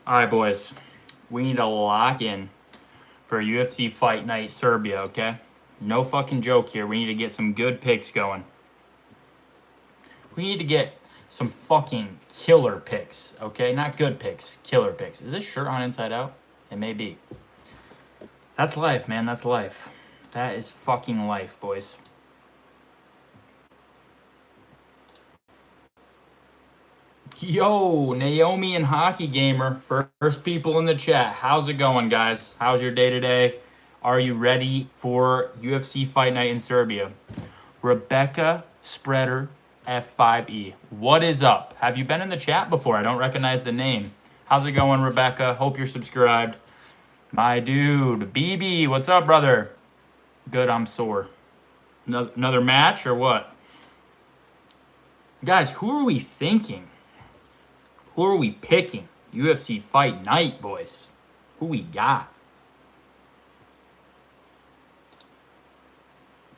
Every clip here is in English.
All right, boys. We need to lock in for UFC Fight Night Serbia, okay? No fucking joke here. We need to get some good picks going. We need to get some fucking killer picks, okay? Not good picks, killer picks. Is this shirt on inside out? It may be. That's life, man. That's life. That is fucking life, boys. Yo, Naomi and Hockey Gamer, first people in the chat. How's it going, guys? How's your day today? Are you ready for UFC Fight Night in Serbia? Rebecca Spreader F5E. What is up? Have you been in the chat before? I don't recognize the name. How's it going, Rebecca? Hope you're subscribed. My dude, BB, what's up, brother? Good, I'm sore. Another match or what? Guys, who are we thinking? Who are we picking? UFC Fight Night, boys. Who we got?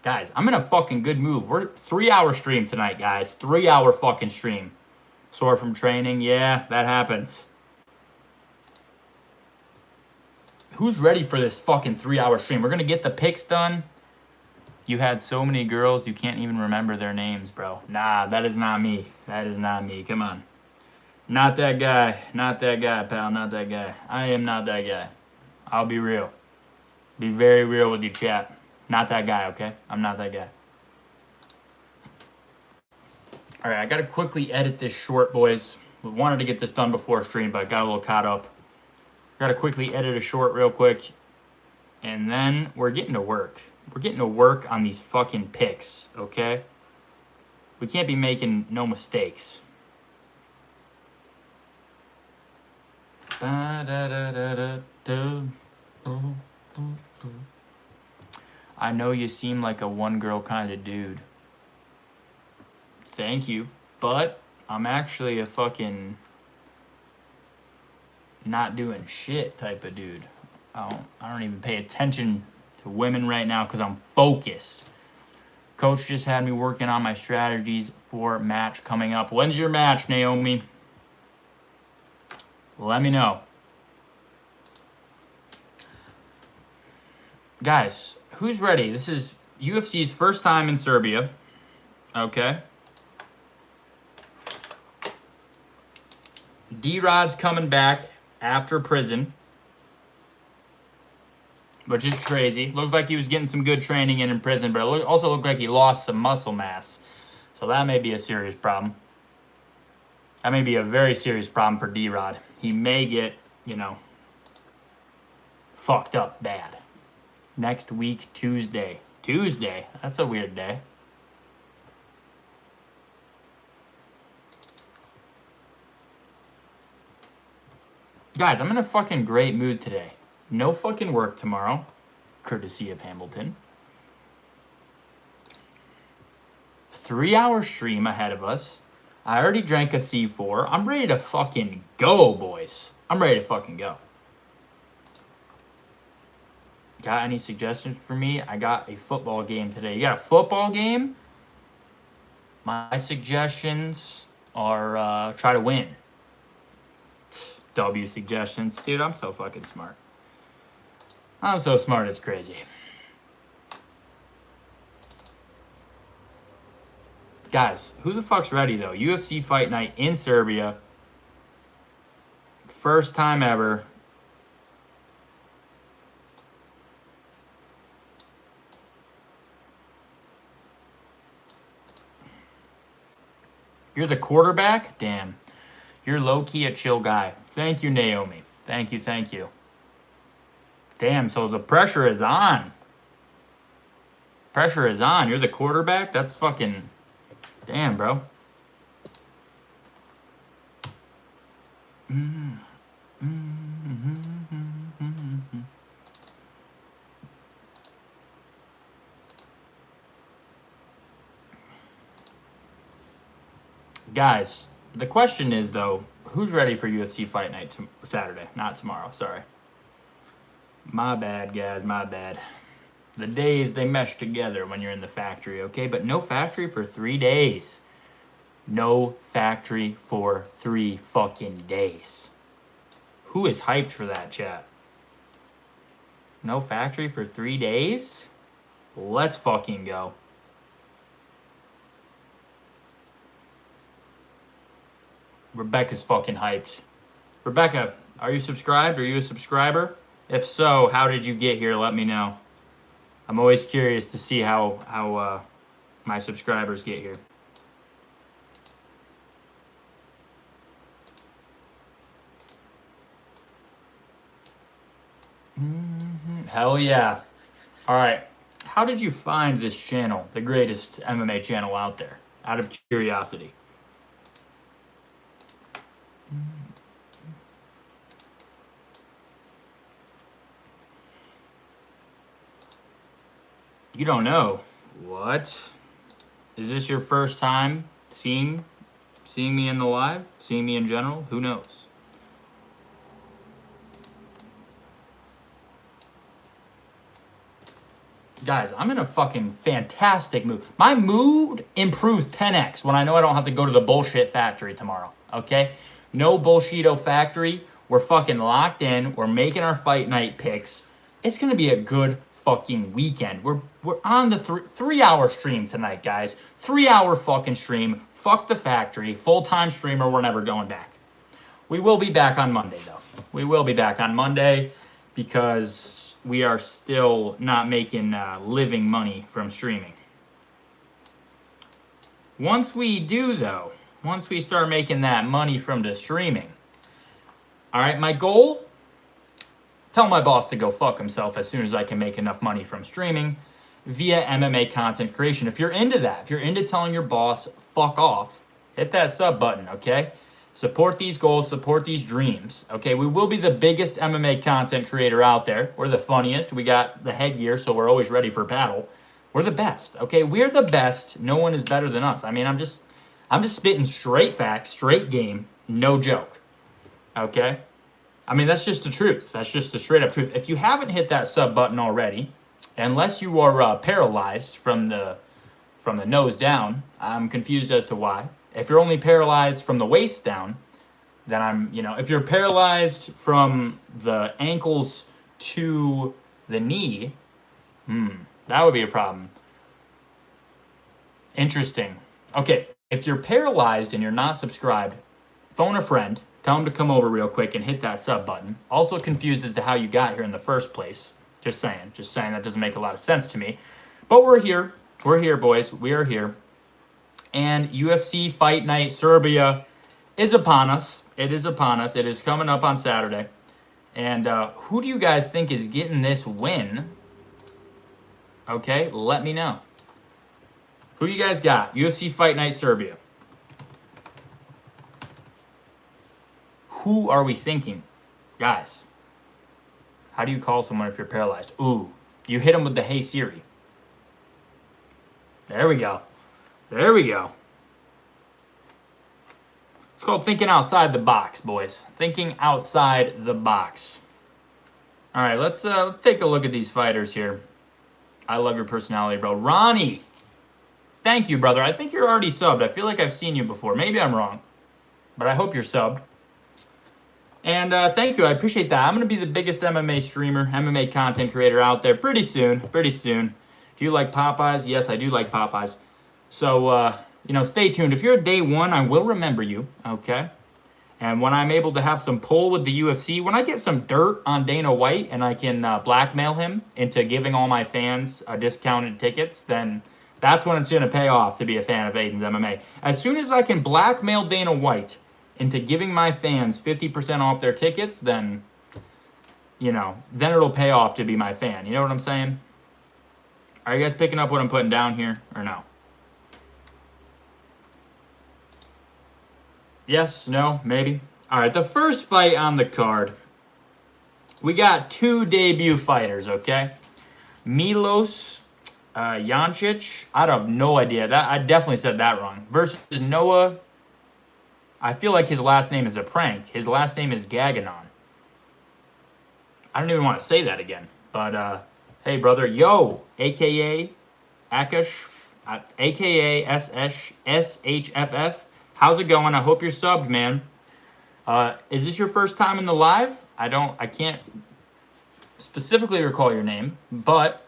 Guys, I'm in a fucking good mood. We're 3-hour stream tonight, guys. 3-hour fucking stream. Sore from training. Yeah, that happens. Who's ready for this fucking 3-hour stream? We're going to get the picks done. You had so many girls, you can't even remember their names, bro. Nah, that is not me. That is not me. Come on. Not that guy. Not that guy, pal. Not that guy. I am not that guy. I'll be real. Be very real with you, chat. Not that guy, okay? I'm not that guy. All right, I got to quickly edit this short, boys. We wanted to get this done before stream, but I got a little caught up. Got to quickly edit a short real quick. And then we're getting to work. We're getting to work on these fucking picks, okay? We can't be making no mistakes. I know you seem like a one-girl kind of dude. Thank you. But I'm actually a fucking not doing shit type of dude. I don't even pay attention to women right now because I'm focused. Coach just had me working on my strategies for match coming up. When's your match, Naomi? Let me know. Guys, who's ready? This is UFC's first time in Serbia. Okay. D-Rod's coming back after prison, which is crazy. Looked like he was getting some good training in prison, but it also looked like he lost some muscle mass. So that may be a serious problem. That may be a very serious problem for D-Rod. He may get, fucked up bad. Next week, Tuesday. Tuesday? That's a weird day. Guys, I'm in a fucking great mood today. No fucking work tomorrow, courtesy of Hamilton. 3-hour stream ahead of us. I already drank a C4. I'm ready to fucking go, boys. I'm ready to fucking go. Got any suggestions for me? I got a football game today. You got a football game? My suggestions are try to win. W suggestions. Dude, I'm so fucking smart. I'm so smart, it's crazy. Guys, who the fuck's ready, though? UFC Fight Night in Serbia. First time ever. You're the quarterback? Damn. You're low-key a chill guy. Thank you, Naomi. Thank you, thank you. Damn, so the pressure is on. Pressure is on. You're the quarterback? That's fucking... Damn, bro. Guys, the question is, though, who's ready for UFC Fight Night Saturday? Not tomorrow, sorry. My bad, guys, my bad. The days, they mesh together when you're in the factory, okay? But no factory for 3 days. No factory for 3 fucking days. Who is hyped for that, chat? No factory for 3 days? Let's fucking go. Rebecca's fucking hyped. Rebecca, are you subscribed? Are you a subscriber? If so, how did you get here? Let me know. I'm always curious to see how my subscribers get here. Hell yeah. All right. How did you find this channel, the greatest MMA channel out there? Out of curiosity. You don't know. What? Is this your first time seeing me in the live? Seeing me in general? Who knows? Guys, I'm in a fucking fantastic mood. My mood improves 10x when I know I don't have to go to the bullshit factory tomorrow, okay? No bullshito factory. We're fucking locked in. We're making our fight night picks. It's going to be a good fucking weekend. We're on the 3-hour stream tonight, guys. 3-hour fucking stream. Fuck the factory. Full-time streamer. We're never going back. We will be back on Monday, though. We will be back on Monday because we are still not making living money from streaming. Once we do, though, once we start making that money from the streaming, all right, my goal, tell my boss to go fuck himself as soon as I can make enough money from streaming via MMA content creation. If you're into that, if you're into telling your boss, fuck off, hit that sub button, okay? Support these goals, support these dreams, okay? We will be the biggest MMA content creator out there. We're the funniest. We got the headgear, so we're always ready for battle. We're the best, okay? We're the best. No one is better than us. I mean, I'm just spitting straight facts, straight game, no joke, okay? I mean, that's just the truth. That's just the straight up truth. If you haven't hit that sub button already, unless you are paralyzed from the nose down, I'm confused as to why. If you're only paralyzed from the waist down, then if you're paralyzed from the ankles to the knee, that would be a problem. Interesting. Okay, if you're paralyzed and you're not subscribed, phone a friend, tell them to come over real quick and hit that sub button. Also confused as to how you got here in the first place. Just saying, that doesn't make a lot of sense to me. But we're here, boys, we are here. And UFC Fight Night Serbia is upon us. It is upon us. It is coming up on Saturday. And who do you guys think is getting this win? Okay, let me know. Who do you guys got? UFC Fight Night Serbia. Who are we thinking? Guys, how do you call someone if you're paralyzed? Ooh, you hit them with the Hey Siri. There we go. There we go. It's called thinking outside the box, boys. Thinking outside the box. All right, let's take a look at these fighters here. I love your personality, bro. Ronnie, thank you, brother. I think you're already subbed. I feel like I've seen you before. Maybe I'm wrong, but I hope you're subbed. And thank you. I appreciate that. I'm going to be the biggest MMA streamer, MMA content creator out there pretty soon. Pretty soon. Do you like Popeyes? Yes, I do like Popeyes. So, stay tuned. If you're day one, I will remember you, okay? And when I'm able to have some pull with the UFC, when I get some dirt on Dana White and I can blackmail him into giving all my fans discounted tickets, then that's when it's going to pay off to be a fan of Aiden's MMA. As soon as I can blackmail Dana White into giving my fans 50% off their tickets, then, then it'll pay off to be my fan. You know what I'm saying? Are you guys picking up what I'm putting down here or no? Yes, no, maybe. All right, the first fight on the card, we got two debut fighters, okay? Milos Jancic, I have no idea. I definitely said that wrong. Versus Noah, I feel like his last name is a prank. His last name is Gaganon. I don't even want to say that again. But, hey, brother, yo, a.k.a. Akash, a.k.a. SHFF. How's it going? I hope you're subbed, man. Is this your first time in the live? I can't specifically recall your name, but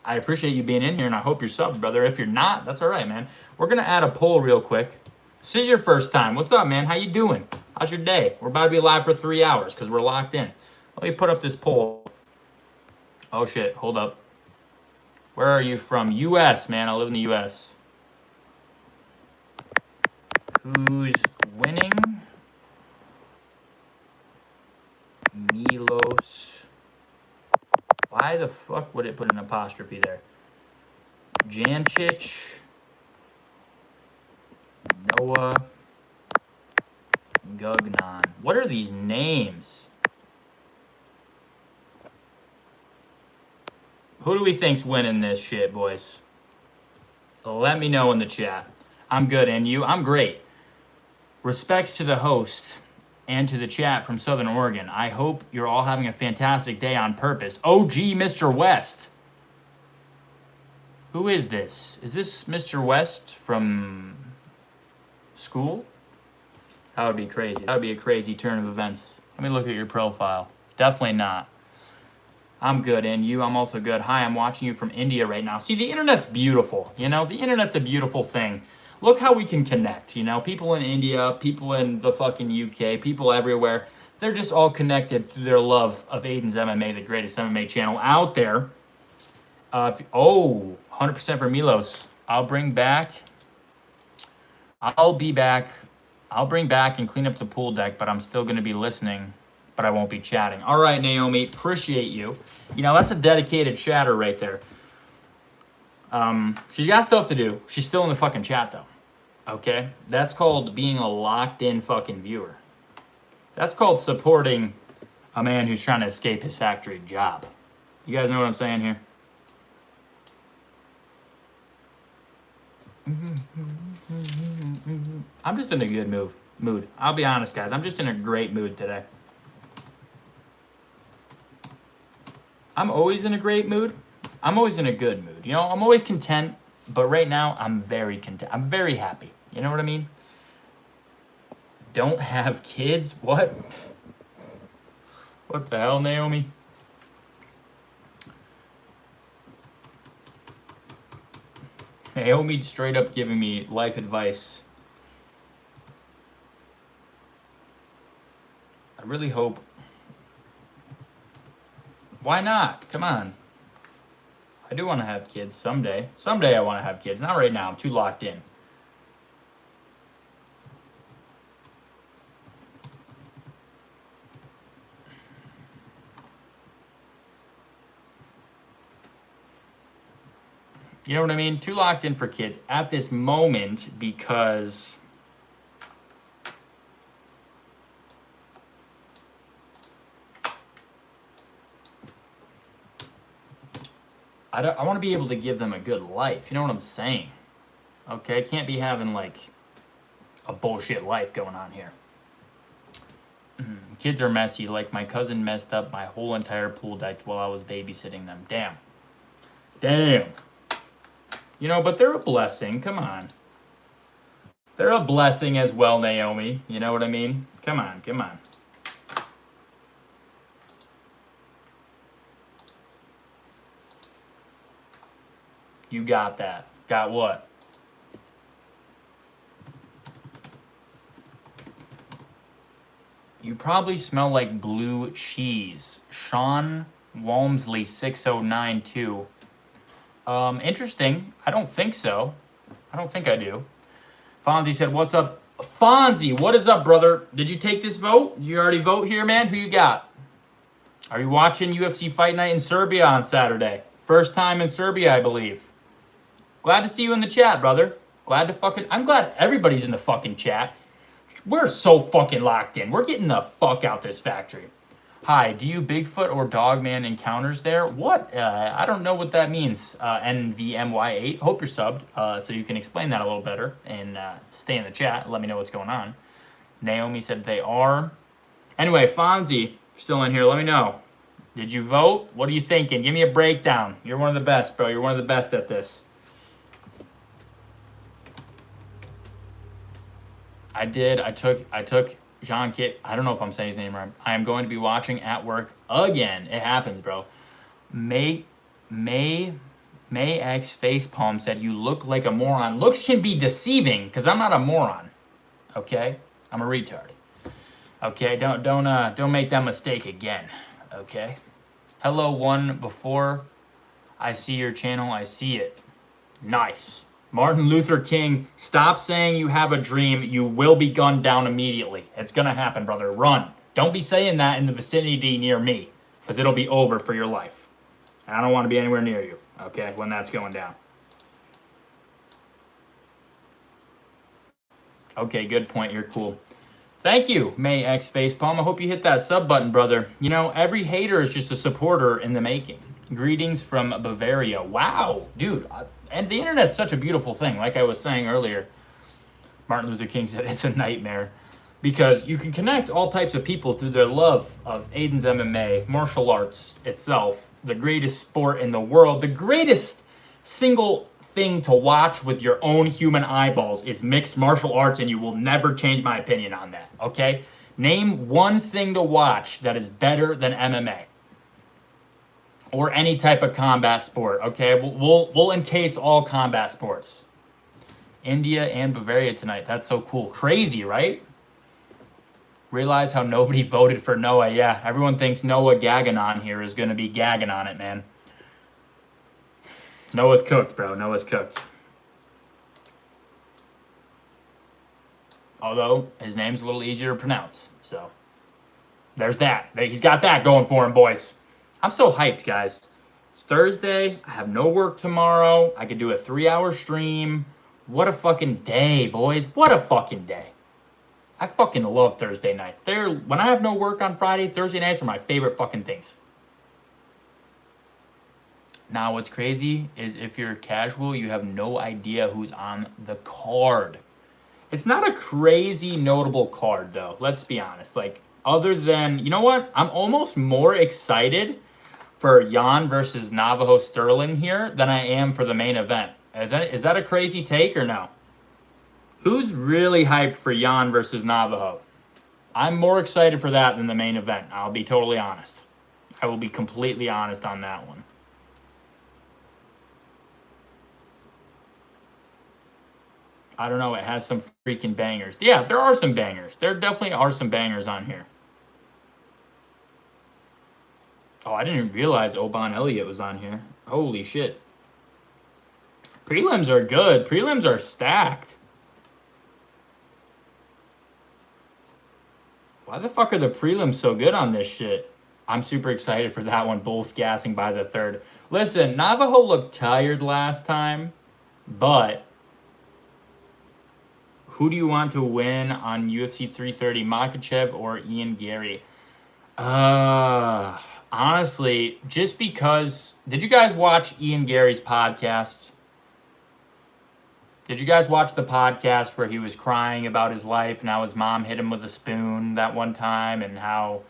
I appreciate you being in here, and I hope you're subbed, brother. If you're not, that's all right, man. We're gonna add a poll real quick. This is your first time. What's up, man? How you doing? How's your day? We're about to be live for 3 hours because we're locked in. Let me put up this poll. Oh shit, hold up. Where are you from? US, man. I live in the US. Who's winning? Milos. Why the fuck would it put an apostrophe there? Jancic. Noah. Gugnon. What are these names? Who do we think's winning this shit, boys? Let me know in the chat. I'm good, and you? I'm great. Respects to the host and to the chat from Southern Oregon. I hope you're all having a fantastic day on purpose. OG Mr. West. Who is this? Is this Mr. West from school? That would be crazy. That would be a crazy turn of events. Let me look at your profile. Definitely not. I'm good, and you? I'm also good. Hi, I'm watching you from India right now. See, the internet's beautiful. You know, the internet's a beautiful thing. Look how we can connect, you know? People in India, people in the fucking UK, people everywhere. They're just all connected through their love of Aiden's MMA, the greatest MMA channel out there. 100% for Milos. I'll bring back I'll bring back and clean up the pool deck, but I'm still going to be listening, but I won't be chatting. All right, Naomi, appreciate you. You know, that's a dedicated chatter right there. She's got stuff to do. She's still in the fucking chat, though. Okay? That's called being a locked-in fucking viewer. That's called supporting a man who's trying to escape his factory job. You guys know what I'm saying here? I'm just in a good mood. I'll be honest, guys. I'm just in a great mood today. I'm always in a great mood. I'm always in a good mood. You know, I'm always content, but right now I'm very content. I'm very happy. You know what I mean? Don't have kids? What? What the hell, Naomi? Naomi straight up giving me life advice. I really hope. Why not? Come on. I do want to have kids someday. Someday I want to have kids. Not right now. I'm too locked in. You know what I mean? Too locked in for kids at this moment because I want to be able to give them a good life. You know what I'm saying? Okay, can't be having like a bullshit life going on here. Kids are messy. Like my cousin messed up my whole entire pool deck while I was babysitting them. Damn. Damn. You know, but they're a blessing. Come on. They're a blessing as well, Naomi. You know what I mean? Come on, come on. You got that. Got what? You probably smell like blue cheese. Sean Walmsley 6092. Interesting. I don't think so. I don't think I do. Fonzie said, what's up? Fonzie, what is up, brother? Did you take this vote? Did you already vote here, man? Who you got? Are you watching UFC Fight Night in Serbia on Saturday? First time in Serbia, I believe. Glad to see you in the chat, brother. I'm glad everybody's in the fucking chat. We're so fucking locked in. We're getting the fuck out this factory. Hi, do you Bigfoot or Dogman encounters there? What? I don't know what that means. NVMY8. Hope you're subbed so you can explain that a little better and stay in the chat. Let me know what's going on. Naomi said they are. Anyway, Fonzie, you're still in here. Let me know. Did you vote? What are you thinking? Give me a breakdown. You're one of the best, bro. You're one of the best at this. I did. I took Jean Kit, I don't know if I'm saying his name right. I am going to be watching at work again. It happens, bro. May X Facepalm said, "You look like a moron." Looks can be deceiving because I'm not a moron. Okay, I'm a retard. Okay, don't make that mistake again. Okay. Hello, one before I see your channel, I see it. Nice. Martin Luther King, stop saying you have a dream. You will be gunned down immediately. It's gonna happen, brother. Run. Don't be saying that in the vicinity near me, because it'll be over for your life. And I don't want to be anywhere near you, okay, when that's going down. Okay, good point. You're cool. Thank you, May X Facepalm. I hope you hit that sub button, brother. You know, every hater is just a supporter in the making. Greetings from Bavaria. Wow, dude. And the internet's such a beautiful thing. Like I was saying earlier, Martin Luther King said it's a nightmare because you can connect all types of people through their love of Aiden's MMA, martial arts itself, the greatest sport in the world, the greatest single thing to watch with your own human eyeballs is mixed martial arts, and you will never change my opinion on that, okay? Name one thing to watch that is better than MMA or any type of combat sport, okay? We'll encase all combat sports. India and Bavaria tonight. That's so cool. Crazy, right? Realize how nobody voted for Noah. Yeah, everyone thinks Noah Gagnon here is going to be gagging on it, man. Noah's cooked, bro. Noah's cooked. Although, his name's a little easier to pronounce. So, there's that. He's got that going for him, boys. I'm so hyped, guys. It's Thursday. I have no work tomorrow. I could do a 3-hour stream. What a fucking day, boys. What a fucking day. I fucking love Thursday nights. When I have no work on Friday, Thursday nights are my favorite fucking things. Now, what's crazy is if you're casual, you have no idea who's on the card. It's not a crazy notable card, though. Let's be honest. Like, other than, you know what? I'm almost more excited for Jan versus Navajo Sterling here than I am for the main event. Is that a crazy take or no? Who's really hyped for Jan versus Navajo? I'm more excited for that than the main event. I'll be totally honest. I will be completely honest on that one. I don't know. It has some freaking bangers. Yeah, there are some bangers. There definitely are some bangers on here. Oh, I didn't even realize Oban Elliott was on here. Holy shit. Prelims are good. Prelims are stacked. Why the fuck are the prelims so good on this shit? I'm super excited for that one. Both gassing by the third. Listen, Navajo looked tired last time, but who do you want to win on UFC 330, Makhachev or Ian Gary? Honestly, just because... Did you guys watch Ian Gary's podcast? Did you guys watch the podcast where he was crying about his life and how his mom hit him with a spoon that one time and how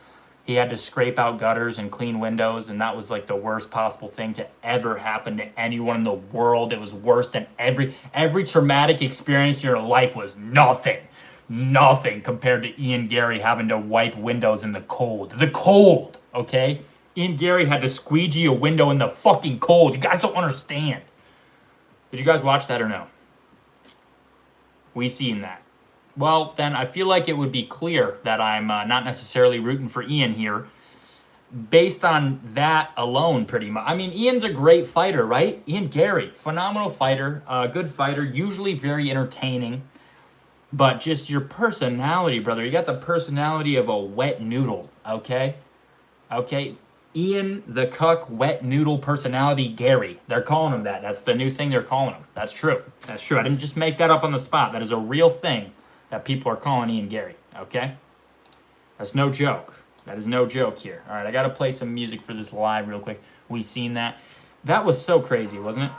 he had to scrape out gutters and clean windows, and that was like the worst possible thing to ever happen to anyone in the world? It was worse than every traumatic experience in your life was nothing compared to Ian Gary having to wipe windows in the cold, okay? Ian Gary had to squeegee a window in the fucking cold. You guys don't understand. Did you guys watch that or no? We seen that. Well, then I feel like it would be clear that I'm not necessarily rooting for Ian here based on that alone, pretty much. I mean, Ian's a great fighter, right? Ian Gary, phenomenal fighter, good fighter, usually very entertaining. But just your personality, brother. You got the personality of a wet noodle, okay? Okay? Ian the Cuck Wet Noodle Personality Gary. They're calling him that. That's the new thing they're calling him. That's true. That's true. I didn't just make that up on the spot. That is a real thing that people are calling Ian Gary. Okay? That's no joke. That is no joke here. All right, I got to play some music for this live real quick. We seen that. That was so crazy, wasn't it?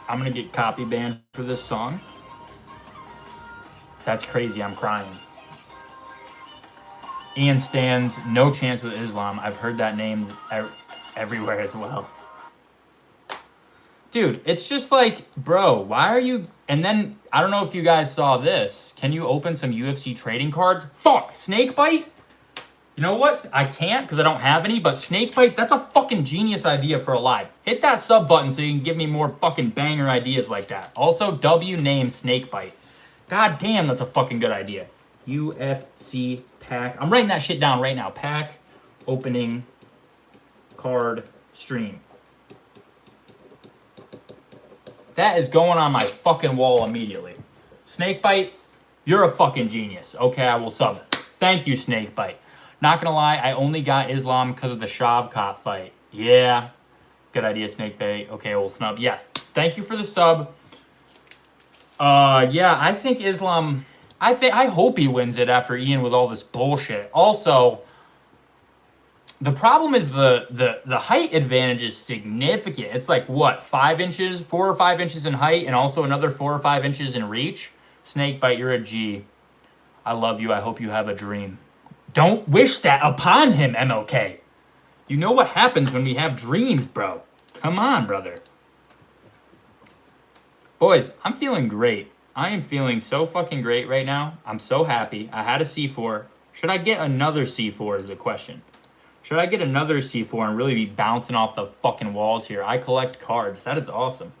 I'm going to get copy banned for this song. That's crazy. I'm crying. Ian stands no chance with Islam. I've heard that name everywhere as well. Dude, it's just like, bro, why are you... And then, I don't know if you guys saw this. Can you open some UFC trading cards? Fuck, Snakebite? You know what? I can't because I don't have any, but Snakebite, that's a fucking genius idea for a live. Hit that sub button so you can give me more fucking banger ideas like that. Also, W name Snakebite. God damn, that's a fucking good idea. UFC pack. I'm writing that shit down right now. Pack opening card stream. That is going on my fucking wall immediately. Snakebite, you're a fucking genius. Okay, I will sub. Thank you, Snakebite. Not gonna lie, I only got Islam because of the Shavkat fight. Yeah, good idea, Snakebite. Okay, we'll snub. Yes, thank you for the sub. Yeah, I think Islam... I hope he wins it after Ian with all this bullshit. Also, the problem is the height advantage is significant. It's like, what, 5 inches? 4 or 5 inches in height and also another 4 or 5 inches in reach? Snakebite, you're a G. I love you. I hope you have a dream. Don't wish that upon him, MLK. You know what happens when we have dreams, bro. Come on, brother. Boys, I'm feeling great. I am feeling so fucking great right now. I'm so happy. I had a C4. Should I get another C4 is the question. Should I get another C4 and really be bouncing off the fucking walls here? I collect cards. That is awesome.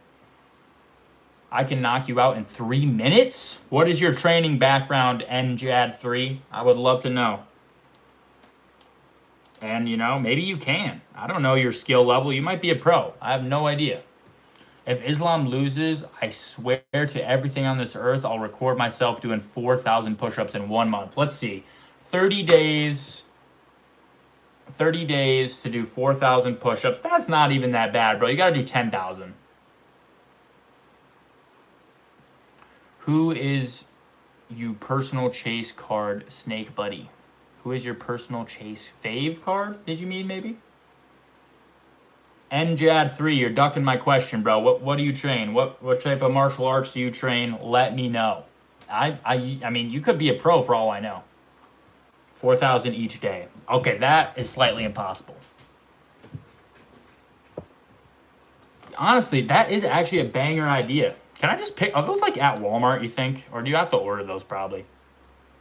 I can knock you out in 3 minutes? What is your training background, NJAD3? I would love to know. And, you know, maybe you can. I don't know your skill level. You might be a pro. I have no idea. If Islam loses, I swear to everything on this earth, I'll record myself doing 4,000 push-ups in 1 month. Let's see. 30 days... 30 days to do 4,000 push-ups. That's not even that bad, bro. You got to do 10,000. Who is you personal chase card, Snake Buddy? Who is your personal chase fave card? Did you mean maybe? NJAD3, you're ducking my question, bro. What do you train? What type of martial arts do you train? Let me know. I mean, you could be a pro for all I know. 4,000 each day. Okay, that is slightly impossible. Honestly, that is actually a banger idea. Can I just pick... Are those like at Walmart, you think? Or do you have to order those probably?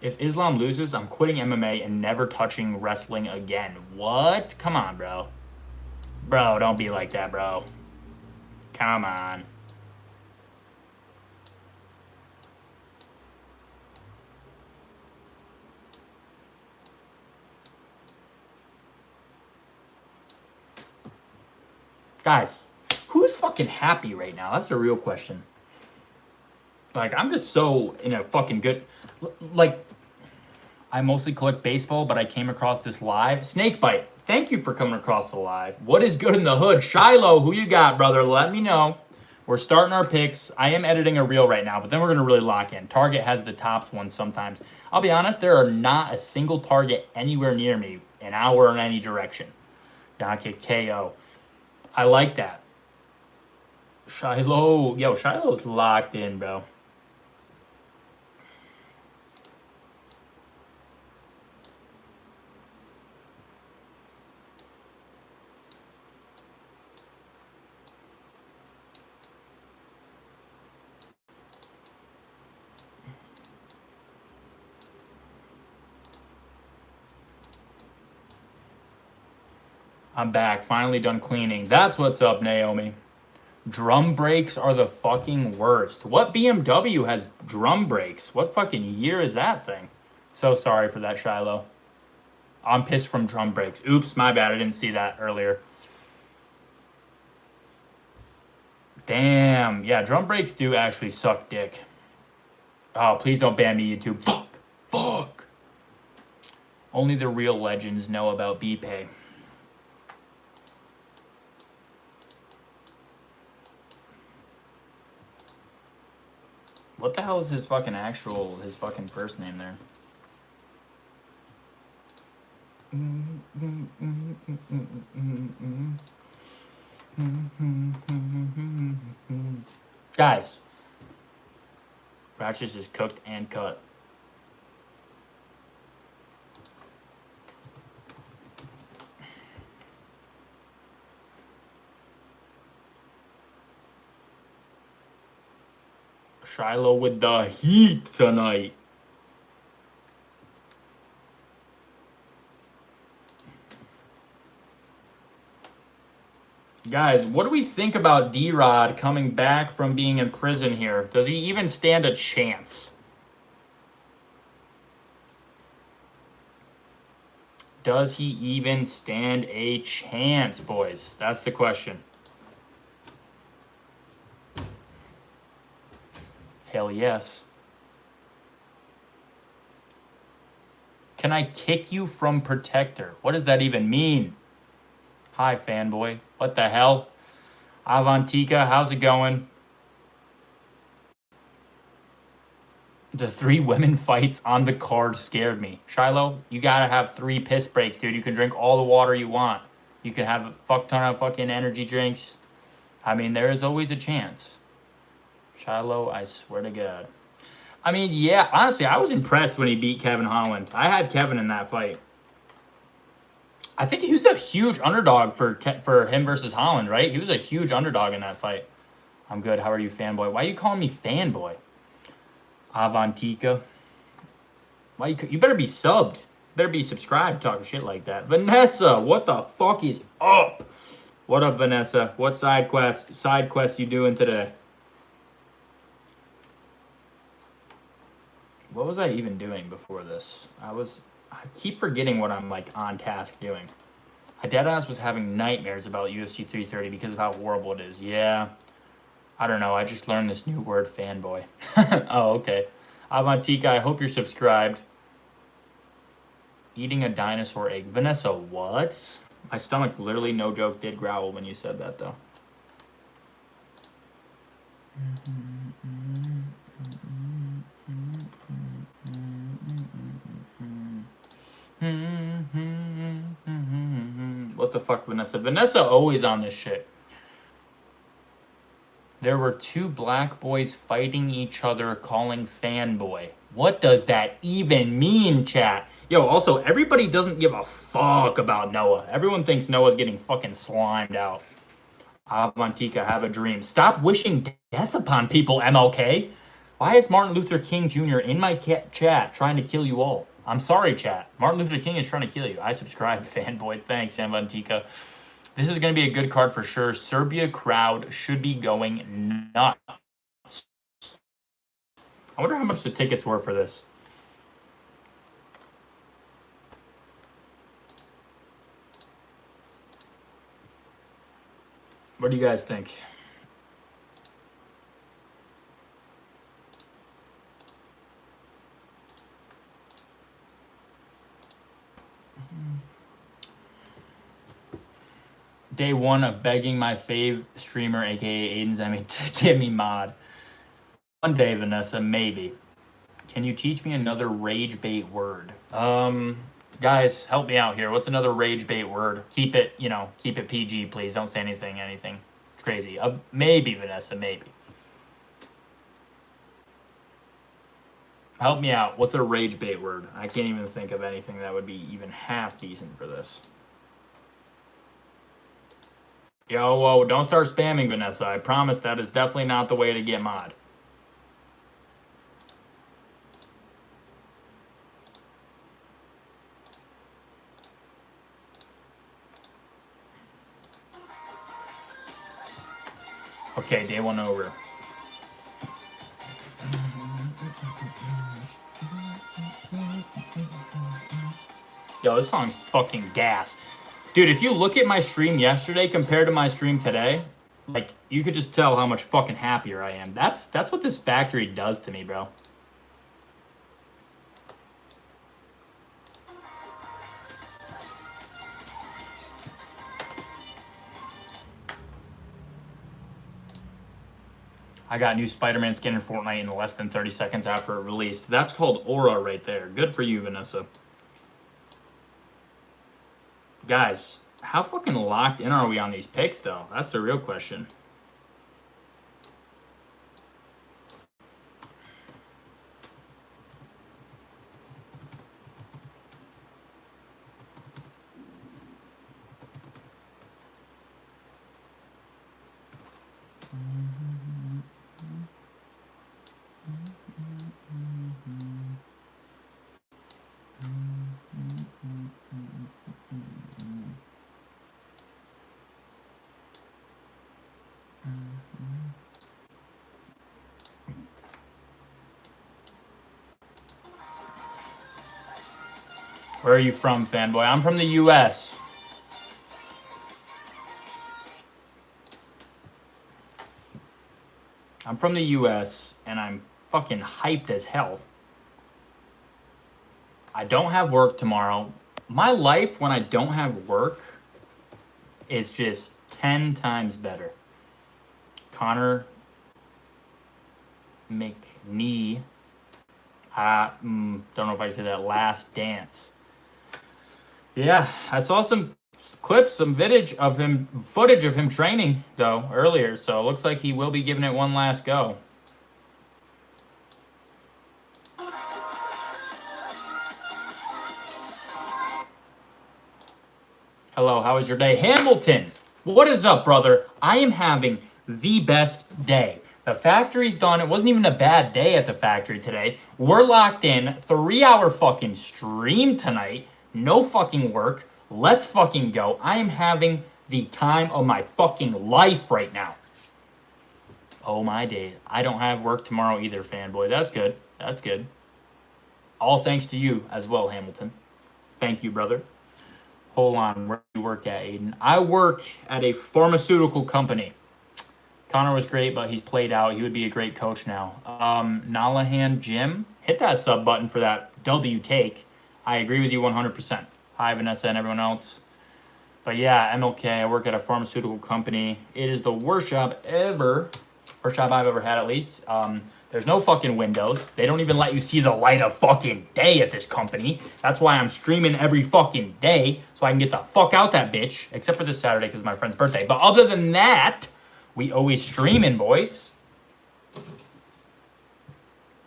If Islam loses, I'm quitting MMA and never touching wrestling again. What? Come on, bro. Bro, don't be like that, bro. Come on. Guys, who's fucking happy right now? That's the real question. Like, I'm just so in a fucking good... Like, I mostly collect baseball, but I came across this live. Snakebite, thank you for coming across the live. What is good in the hood? Shiloh, who you got, brother? Let me know. We're starting our picks. I am editing a reel right now, but then we're going to really lock in. Target has the tops one sometimes. I'll be honest, there are not a single target anywhere near me, an hour in any direction. Donkey KO. I like that. Shiloh. Yo, Shiloh's locked in, bro. I'm back. Finally done cleaning. That's what's up, Naomi. Drum brakes are the fucking worst. What BMW has drum brakes? What fucking year is that thing? So sorry for that, Shiloh. I'm pissed from drum brakes. Oops, my bad. I didn't see that earlier. Damn. Yeah, drum brakes do actually suck dick. Oh, please don't ban me, YouTube. Fuck. Fuck. Only the real legends know about BPay. What the hell is his fucking first name there? Guys, Ratchet is cooked and cut. Shiloh with the heat tonight. Guys, what do we think about D-Rod coming back from being in prison here? Does he even stand a chance? Does he even stand a chance, boys? That's the question. Hell yes. Can I kick you from Protector? What does that even mean? Hi, fanboy. What the hell? Avantika, how's it going? The 3 women fights on the card scared me. Shiloh, you gotta have 3 piss breaks, dude. You can drink all the water you want. You can have a fuck ton of fucking energy drinks. I mean, there is always a chance. Shiloh, I swear to God. I mean, yeah, honestly, I was impressed when he beat Kevin Holland. I had Kevin in that fight. I think he was a huge underdog for him versus Holland, right? He was a huge underdog in that fight. I'm good. How are you, fanboy? Why are you calling me fanboy? Avantika. Why you better be subbed. Better be subscribed talking shit like that. Vanessa, what the fuck is up? What up, Vanessa? What side quest you doing today? What was I even doing before this? I keep forgetting what I'm like on task doing. I deadass was having nightmares about UFC 330 because of how horrible it is. Yeah. I don't know. I just learned this new word, fanboy. Oh, okay. Avantika, I hope you're subscribed. Eating a dinosaur egg. Vanessa, what? My stomach literally, no joke, did growl when you said that, though. What the fuck, Vanessa? Vanessa always on this shit. There were 2 black boys fighting each other, calling fanboy. What does that even mean, chat? Yo, also, everybody doesn't give a fuck about Noah. Everyone thinks Noah's getting fucking slimed out. Avantika, have a dream. Stop wishing death upon people, MLK. Why is Martin Luther King Jr. in my chat trying to kill you all? I'm sorry, chat. Martin Luther King is trying to kill you. I subscribed, fanboy. Thanks, Avantika. This is going to be a good card for sure. Serbia crowd should be going nuts. I wonder how much the tickets were for this. What do you guys think? Day 1 of begging my fave streamer, aka Aiden Zemi, to give me mod. One day, Vanessa, maybe. Can you teach me another rage bait word? Guys, help me out here. What's another rage bait word? Keep it, keep it PG, please. Don't say anything crazy. Maybe, Vanessa, maybe. Help me out. What's a rage bait word? I can't even think of anything that would be even half decent for this. Yo, whoa, don't start spamming, Vanessa. I promise that is definitely not the way to get mod. Okay, day 1 over. Yo, this song's fucking gas. Dude, if you look at my stream yesterday compared to my stream today, like, you could just tell how much fucking happier I am. That's what this factory does to me, bro. I got new Spider-Man skin in Fortnite in less than 30 seconds after it released. That's called Aura right there. Good for you, Vanessa. Guys, how fucking locked in are we on these picks, though? That's the real question. Where are you from, fanboy? I'm from the U.S. I'm from the U.S. and I'm fucking hyped as hell. I don't have work tomorrow. My life when I don't have work is just 10 times better. Connor McNee. Don't know if I said that. Last Dance. Yeah, I saw some clips, some footage of him training though earlier. So it looks like he will be giving it one last go. Hello, how was your day? Hamilton, what is up, brother? I am having the best day. The factory's done. It wasn't even a bad day at the factory today. We're locked in. 3-hour fucking stream tonight. No fucking work. Let's fucking go. I am having the time of my fucking life right now. Oh my day. I don't have work tomorrow either, fanboy. That's good. That's good. All thanks to you as well, Hamilton. Thank you, brother. Hold on. Where do you work at, Aiden? I work at a pharmaceutical company. Connor was great, but he's played out. He would be a great coach now. Nalahan Jim, hit that sub button for that W take. I agree with you 100%. Hi, Vanessa and everyone else. But yeah, MLK, I work at a pharmaceutical company. It is the worst job ever. Worst job I've ever had, at least. There's no fucking windows. They don't even let you see the light of fucking day at this company. That's why I'm streaming every fucking day, so I can get the fuck out that bitch. Except for this Saturday, because it's my friend's birthday. But other than that, we always streaming, boys.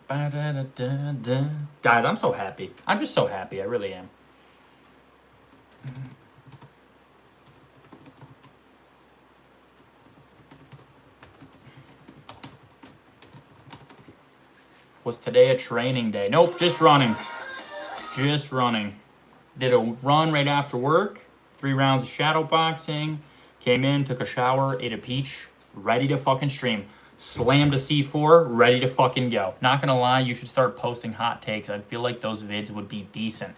Guys, I'm so happy. I'm just so happy. I really am. Was today a training day? Nope, just running. Just running. Did a run right after work. 3 rounds of shadow boxing. Came in, took a shower, ate a peach. Ready to fucking stream. Slammed a C4, ready to fucking go. Not gonna lie, you should start posting hot takes. I feel like those vids would be decent.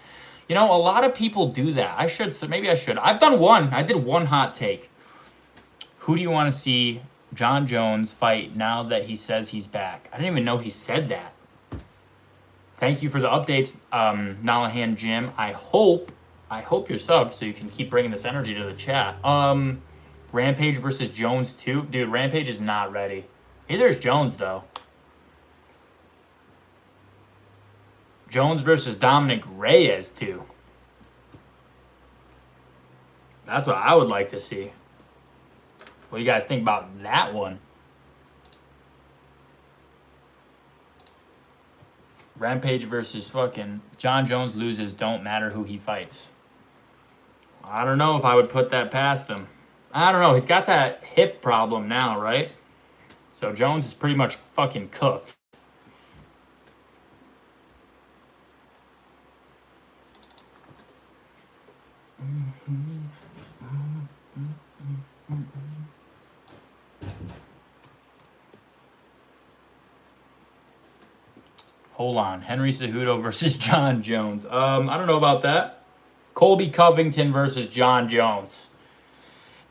You know, a lot of people do that. I should, so maybe I should. I've done one. I did one hot take. Who do you want to see John Jones fight now that he says he's back? I didn't even know he said that. Thank you for the updates, Nalahan Jim. I hope you're subbed so you can keep bringing this energy to the chat. Rampage versus Jones 2. Dude, Rampage is not ready. Neither is Jones, though. Jones versus Dominic Reyes 2. That's what I would like to see. What do you guys think about that one? Rampage versus fucking John Jones loses, don't matter who he fights. I don't know if I would put that past him. I don't know. He's got that hip problem now, right? So Jones is pretty much fucking cooked. Hold on. Henry Cejudo versus John Jones. I don't know about that. Colby Covington versus John Jones.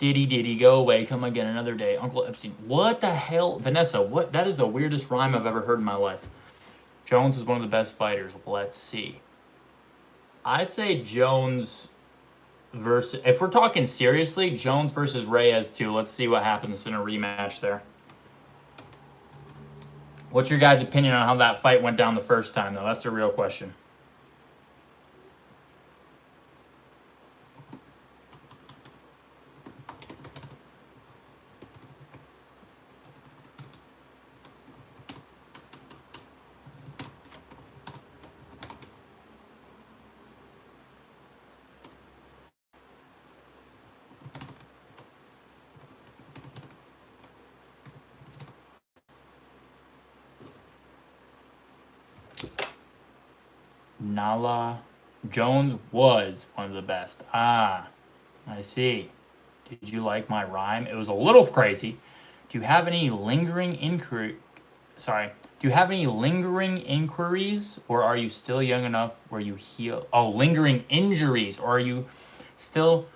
Diddy, go away. Come again another day. Uncle Epstein. What the hell? Vanessa, what? That is the weirdest rhyme I've ever heard in my life. Jones is one of the best fighters. Let's see. I say Jones versus... If we're talking seriously, Jones versus Reyes 2. Let's see what happens in a rematch there. What's your guys' opinion on how that fight went down the first time, though? That's the real question. Nala Jones was one of the best. Ah, I see. Did you like my rhyme? It was a little crazy. Do you have any lingering sorry. Do you have any lingering inquiries, or are you still young enough where you heal? Oh, lingering injuries, or are you still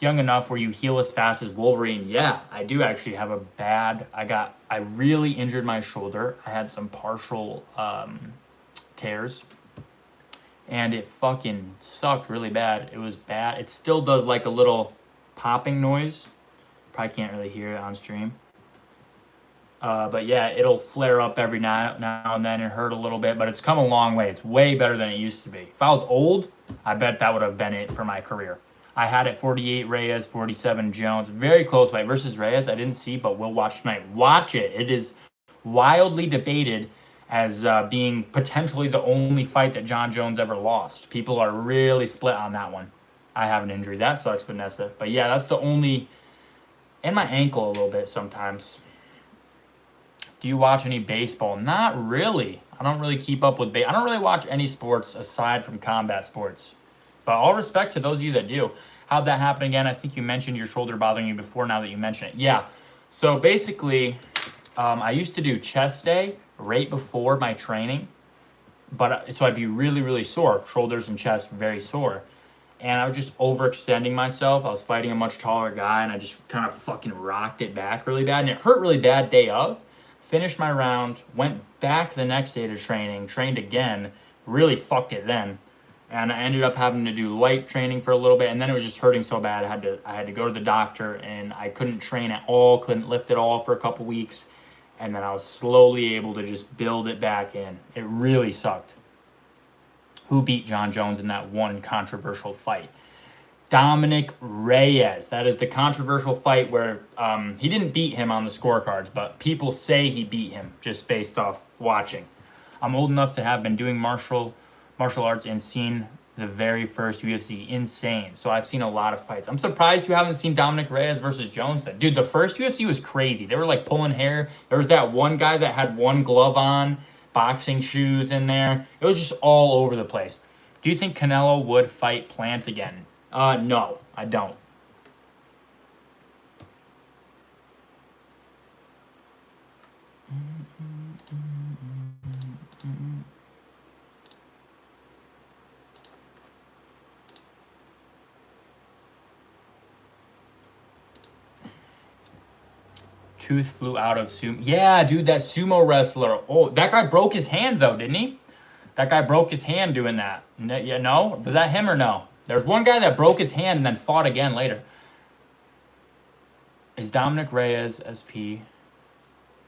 young enough where you heal as fast as Wolverine? Yeah, I do actually have a bad. I really injured my shoulder. I had some partial tears, and it fucking sucked really bad. It was bad. It still does like a little popping noise. Probably can't really hear it on stream. But yeah, it'll flare up every now and then and hurt a little bit, but it's come a long way. It's way better than it used to be. If I was old, I bet that would have been it for my career. I had it 48 Reyes, 47 Jones. Very close fight versus Reyes. I didn't see, but we'll watch tonight. Watch it. It is wildly debated as being potentially the only fight that John Jones ever lost. People are really split on that one. I have an injury. That sucks, Vanessa. But yeah, that's the only... And my ankle a little bit sometimes. Do you watch any baseball? Not really. I don't really keep up with I don't really watch any sports aside from combat sports. But all respect to those of you that do. How'd that happen again? I think you mentioned your shoulder bothering you before now that you mention it. Yeah. So basically, I used to do chest day right before my training. But so I'd be really, really sore. Shoulders and chest very sore. And I was just overextending myself. I was fighting a much taller guy, and I just kind of fucking rocked it back really bad. And it hurt really bad day of. Finished my round, went back the next day to training, trained again, really fucked it then. And I ended up having to do light training for a little bit, and then it was just hurting so bad I had to go to the doctor, and I couldn't train at all, couldn't lift at all for a couple weeks, and then I was slowly able to just build it back in. It really sucked. Who beat John Jones in that one controversial fight? Dominic Reyes. That is the controversial fight where he didn't beat him on the scorecards, but people say he beat him just based off watching. I'm old enough to have been doing martial arts and seen the very first UFC. Insane. So I've seen a lot of fights. I'm surprised you haven't seen Dominic Reyes versus Jones then. Dude, the first UFC was crazy. They were like pulling hair. There was that one guy that had one glove on, boxing shoes in there. It was just all over the place. Do you think Canelo would fight Plant again? No, I don't. Tooth flew out of sumo. Yeah, dude, that sumo wrestler. Oh, that guy broke his hand though, didn't he? That guy broke his hand doing that. Yeah, no? Was that him or no? There's one guy that broke his hand and then fought again later. Is Dominic Reyes SP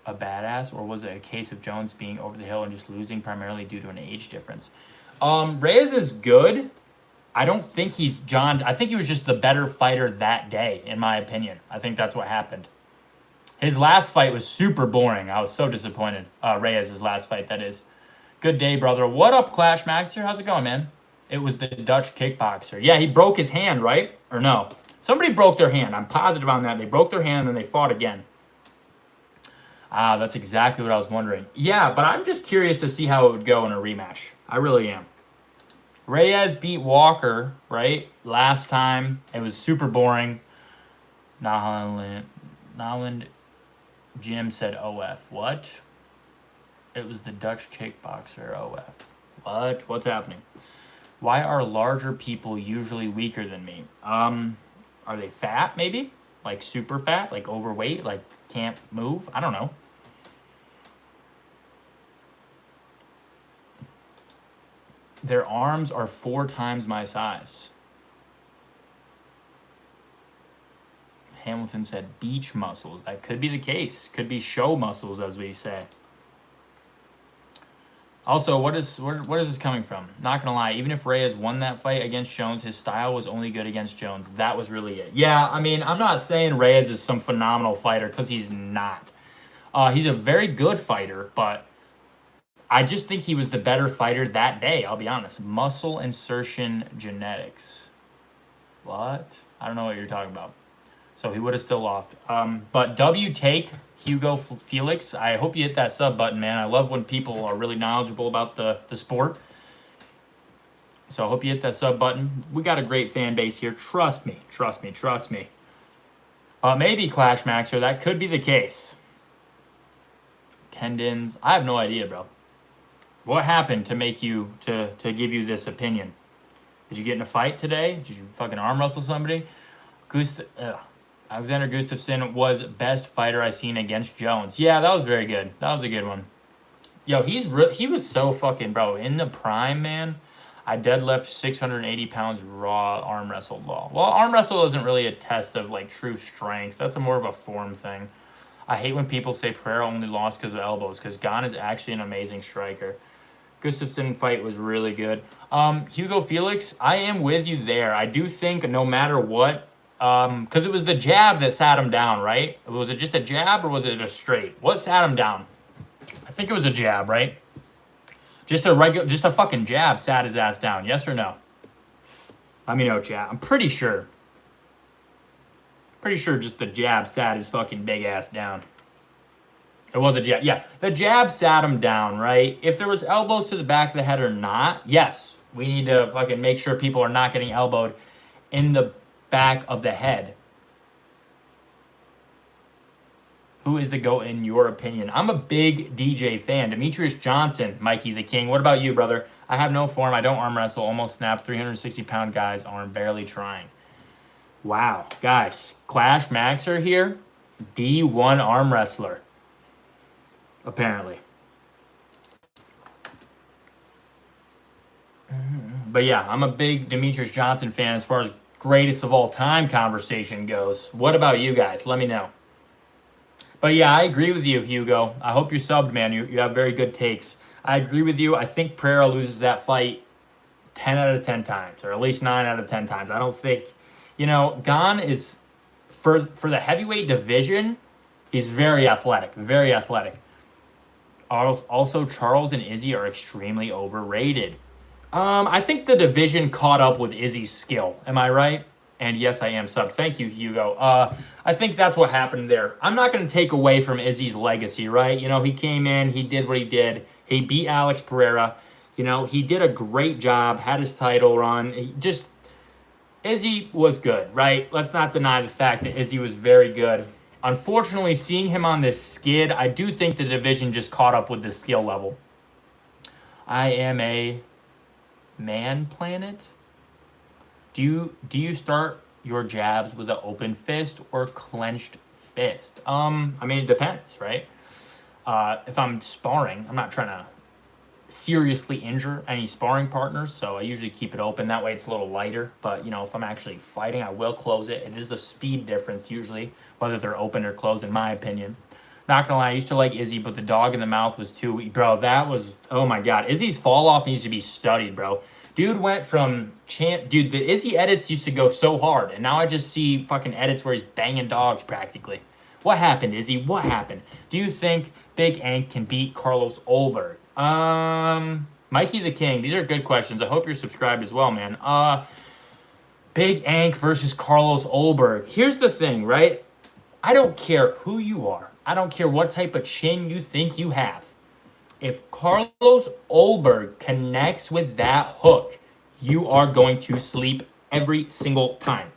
a badass, or was it a case of Jones being over the hill and just losing primarily due to an age difference? Reyes is good. I don't think he's John. I think he was just the better fighter that day, in my opinion. I think that's what happened. His last fight was super boring. I was so disappointed. Reyes' last fight, that is. Good day, brother. What up, Clash Maxter? How's it going, man? It was the Dutch kickboxer. Yeah, he broke his hand, right? Or no? Somebody broke their hand. I'm positive on that. They broke their hand and then they fought again. Ah, that's exactly what I was wondering. Yeah, but I'm just curious to see how it would go in a rematch. I really am. Reyes beat Walker, right? Last time. It was super boring. Naland Jim said OF. What? It was the Dutch kickboxer OF. What? What's happening? Why are larger people usually weaker than me? Are they fat, maybe? Like super fat? Like overweight? Like can't move? I don't know. Their arms are 4 times my size. Hamilton said beach muscles. That could be the case. Could be show muscles, as we say. Also, what is this coming from? Not gonna lie, even if Reyes won that fight against Jones, his style was only good against Jones. That was really it. Yeah, I mean, I'm not saying Reyes is some phenomenal fighter, because he's not. He's a very good fighter, but I just think he was the better fighter that day, I'll be honest. Muscle insertion genetics. What? I don't know what you're talking about. So he would have still lost. But W take Hugo Felix. I hope you hit that sub button, man. I love when people are really knowledgeable about the sport. So I hope you hit that sub button. We got a great fan base here. Trust me. Trust me. Trust me. Maybe Clash Maxer. That could be the case. tendons. I have no idea, bro. What happened to make you, to give you this opinion? Did you get in a fight today? Did you fucking arm wrestle somebody? Alexander Gustafsson was best fighter I seen against Jones. Yeah, that was very good. That was a good one. Yo, he was so fucking, bro, in the prime, man. I deadlift 680 pounds raw, arm wrestled law. Well, arm wrestle isn't really a test of, like, true strength. That's more of a form thing. I hate when people say Pereira only lost because of elbows, because Gane is actually an amazing striker. Gustafsson fight was really good. Hugo Felix, I am with you there. I do think no matter what, because it was the jab that sat him down, right? Was it just a jab or was it a straight? What sat him down? I think it was a jab, right? Just a fucking jab sat his ass down. Yes or no? Let me know, chat. I'm pretty sure. Pretty sure just the jab sat his fucking big ass down. It was a jab. Yeah, the jab sat him down, right? If there was elbows to the back of the head or not, yes. We need to fucking make sure people are not getting elbowed in the back of the head. Who is the GOAT in your opinion? I'm a big DJ fan. Demetrius Johnson, Mikey the King. What about you, brother? I have no form. I don't arm wrestle. Almost snapped. 360-pound guys arm barely trying. Wow. Guys, Clash Maxer here. D1 arm wrestler. Apparently. But yeah, I'm a big Demetrius Johnson fan as far as greatest of all time conversation goes. What about you guys? Let me know. But yeah, I agree with you, Hugo. I hope you're subbed, man. You have very good takes. I agree with you. I think Pereira loses that fight 10 out of 10 times, or at least 9 out of 10 times. I don't think, Gane is, for the heavyweight division, he's very athletic, very athletic. Also, Charles and Izzy are extremely overrated. I think the division caught up with Izzy's skill. Am I right? And yes, I am subbed. Thank you, Hugo. I think that's what happened there. I'm not going to take away from Izzy's legacy, right? He came in, he did what he did. He beat Alex Pereira. He did a great job, had his title run. Izzy was good, right? Let's not deny the fact that Izzy was very good. Unfortunately, seeing him on this skid, I do think the division just caught up with the skill level. I am a man planet. Do you start your jabs with an open fist or clenched fist? It depends, right? If I'm sparring, I'm not trying to seriously injure any sparring partners, so I usually keep it open. That way it's a little lighter. But, if I'm actually fighting, I will close it. It is a speed difference, usually, whether they're open or closed, in my opinion. Not gonna lie, I used to like Izzy, but the dog in the mouth was too weak. Bro, that was, oh my God. Izzy's fall off needs to be studied, bro. Dude went from dude, the Izzy edits used to go so hard, and now I just see fucking edits where he's banging dogs practically. What happened, Izzy? What happened? Do you think Big Ank can beat Carlos Olberg? Mikey the King, these are good questions. I hope you're subscribed as well, man. Big Ank versus Carlos Olberg. Here's the thing, right? I don't care who you are. I don't care what type of chin you think you have. If Carlos Olberg connects with that hook, you are going to sleep every single time.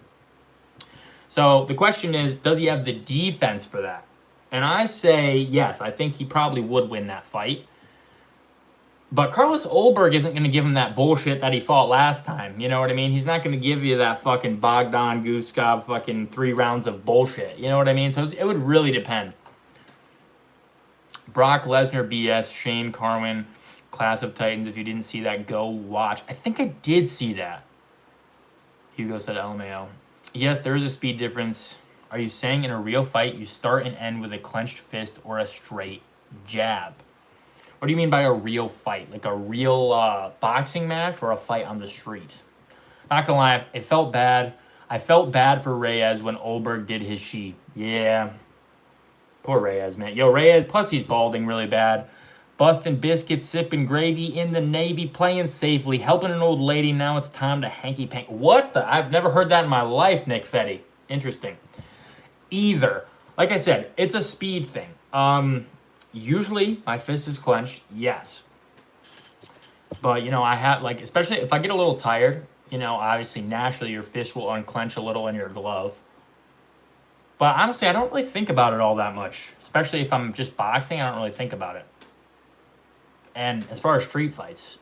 So the question is, does he have the defense for that? And I say yes. I think he probably would win that fight. But Carlos Olberg isn't going to give him that bullshit that he fought last time. You know what I mean? He's not going to give you that fucking Bogdan Guskov fucking 3 rounds of bullshit. You know what I mean? So it would really depend. Brock Lesnar BS, Shane Carwin, Class of Titans. If you didn't see that, go watch. I think I did see that. Hugo said LMAO. Yes, there is a speed difference. Are you saying in a real fight you start and end with a clenched fist or a straight jab? What do you mean by a real fight? Like a real boxing match or a fight on the street? Not gonna lie, it felt bad. I felt bad for Reyes when Olberg did his she. Yeah. Poor Reyes, man. Yo, Reyes, plus he's balding really bad. Busting biscuits, sipping gravy in the Navy, playing safely, helping an old lady. Now it's time to hanky-panky. What the? I've never heard that in my life, Nick Fetty. Interesting. Either. Like I said, it's a speed thing. Usually, my fist is clenched, yes. But, I have, especially if I get a little tired, obviously, naturally, your fist will unclench a little in your glove. But honestly, I don't really think about it all that much. Especially if I'm just boxing, I don't really think about it. And as far as street fights,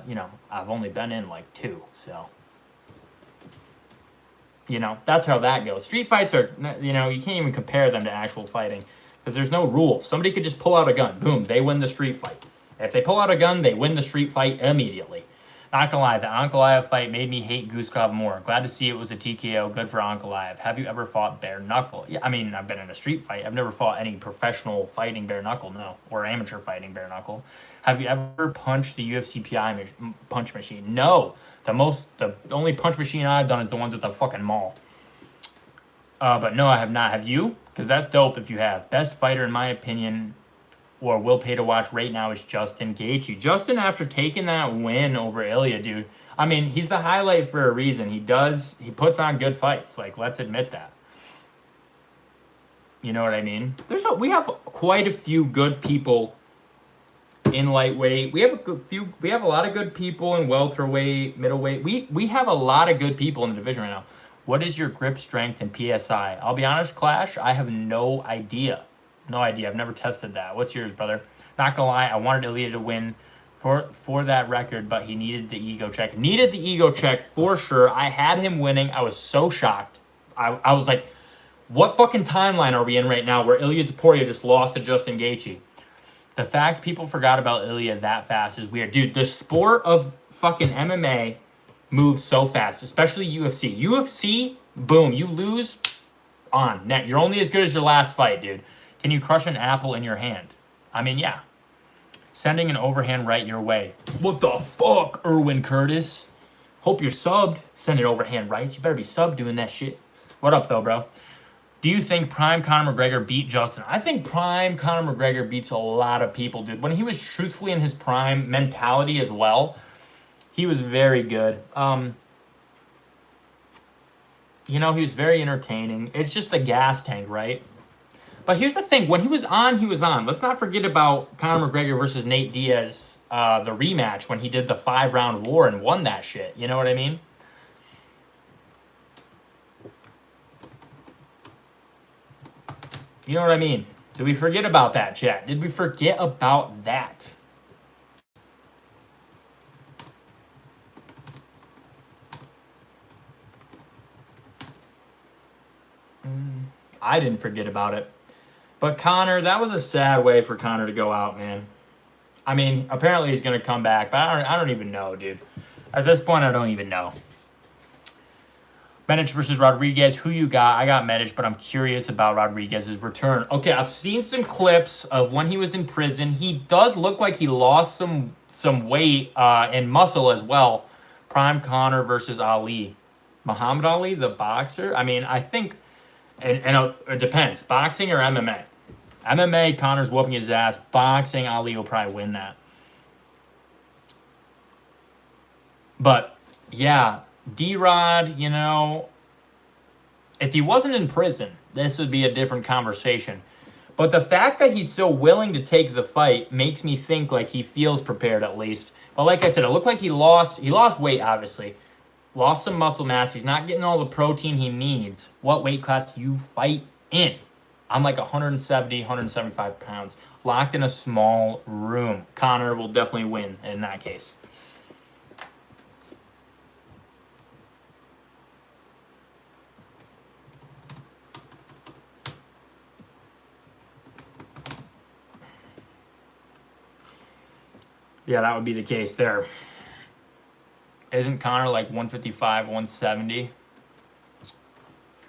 you know, I've only been in like 2, so. You know, that's how that goes. Street fights are, you know, you can't even compare them to actual fighting because there's no rules. Somebody could just pull out a gun. Boom, they win the street fight. If they pull out a gun, they win the street fight immediately. Not gonna lie, the Ankalaev fight made me hate Guskov more. Glad to see it was a TKO. Good for Ankalaev. Have you ever fought bare knuckle? Yeah, I mean, I've been in a street fight. I've never fought any professional fighting bare knuckle, no. Or amateur fighting bare knuckle. Have you ever punched the UFC punch machine? No. The only punch machine I've done is the ones at the fucking mall. But no, I have not. Have you? Because that's dope if you have. Best fighter, in my opinion, or will pay to watch right now is Justin Gaethje. Justin, after taking that win over Ilya, dude, I mean, he's the highlight for a reason. He puts on good fights. Like, let's admit that. You know what I mean? We have quite a few good people in lightweight. We have a lot of good people in welterweight, middleweight. We have a lot of good people in the division right now. What is your grip strength and PSI? I'll be honest, Clash, I have no idea. No idea. I've never tested that. What's yours, brother? Not gonna lie, I wanted Ilya to win for that record, but he needed the ego check. Needed the ego check for sure. I had him winning. I was so shocked. I was like, what fucking timeline are we in right now where Ilya Topuria just lost to Justin Gaethje? The fact people forgot about Ilya that fast is weird. Dude, the sport of fucking MMA moves so fast, especially UFC. UFC, boom, you lose, on, net. You're only as good as your last fight, dude. Can you crush an apple in your hand? I mean, yeah. Sending an overhand right your way. What the fuck, Erwin Curtis? Hope you're subbed. Sending overhand rights. You better be subbed doing that shit. What up, though, bro? Do you think Prime Conor McGregor beat Justin? I think Prime Conor McGregor beats a lot of people, dude. When he was truthfully in his prime mentality as well, he was very good. You know, he was very entertaining. It's just the gas tank, right? But here's the thing. When he was on, he was on. Let's not forget about Conor McGregor versus Nate Diaz, the rematch when he did the 5-round war and won that shit. You know what I mean? You know what I mean? Did we forget about that, chat? Did we forget about that? I didn't forget about it. But Conor, that was a sad way for Conor to go out, man. I mean, apparently he's going to come back, but I don't even know, dude. At this point, I don't even know. Medic versus Rodriguez, who you got? I got Medic, but I'm curious about Rodriguez's return. Okay, I've seen some clips of when he was in prison. He does look like he lost some weight and muscle as well. Prime Conor versus Ali. Muhammad Ali, the boxer? I mean, I think, and it depends. Boxing or MMA? MMA, Conor's whooping his ass. Boxing, Ali will probably win that. But, yeah, D-Rod, you know, if he wasn't in prison, this would be a different conversation. But the fact that he's so willing to take the fight makes me think like he feels prepared at least. But like I said, it looked like he lost weight, obviously. Lost some muscle mass. He's not getting all the protein he needs. What weight class do you fight in? I'm like 170, 175 pounds. Locked in a small room. Conor will definitely win in that case. Yeah, that would be the case there. Isn't Conor like 155, 170?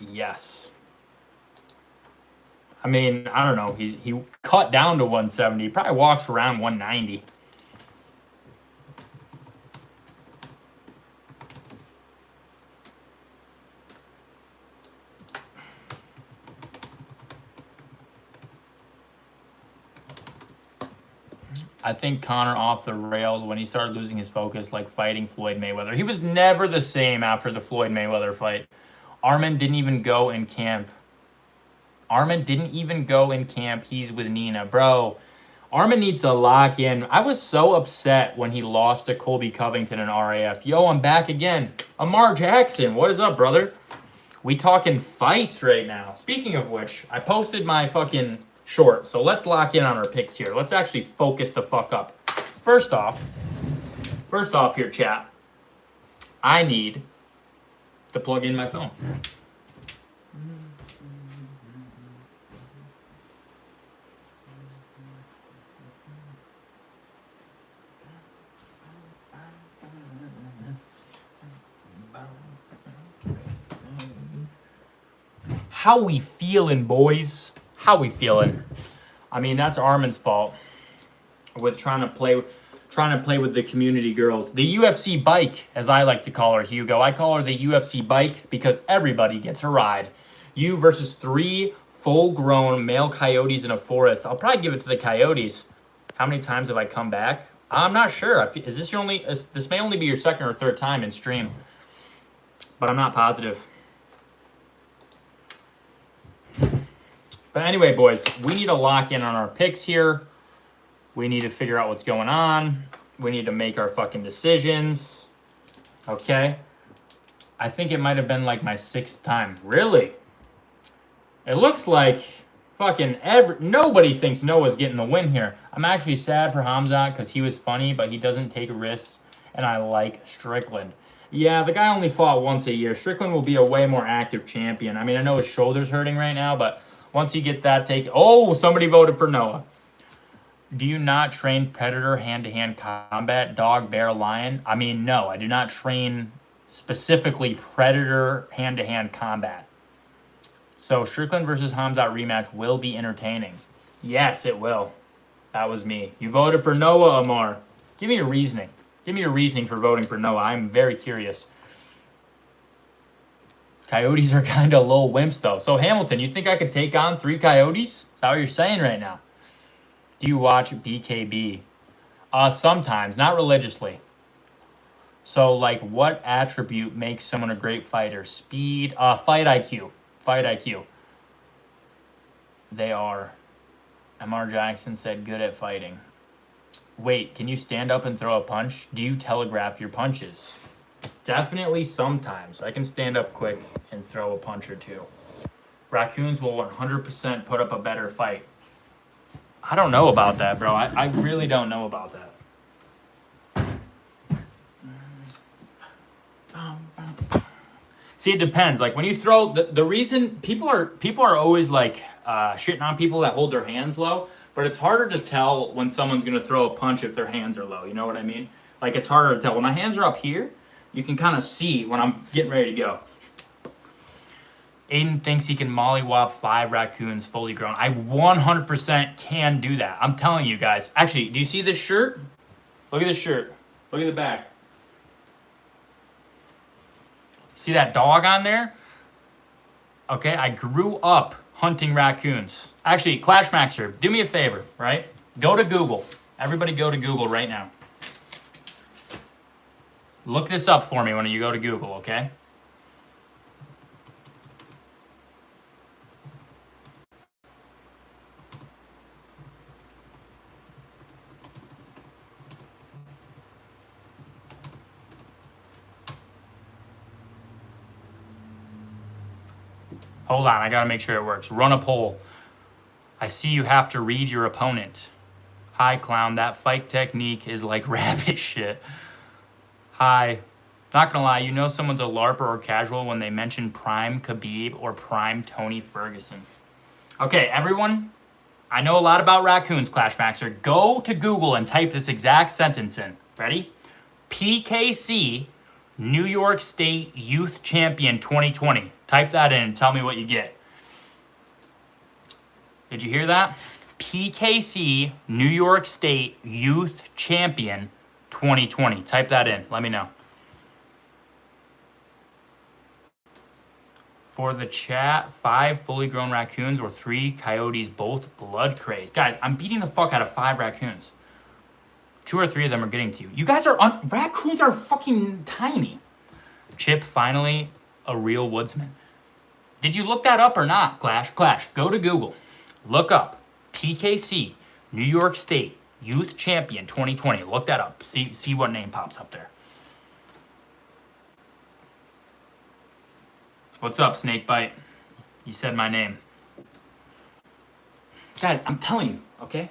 Yes. I mean, I don't know. He cut down to 170. He probably walks around 190. I think Conor off the rails when he started losing his focus, like fighting Floyd Mayweather. He was never the same after the Floyd Mayweather fight. Armin didn't even go in camp. Armin didn't even go in camp. He's with Nina. Bro, Armin needs to lock in. I was so upset when he lost to Colby Covington in RAF. Yo, I'm back again. Amar Jackson, what is up, brother? We talking fights right now. Speaking of which, I posted my fucking short. So let's lock in on our picks here. Let's actually focus the fuck up. First off here, chat, I need to plug in my phone. How we feeling, boys? How we feeling? I mean, that's Armin's fault with trying to play with the community girls. The UFC bike, as I like to call her, Hugo. I call her the UFC bike because everybody gets a ride. You versus 3 full-grown male coyotes in a forest. I'll probably give it to the coyotes. How many times have I come back? I'm not sure. Is this your only? This may only be your second or third time in stream, but I'm not positive. But anyway, boys, we need to lock in on our picks here. We need to figure out what's going on. We need to make our fucking decisions. Okay? I think it might have been like my 6th time. Really? It looks like fucking nobody thinks Noah's getting the win here. I'm actually sad for Hamzat because he was funny, but he doesn't take risks, and I like Strickland. Yeah, the guy only fought once a year. Strickland will be a way more active champion. I mean, I know his shoulder's hurting right now, but once he gets that take... Oh, somebody voted for Noah. Do you not train predator hand-to-hand combat, dog, bear, lion? I mean, no, I do not train specifically predator hand-to-hand combat. So Strickland versus Hamzat rematch will be entertaining. Yes, it will. That was me. You voted for Noah, Amar. Give me your reasoning. Give me your reasoning for voting for Noah. I'm very curious. Coyotes are kind of low wimps, though. So, Hamilton, you think I could take on 3 coyotes? Is that what you're saying right now? Do you watch BKB? Sometimes, not religiously. So, like, what attribute makes someone a great fighter? Speed, fight IQ. Fight IQ. They are. MR Jackson said good at fighting. Wait, can you stand up and throw a punch? Do you telegraph your punches? Definitely sometimes. I can stand up quick and throw a punch or 2. Raccoons will 100% put up a better fight. I don't know about that, bro. I really don't know about that. See, it depends. Like when you throw the reason people are always like shitting on people that hold their hands low, but it's harder to tell when someone's gonna throw a punch if their hands are low. You know what I mean? Like it's harder to tell. When my hands are up here, you can kind of see when I'm getting ready to go. Aiden thinks he can mollywop 5 raccoons fully grown. I 100% can do that. I'm telling you guys. Actually, do you see this shirt? Look at this shirt. Look at the back. See that dog on there? Okay, I grew up hunting raccoons. Actually, Clash Maxer, do me a favor, right? Go to Google. Everybody go to Google right now. Look this up for me when you go to Google, okay? Hold on, I gotta make sure it works. Run a poll. I see you have to read your opponent. Hi, clown, that fight technique is like rabbit shit. Hi. Not gonna lie, you know someone's a LARPer or casual when they mention Prime Khabib or Prime Tony Ferguson. Okay, everyone, I know a lot about raccoons, Clash Maxer. Go to Google and type this exact sentence in. Ready? PKC, New York State Youth Champion 2020. Type that in and tell me what you get. Did you hear that? PKC, New York State Youth Champion 2020. Type that in. Let me know. For the chat, 5 fully grown raccoons or 3 coyotes, both blood crazed. Guys, I'm beating the fuck out of 5 raccoons. 2 or 3 of them are getting to you. You guys are raccoons are fucking tiny. Chip, finally a real woodsman. Did you look that up or not, Clash? Clash, go to Google. Look up PKC, New York State Youth Champion 2020. Look that up. See what name pops up there. What's up, Snakebite? You said my name. Guys, I'm telling you, okay?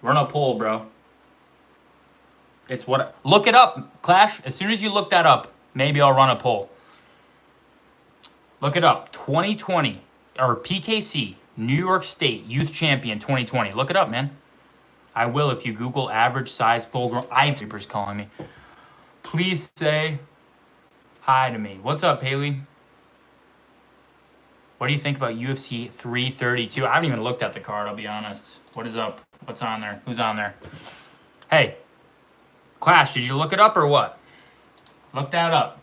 Run a poll, bro. It's what... Look it up, Clash. As soon as you look that up, maybe I'll run a poll. Look it up. 2020, or PKC, New York State Youth Champion 2020. Look it up, man. I will if you Google average size full grown. I have sleepers calling me. Please say hi to me. What's up, Haley? What do you think about UFC 332? I haven't even looked at the card, I'll be honest. What is up? What's on there? Who's on there? Hey, Clash, did you look it up or what? Look that up.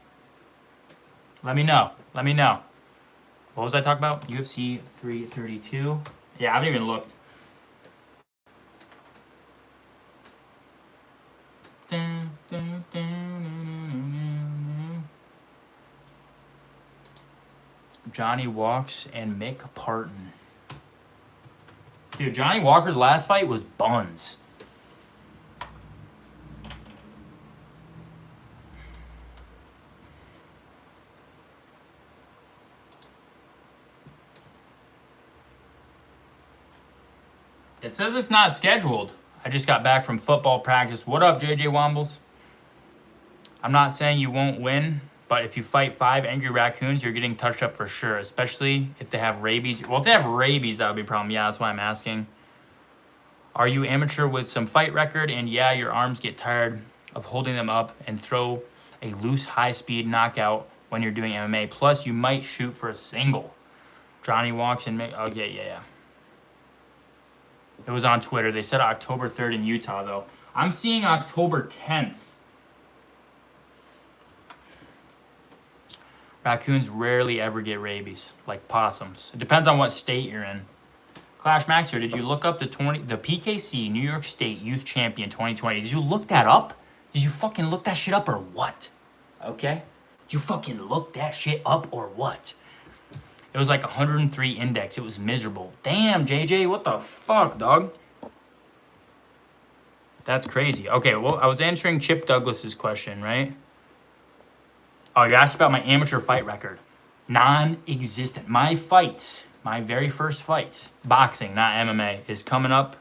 Let me know. Let me know. What was I talking about? UFC 332. Yeah, I haven't even looked. Johnny Walks and Mick Parton. Dude, Johnny Walker's last fight was buns. It says it's not scheduled. I just got back from football practice. What up, JJ Wombles? I'm not saying you won't win, but if you fight 5 angry raccoons, you're getting touched up for sure, especially if they have rabies. Well, if they have rabies, that would be a problem. Yeah, that's why I'm asking. Are you amateur with some fight record? And yeah, your arms get tired of holding them up and throw a loose, high-speed knockout when you're doing MMA. Plus, you might shoot for a single. Johnny Walks and... Oh, yeah. It was on Twitter. They said October 3rd in Utah, though. I'm seeing October 10th. Raccoons rarely ever get rabies, like possums. It depends on what state you're in. Clash Maxer, did you look up the PKC New York State Youth Champion 2020? Did you look that up? Did you fucking look that shit up or what? Okay? Did you fucking look that shit up or what? It was like 103 index. It was miserable. Damn, JJ, what the fuck, dog? That's crazy. Okay, well, I was answering Chip Douglas's question, right? Oh, you asked about my amateur fight record. Non-existent. My fight, my very first fight, boxing, not MMA, is coming up.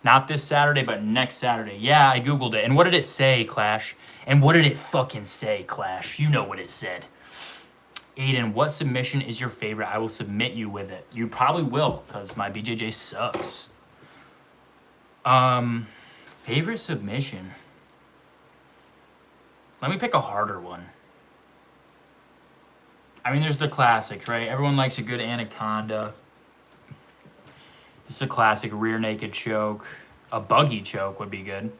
Not this Saturday, but next Saturday. Yeah, I Googled it. And what did it say, Clash? And what did it fucking say, Clash? You know what it said. Aiden, what submission is your favorite? I will submit you with it. You probably will, because my BJJ sucks. Favorite submission? Let me pick a harder one. I mean, there's the classics, right? Everyone likes a good anaconda. Just a classic rear naked choke. A buggy choke would be good.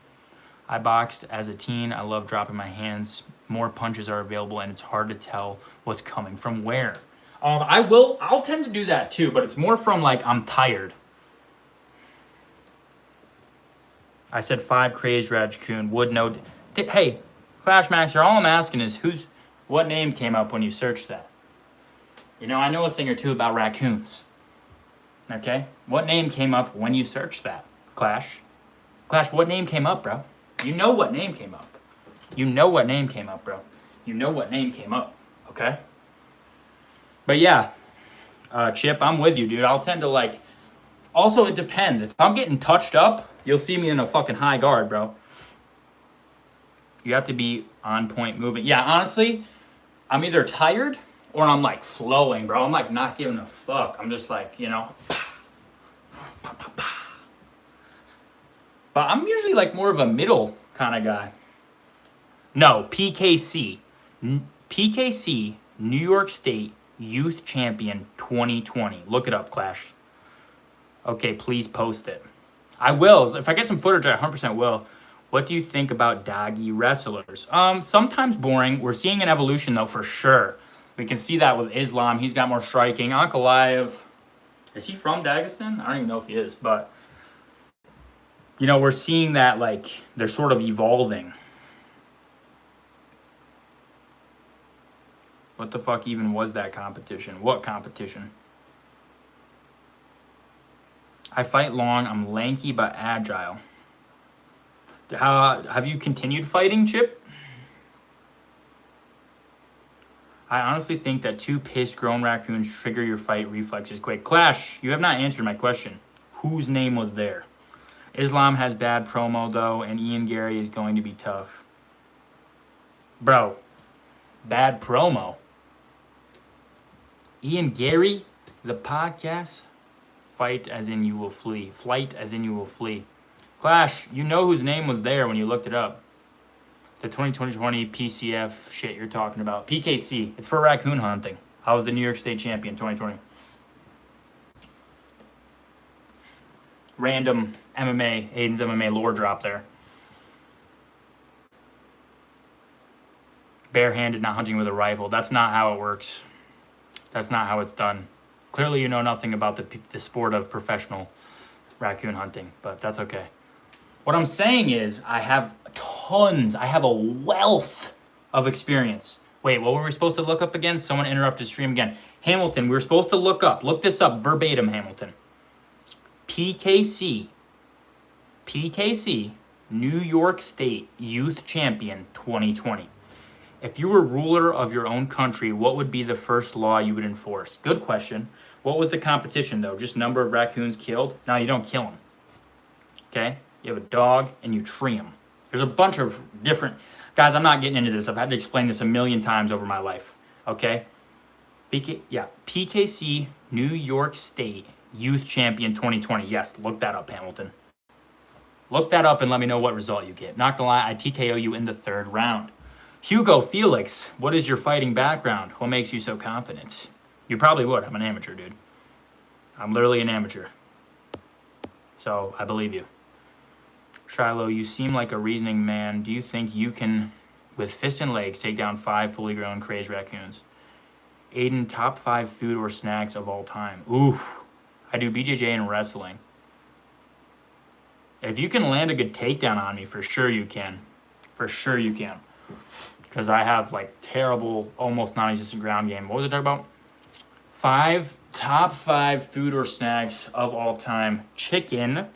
I boxed as a teen. I love dropping my hands. More punches are available, and it's hard to tell what's coming from where. I'll tend to do that too, but it's more from like I'm tired. I said 5 crazed raccoon. Would know. Hey, Clash Maxer, all I'm asking is what name came up when you searched that? You know, I know a thing or two about raccoons. Okay? What name came up when you searched that, Clash? Clash, what name came up, bro? You know what name came up. You know what name came up, bro. You know what name came up, okay? But yeah, Chip, I'm with you, dude. I'll tend to like... Also, it depends. If I'm getting touched up, you'll see me in a fucking high guard, bro. You have to be on point moving. Yeah, honestly, I'm either tired or I'm like flowing, bro. I'm like not giving a fuck. I'm just like, you know... But I'm usually like more of a middle kind of guy. No, PKC. PKC, New York State Youth Champion 2020. Look it up, Clash. Okay, please post it. I will. If I get some footage, I 100% will. What do you think about doggy wrestlers? Sometimes boring. We're seeing an evolution, though, for sure. We can see that with Islam. He's got more striking. Ankalaev. Is he from Dagestan? I don't even know if he is, but... You know, we're seeing that, like, they're sort of evolving. What the fuck even was that competition? What competition? I fight long. I'm lanky but agile. Have you continued fighting, Chip? I honestly think that 2 pissed grown raccoons trigger your fight reflexes quick. Clash, you have not answered my question. Whose name was there? Islam has bad promo, though, and Ian Gary is going to be tough. Bro, bad promo. Ian Gary, the podcast, fight as in you will flee. Flight as in you will flee. Clash, you know whose name was there when you looked it up. The 2020 PCF shit you're talking about. PKC. It's for raccoon hunting. I was the New York State champion 2020. Random MMA, Aiden's MMA lore drop there. Barehanded, not hunting with a rifle. That's not how it works. That's not how it's done. Clearly you know nothing about the sport of professional raccoon hunting, but that's okay. What I'm saying is I have a wealth of experience. Wait, what were we supposed to look up again? Someone interrupted stream again. Hamilton, we were supposed to look this up verbatim, Hamilton. PKC, New York State Youth Champion 2020. If you were ruler of your own country, what would be the first law you would enforce? Good question. What was the competition, though? Just number of raccoons killed? No, you don't kill them. Okay? You have a dog, and you tree them. There's a bunch of different... Guys, I'm not getting into this. I've had to explain this a million times over my life. Okay? PKC, New York State Youth Champion 2020. Yes, look that up, Hamilton. Look that up and let me know what result you get. Not gonna lie, I TKO you in the 3rd round. Hugo Felix, what is your fighting background? What makes you so confident? You probably would. I'm an amateur, dude. I'm literally an amateur. So, I believe you. Shiloh, you seem like a reasoning man. Do you think you can, with fist and legs, take down 5 fully grown crazed raccoons? Aiden, top 5 food or snacks of all time. Oof. I do BJJ and wrestling. If you can land a good takedown on me, for sure you can. For sure you can. Because I have like terrible, almost non-existent ground game. What was I talking about? Top 5 food or snacks of all time. Chicken,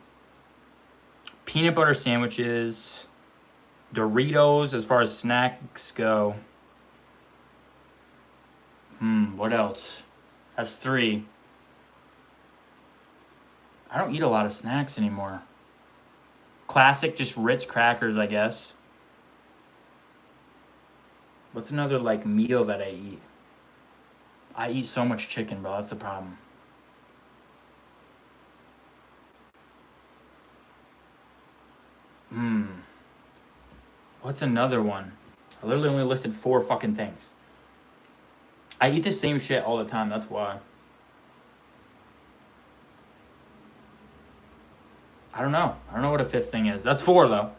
peanut butter sandwiches, Doritos as far as snacks go. What else? That's 3. I don't eat a lot of snacks anymore. Classic, just Ritz crackers, I guess. What's another, like, meal that I eat? I eat so much chicken, bro. That's the problem. What's another one? I literally only listed 4 fucking things. I eat the same shit all the time. That's why. I don't know. I don't know what a 5th thing is. That's 4, though.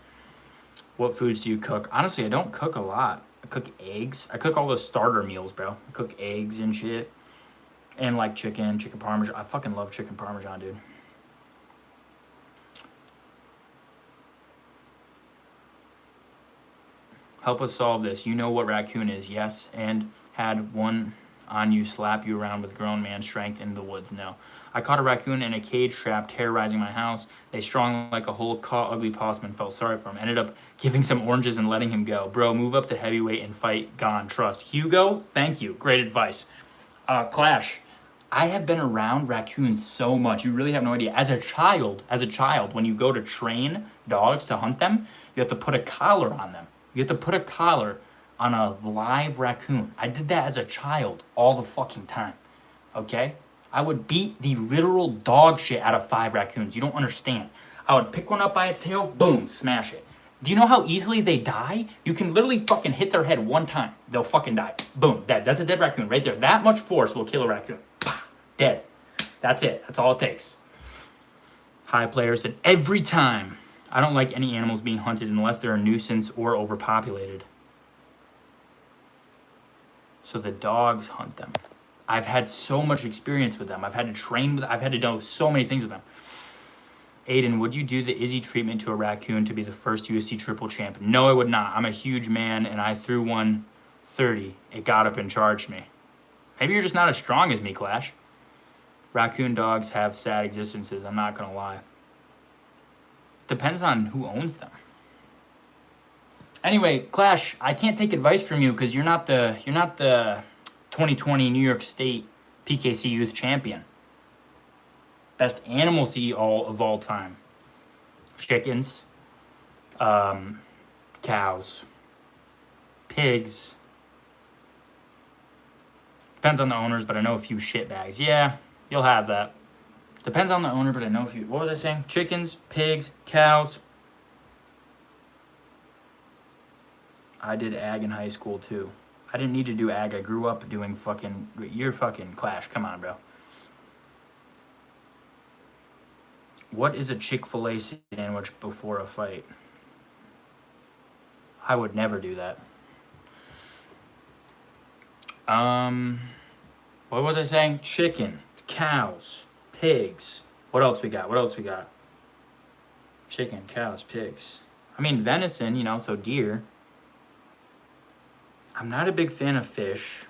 What foods do you cook? Honestly, I don't cook a lot. I cook eggs. I cook all the starter meals, bro. I cook eggs and shit. And, like, chicken parmesan. I fucking love chicken parmesan, dude. Help us solve this. You know what raccoon is, yes. And had one on you slap you around with grown man strength in the woods. No. I caught a raccoon in a cage trap terrorizing my house. They strung like a whole caught ugly possum. Felt sorry for him. Ended up giving some oranges and letting him go. Bro, move up to heavyweight and fight. Gone. Trust. Hugo, thank you. Great advice. Clash. I have been around raccoons so much. You really have no idea. As a child, when you go to train dogs to hunt them, you have to put a collar on them. You have to put a collar on a live raccoon. I did that as a child all the fucking time. Okay? I would beat the literal dog shit out of 5 raccoons. You don't understand. I would pick one up by its tail, boom, smash it. Do you know how easily they die? You can literally fucking hit their head one time. They'll fucking die. Boom, dead. That's a dead raccoon right there. That much force will kill a raccoon. Pah, dead. That's it. That's all it takes. High player said, every time. I don't like any animals being hunted unless they're a nuisance or overpopulated. So the dogs hunt them. I've had so much experience with them. I've had to train with, I've had to do so many things with them. Aiden, would you do the Izzy treatment to a raccoon to be the first UFC triple champ? No, I would not. I'm a huge man and I threw 130. It got up and charged me. Maybe you're just not as strong as me, Clash. Raccoon dogs have sad existences. I'm not gonna lie. Depends on who owns them. Anyway, Clash, I can't take advice from you because you're not the 2020 New York State PKC Youth Champion. Best animals to eat of all time. Chickens, cows, pigs. Depends on the owners, but I know a few shitbags. Yeah, you'll have that. Depends on the owner, but I know a few. What was I saying? Chickens, pigs, cows. I did ag in high school too. I didn't need to do ag. I grew up doing fucking... You're fucking Clash. Come on, bro. What is a Chick-fil-A sandwich before a fight? I would never do that. What was I saying? Chicken, cows, pigs. What else we got? What else we got? Chicken, cows, pigs. I mean, venison, you know, so deer. I'm not a big fan of fish.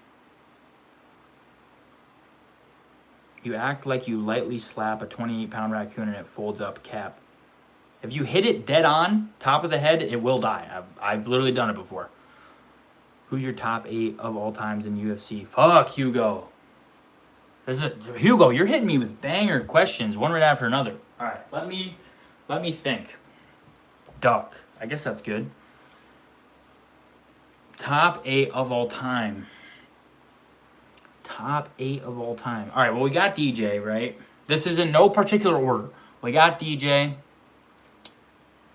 You act like you lightly slap a 28-pound raccoon and it folds up cap. If you hit it dead on, top of the head, it will die. I've literally done it before. Who's your top 8 of all times in UFC? Fuck, Hugo. Hugo, you're hitting me with banger questions, one right after another. All right, let me think. Duck. I guess that's good. Top 8 of all time. Top 8 of all time. All right, well, we got DJ, right? This is in no particular order. We got DJ.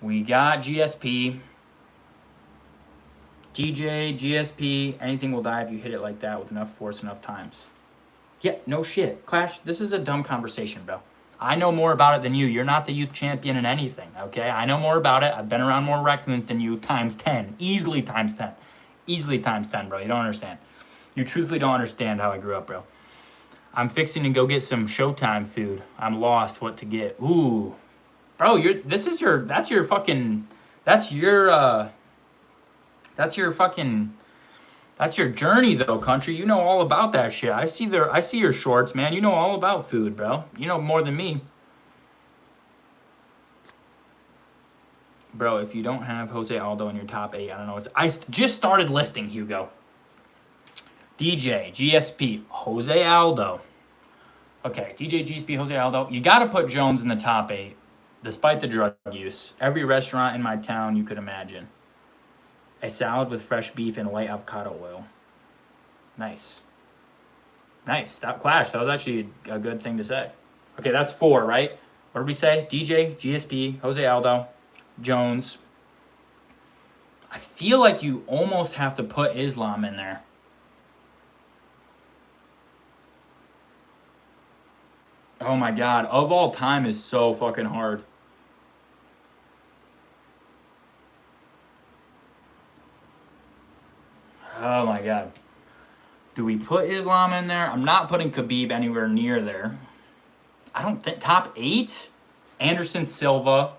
We got GSP. DJ, GSP, anything will die if you hit it like that with enough force enough times. Yeah, no shit. Clash, this is a dumb conversation, bro. I know more about it than you. You're not the youth champion in anything, okay? I know more about it. I've been around more raccoons than you times 10. Easily times 10. Easily times 10, bro. You don't understand. You truthfully don't understand how I grew up, bro. I'm fixing to go get some Showtime food. I'm lost what to get. Ooh. Bro, that's your journey though, country. You know all about that shit. I see your shorts, man. You know all about food, bro. You know more than me. Bro, if you don't have Jose Aldo in your top 8, I don't know what I just started listing, Hugo. DJ, GSP, Jose Aldo. Okay, DJ, GSP, Jose Aldo. You got to put Jones in the top 8, despite the drug use. Every restaurant in my town you could imagine. A salad with fresh beef and white avocado oil. Nice. Nice. Stop Clash. That was actually a good thing to say. Okay, that's 4, right? What did we say? DJ, GSP, Jose Aldo, Jones. I feel like you almost have to put Islam in there. Oh my God. Of all time is so fucking hard. Oh my God. Do we put Islam in there? I'm not putting Khabib anywhere near there. I don't think. Top 8? Anderson Silva.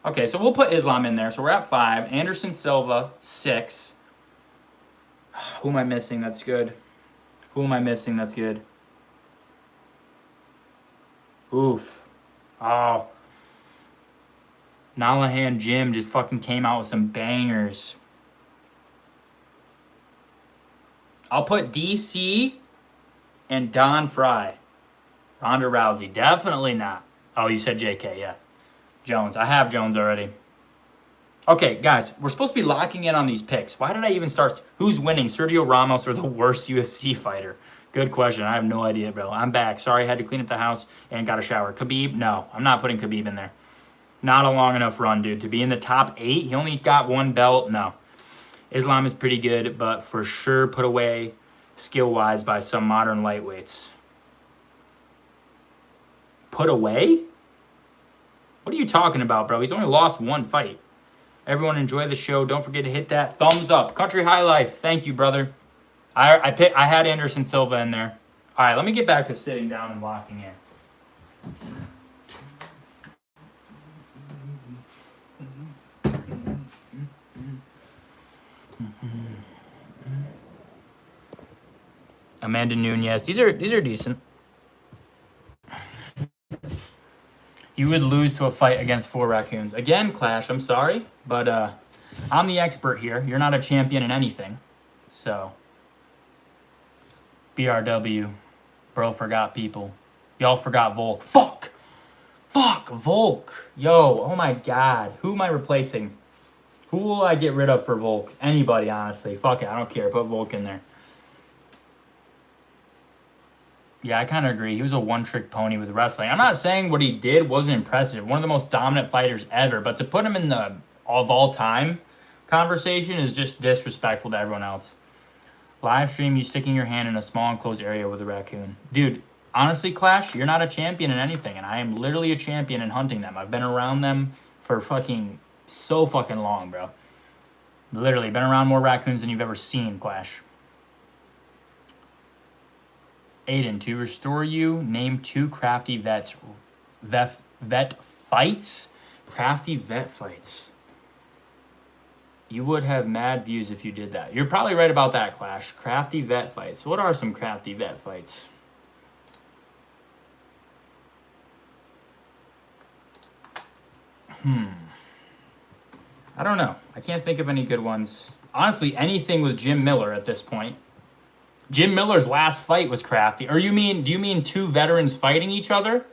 Okay, so we'll put Islam in there. So we're at 5. Anderson Silva, 6. Who am I missing? That's good. Who am I missing? That's good. Oof. Oh. Nalahan Jim just fucking came out with some bangers. I'll put DC and Don Fry. Ronda Rousey. Definitely not. Oh, you said JK, yeah. Jones. I have Jones already. Okay, guys, we're supposed to be locking in on these picks. Why did I even start? Who's winning, Sergio Ramos or the worst UFC fighter? Good question. I have no idea, bro. I'm back. Sorry, I had to clean up the house and got a shower. Khabib? No, I'm not putting Khabib in there. Not a long enough run, dude. To be in the top 8, he only got 1 belt. No. Islam is pretty good, but for sure put away skill-wise by some modern lightweights. Put away? What are you talking about, bro? He's only lost 1 fight. Everyone enjoy the show. Don't forget to hit that thumbs up. Country High Life. Thank you, brother. I had Anderson Silva in there. All right, let me get back to sitting down and locking in. Amanda Nunes. These are decent. You would lose to a fight against 4 raccoons. Again, Clash, I'm sorry, but I'm the expert here. You're not a champion in anything. So, BRW. Bro forgot people. Y'all forgot Volk. Fuck! Fuck! Volk! Yo, oh my god. Who am I replacing? Who will I get rid of for Volk? Anybody, honestly. Fuck it, I don't care. Put Volk in there. Yeah, I kind of agree. He was a one-trick pony with wrestling. I'm not saying what he did wasn't impressive. One of the most dominant fighters ever. But to put him in the of all time conversation is just disrespectful to everyone else. Live stream you sticking your hand in a small enclosed area with a raccoon. Dude, honestly, Clash, you're not a champion in anything. And I am literally a champion in hunting them. I've been around them for fucking so fucking long, bro. Literally, been around more raccoons than you've ever seen, Clash. Aiden, to restore you, name 2 crafty vet fights. Crafty vet fights. You would have mad views if you did that. You're probably right about that, Clash. Crafty vet fights. What are some crafty vet fights? I don't know. I can't think of any good ones. Honestly, anything with Jim Miller at this point. Jim Miller's last fight was crafty. Or do you mean 2 veterans fighting each other?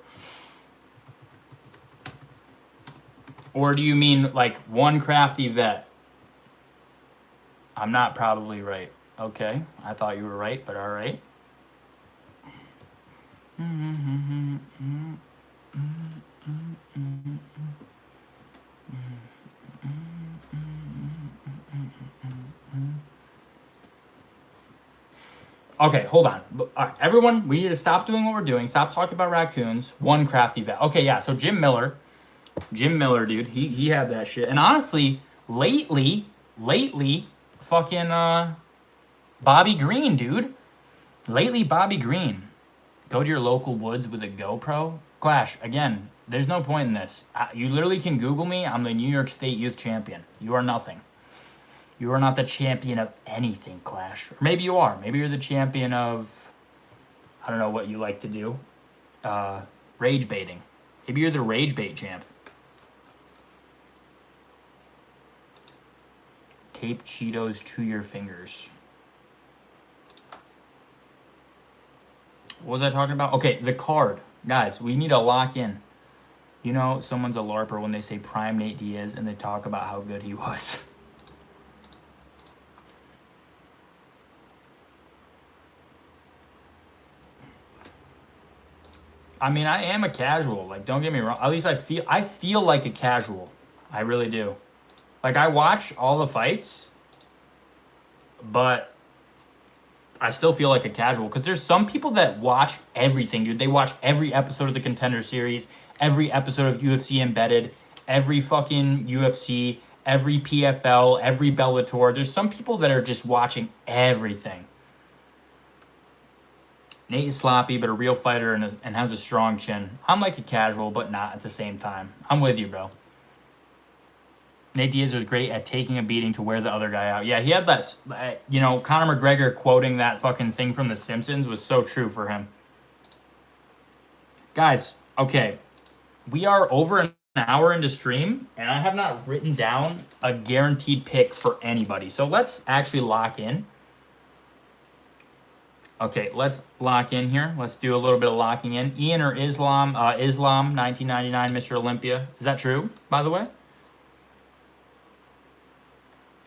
Or do you mean like one crafty vet? I'm not probably right. Okay, I thought you were right, but all right. Okay, hold on. All right, everyone, we need to stop doing what we're doing. Stop talking about raccoons. One crafty vet. Okay, yeah, so Jim Miller, dude, he had that shit. And honestly, lately, fucking Bobby Green, dude. Lately, Bobby Green. Go to your local woods with a GoPro. Clash, again, there's no point in this. You literally can Google me. I'm the New York State Youth Champion. You are nothing. You are not the champion of anything, Clash. Or maybe you are. Maybe you're the champion of, I don't know what you like to do. Rage baiting. Maybe you're the rage bait champ. Tape Cheetos to your fingers. What was I talking about? Okay, the card. Guys, we need to lock in. You know, someone's a LARPer when they say Prime Nate Diaz and they talk about how good he was. I mean, I am a casual. Like, don't get me wrong. At least I feel like a casual. I really do. Like, I watch all the fights, but I still feel like a casual. Because there's some people that watch everything, dude. They watch every episode of the Contender Series, every episode of UFC Embedded, every fucking UFC, every PFL, every Bellator. There's some people that are just watching everything. Nate is sloppy, but a real fighter and has a strong chin. I'm like a casual, but not at the same time. I'm with you, bro. Nate Diaz was great at taking a beating to wear the other guy out. Yeah, he had that, you know, Conor McGregor quoting that fucking thing from The Simpsons was so true for him. Guys, okay. We are over an hour into stream, and I have not written down a guaranteed pick for anybody. So let's actually lock in. Okay, let's lock in here. Let's do a little bit of locking in. Ian or Islam? Islam, 1999, Mr. Olympia. Is that true, by the way?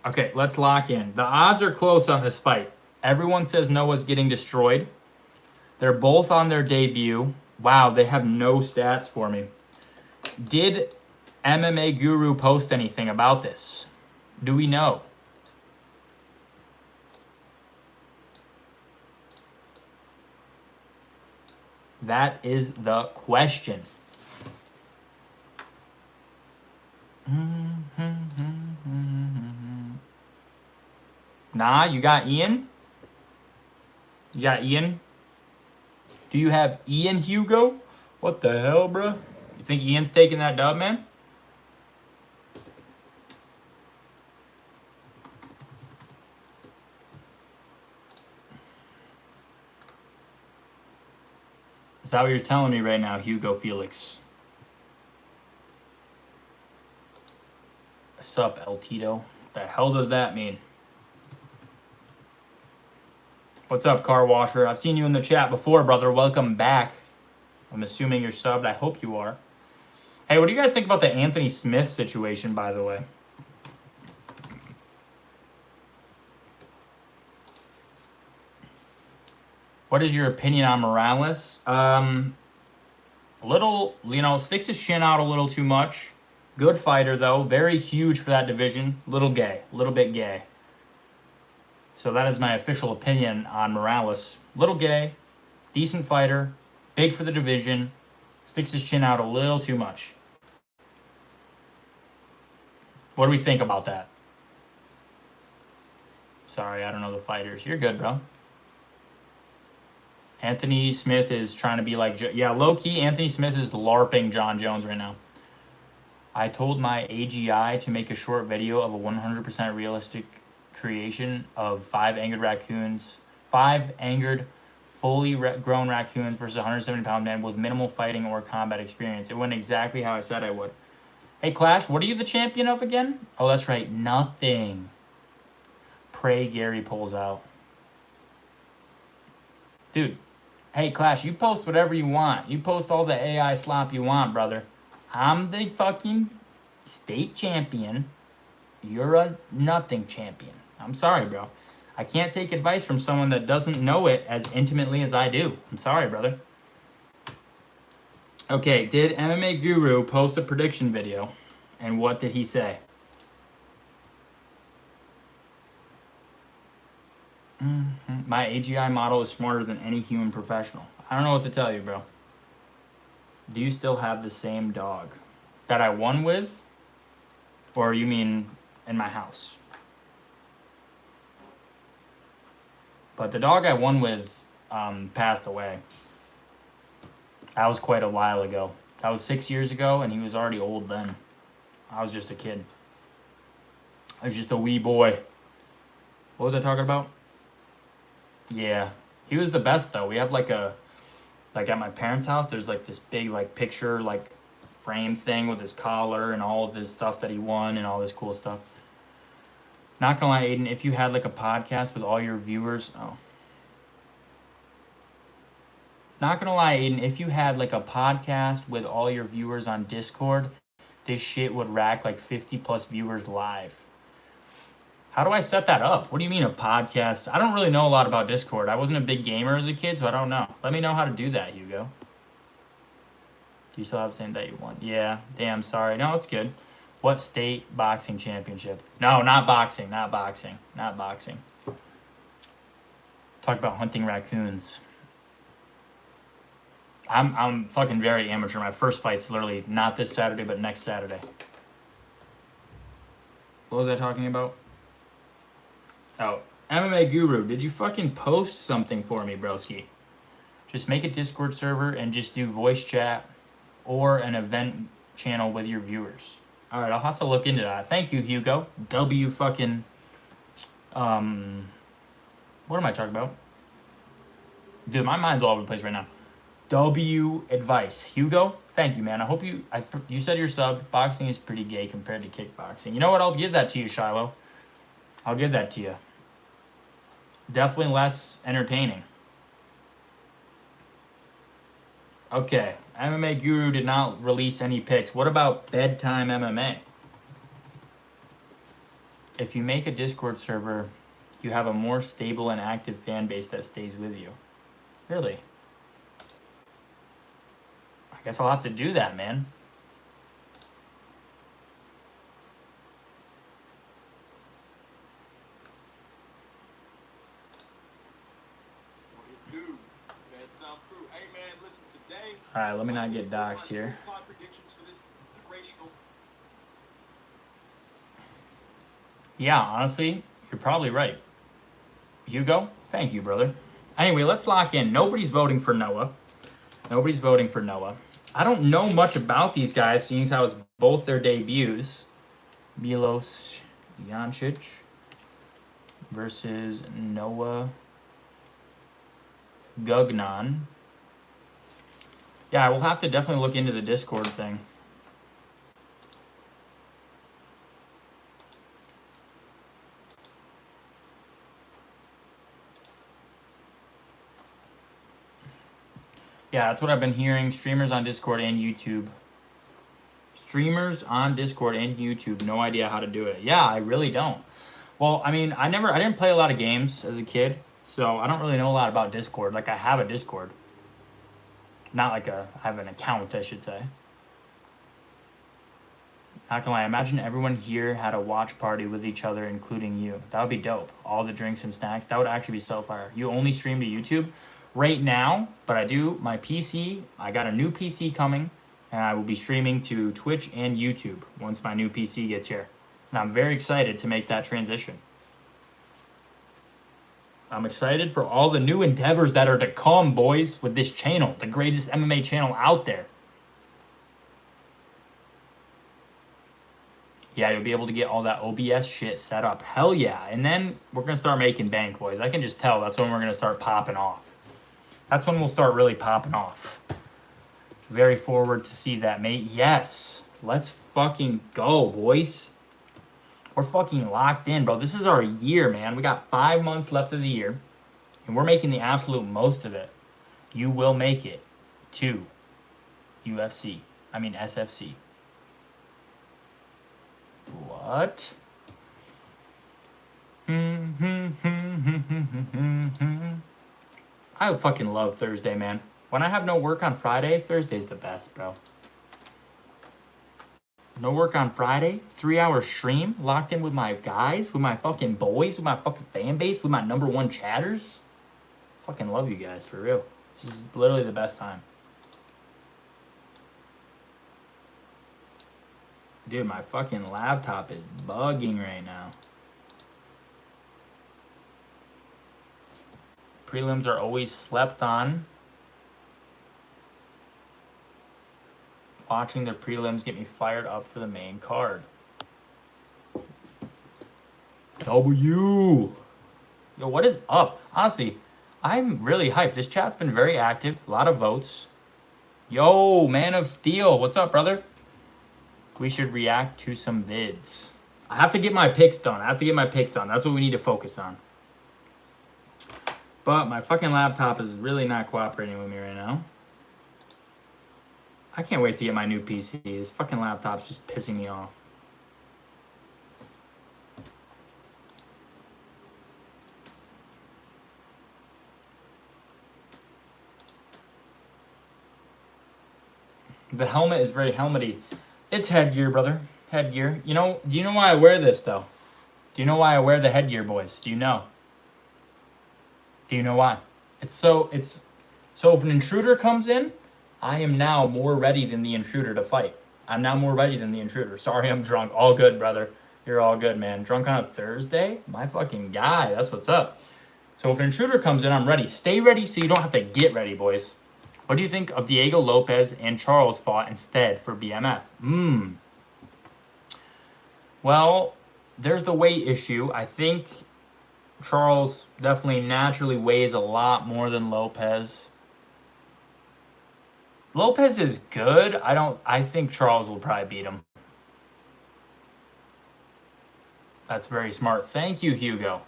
Okay, let's lock in. The odds are close on this fight. Everyone says Noah's getting destroyed. They're both on their debut. Wow, they have no stats for me. Did MMA Guru post anything about this? Do we know? That is the question. Nah, you got Ian? You got Ian? Do you have Ian Hugo? What the hell, bro? You think Ian's taking that dub, man? Is that what you're telling me right now, Hugo Felix? Sup, El Tito? What the hell does that mean? What's up, Car Washer? I've seen you in the chat before, brother. Welcome back. I'm assuming you're subbed. I hope you are. Hey, what do you guys think about the Anthony Smith situation, by the way? What is your opinion on Morales? A little, sticks his chin out a little too much. Good fighter, though. Very huge for that division. Little gay. A little bit gay. So that is my official opinion on Morales. Little gay. Decent fighter. Big for the division. Sticks his chin out a little too much. What do we think about that? Sorry, I don't know the fighters. You're good, bro. Anthony Smith is trying to be like... Yeah, low-key, Anthony Smith is LARPing John Jones right now. I told my AGI to make a short video of a 100% realistic creation of 5 angered raccoons. 5 angered, fully grown raccoons versus a 170-pound man with minimal fighting or combat experience. It went exactly how I said I would. Hey, Clash, what are you the champion of again? Oh, that's right. Nothing. Pray Gary pulls out. Dude. Hey, Clash, you post whatever you want. You post all the AI slop you want, brother. I'm the fucking state champion. You're a nothing champion. I'm sorry, bro. I can't take advice from someone that doesn't know it as intimately as I do. I'm sorry, brother. Okay, did MMA Guru post a prediction video? And what did he say? My AGI model is smarter than any human professional. I don't know what to tell you, bro. Do you still have the same dog that I won with? Or you mean in my house? But the dog I won with passed away. That was quite a while ago. That was 6 years ago, and he was already old then. I was just a kid. I was just a wee boy. What was I talking about? Yeah. He was the best, though. We have like a... Like at my parents' house, there's like this big like picture like frame thing with his collar and all of his stuff that he won and all this cool stuff. Not gonna lie, Aiden, if you had like a podcast with all your viewers... Oh. Not gonna lie, Aiden, if you had like a podcast with all your viewers on Discord, this shit would rack like 50 plus viewers live. How do I set that up? What do you mean a podcast? I don't really know a lot about Discord. I wasn't a big gamer as a kid, so I don't know. Let me know how to do that, Hugo. Do you still have the same that you won? Yeah. Damn, sorry. No, it's good. What state boxing championship? No, not boxing. Not boxing. Not boxing. Talk about hunting raccoons. I'm fucking very amateur. My first fight's literally not this Saturday, but next Saturday. What was I talking about? Oh, MMA Guru, did you fucking post something for me, broski? Just make a Discord server and just do voice chat or an event channel with your viewers. All right, I'll have to look into that. Thank you, Hugo. W fucking... What am I talking about? Dude, my mind's all over the place right now. W advice. Hugo, thank you, man. I hope you... you said you're subbed. Boxing is pretty gay compared to kickboxing. You know what? I'll give that to you, Shiloh. I'll give that to you. Definitely less entertaining. Okay. MMA Guru did not release any picks. What about bedtime MMA? If you make a Discord server, you have a more stable and active fan base that stays with you. Really? I guess I'll have to do that, man. Alright, let me not get doxxed here. Yeah, honestly, you're probably right. Hugo, thank you, brother. Anyway, let's lock in. Nobody's voting for Noah. Nobody's voting for Noah. I don't know much about these guys, seeing as how it's both their debuts. Milos Jancic versus Noah Gugnon. Yeah, I will have to definitely look into the Discord thing. Yeah, that's what I've been hearing. Streamers on Discord and YouTube. Streamers on Discord and YouTube. No idea how to do it. Yeah, I really don't. Well, I mean, I didn't play a lot of games as a kid, so I don't really know a lot about Discord. Like, I have a Discord. Not like I have an account, I should say. Not gonna lie, imagine everyone here had a watch party with each other, including you. That would be dope. All the drinks and snacks. That would actually be so fire. You only stream to YouTube right now, but I do my PC. I got a new PC coming, and I will be streaming to Twitch and YouTube once my new PC gets here. And I'm very excited to make that transition. I'm excited for all the new endeavors that are to come, boys, with this channel, the greatest MMA channel out there. Yeah, you'll be able to get all that OBS shit set up. Hell yeah. And then we're going to start making bank, boys. I can just tell that's when we're going to start popping off. That's when we'll start really popping off. Very forward to see that, mate. Yes. Let's fucking go, boys. We're fucking locked in, bro. This is our year, man. We got 5 months left of the year, and we're making the absolute most of it. You will make it to SFC. What? I fucking love Thursday, man. When I have no work on Friday, Thursday's the best, bro. No work on Friday, 3-hour stream, locked in with my guys, with my fucking boys, with my fucking fan base, with my #1 chatters. Fucking love you guys, for real. This is literally the best time. Dude, my fucking laptop is bugging right now. Prelims are always slept on. Watching the prelims get me fired up for the main card. W. Yo, what is up? Honestly, I'm really hyped. This chat's been very active. A lot of votes. Yo, Man of Steel. What's up, brother? We should react to some vids. I have to get my picks done. That's what we need to focus on. But my fucking laptop is really not cooperating with me right now. I can't wait to get my new PC. This fucking laptop's just pissing me off. The helmet is very helmety. It's headgear, brother. Headgear. You know, do you know why I wear this, though? Do you know why I wear the headgear, boys? Do you know? Do you know why? So if an intruder comes in, I am now more ready than the intruder to fight. I'm now more ready than the intruder. Sorry, I'm drunk. All good, brother. You're all good, man. Drunk on a Thursday? My fucking guy. That's what's up. So if an intruder comes in, I'm ready. Stay ready so you don't have to get ready, boys. What do you think of Diego Lopez and Charles fought instead for BMF? Well, there's the weight issue. I think Charles definitely naturally weighs a lot more than Lopez. Lopez is good. I think Charles will probably beat him. That's very smart. Thank you, Hugo.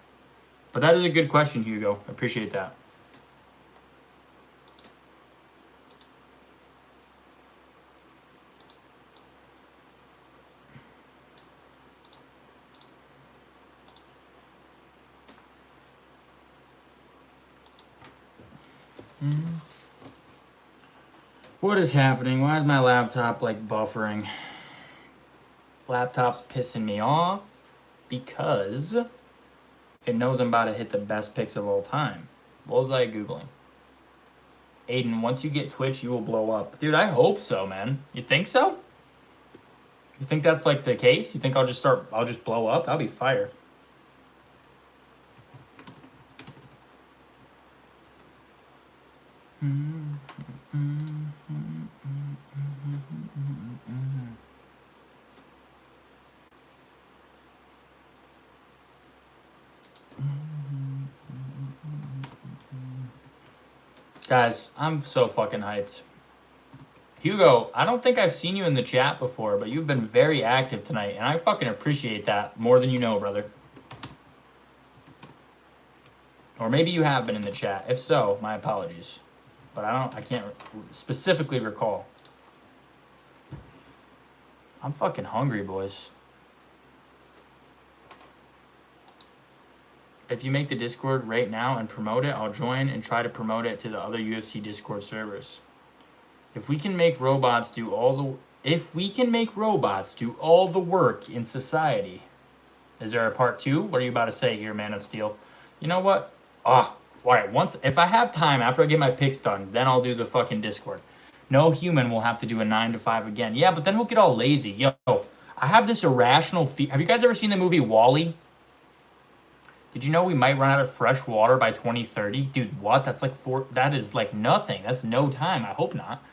But that is a good question, Hugo. I appreciate that. What is happening? Why is my laptop like buffering? Laptop's pissing me off because it knows I'm about to hit the best picks of all time. What was I Googling? Aiden, once you get Twitch, you will blow up. Dude, I hope so, man. You think so? You think that's like the case? You think I'll just blow up? That'll be fire. Guys, I'm so fucking hyped. Hugo, I don't think I've seen you in the chat before, but you've been very active tonight, and I fucking appreciate that more than you know, brother. Or maybe you have been in the chat. If so, my apologies. but I can't specifically recall. I'm fucking hungry, boys. If you make the Discord right now and promote it, I'll join and try to promote it to the other UFC Discord servers. If we can make robots do all the work in society. Is there a part 2? What are you about to say here, Man of Steel? You know what? All right. If I have time after I get my picks done, then I'll do the fucking Discord. No human will have to do a 9 to 5 again. Yeah, but then we'll get all lazy. Yo, I have this irrational fear. Have you guys ever seen the movie WALL-E? Did you know we might run out of fresh water by 2030? Dude, what? That is like nothing. That's no time. I hope not.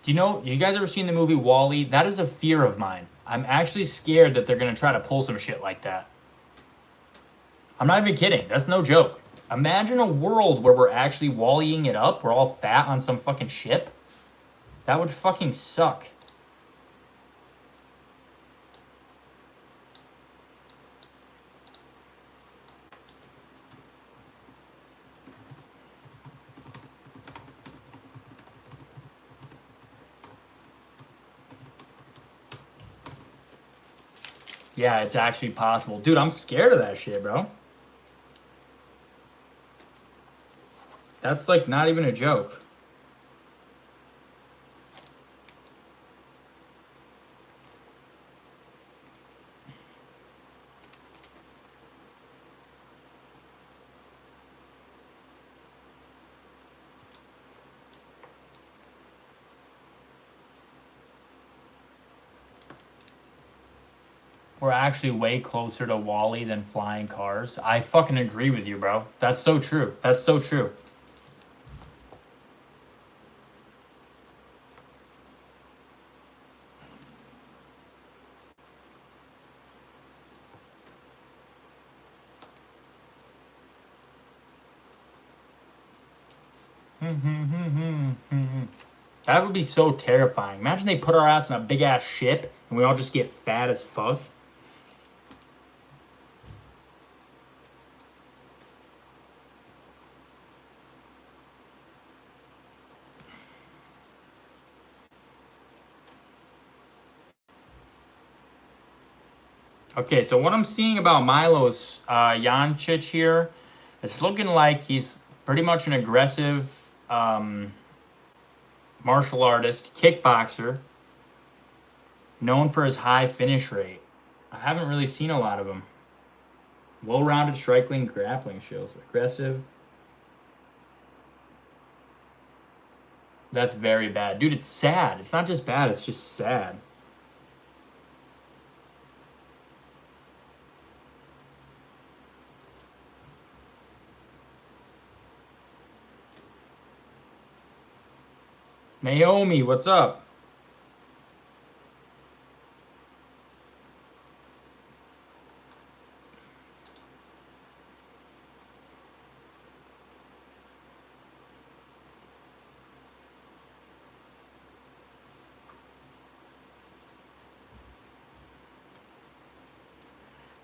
You guys ever seen the movie WALL-E? That is a fear of mine. I'm actually scared that they're going to try to pull some shit like that. I'm not even kidding. That's no joke. Imagine a world where we're actually WALL-Eing it up. We're all fat on some fucking ship. That would fucking suck. Yeah, it's actually possible. Dude, I'm scared of that shit, bro. That's like not even a joke. We're actually way closer to WALL-E than flying cars. I fucking agree with you, bro. That's so true. That's so true. That would be so terrifying. Imagine they put our ass in a big ass ship and we all just get fat as fuck. Okay, so what I'm seeing about Milos Jancic here, it's looking like he's pretty much an aggressive martial artist, kickboxer, known for his high finish rate. I haven't really seen a lot of him. Well-rounded striking, grappling skills, aggressive. That's very bad. Dude, it's sad. It's not just bad, it's just sad. Naomi, what's up?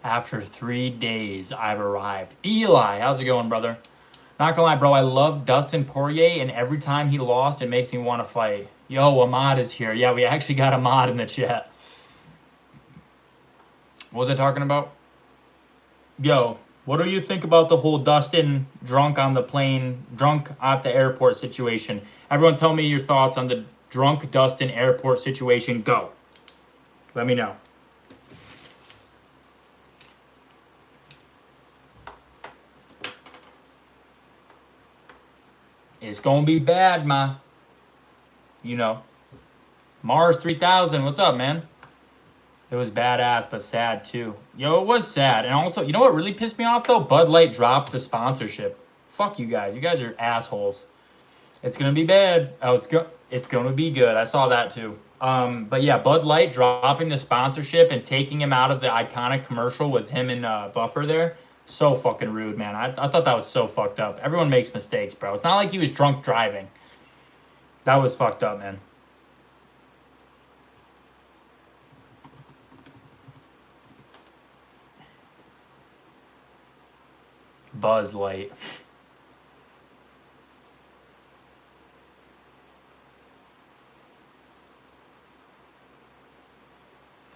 After 3 days, I've arrived. Eli, how's it going, brother? Not gonna lie, bro, I love Dustin Poirier, and every time he lost, it makes me want to fight. Yo, Ahmad is here. Yeah, we actually got Ahmad in the chat. What was I talking about? Yo, what do you think about the whole Dustin drunk on the plane, drunk at the airport situation? Everyone tell me your thoughts on the drunk Dustin airport situation. Go. Let me know. It's gonna be bad, ma. You know. Mars 3000, what's up, man? It was badass, but sad too. Yo, it was sad. And also, you know what really pissed me off though? Bud Light dropped the sponsorship. Fuck you guys. You guys are assholes. It's gonna be bad. Oh, it's gonna be good. I saw that too. But yeah, Bud Light dropping the sponsorship and taking him out of the iconic commercial with him and Buffer there. So fucking rude, man. I thought that was so fucked up. Everyone makes mistakes, bro. It's not like he was drunk driving. That was fucked up, man. Buzz Light.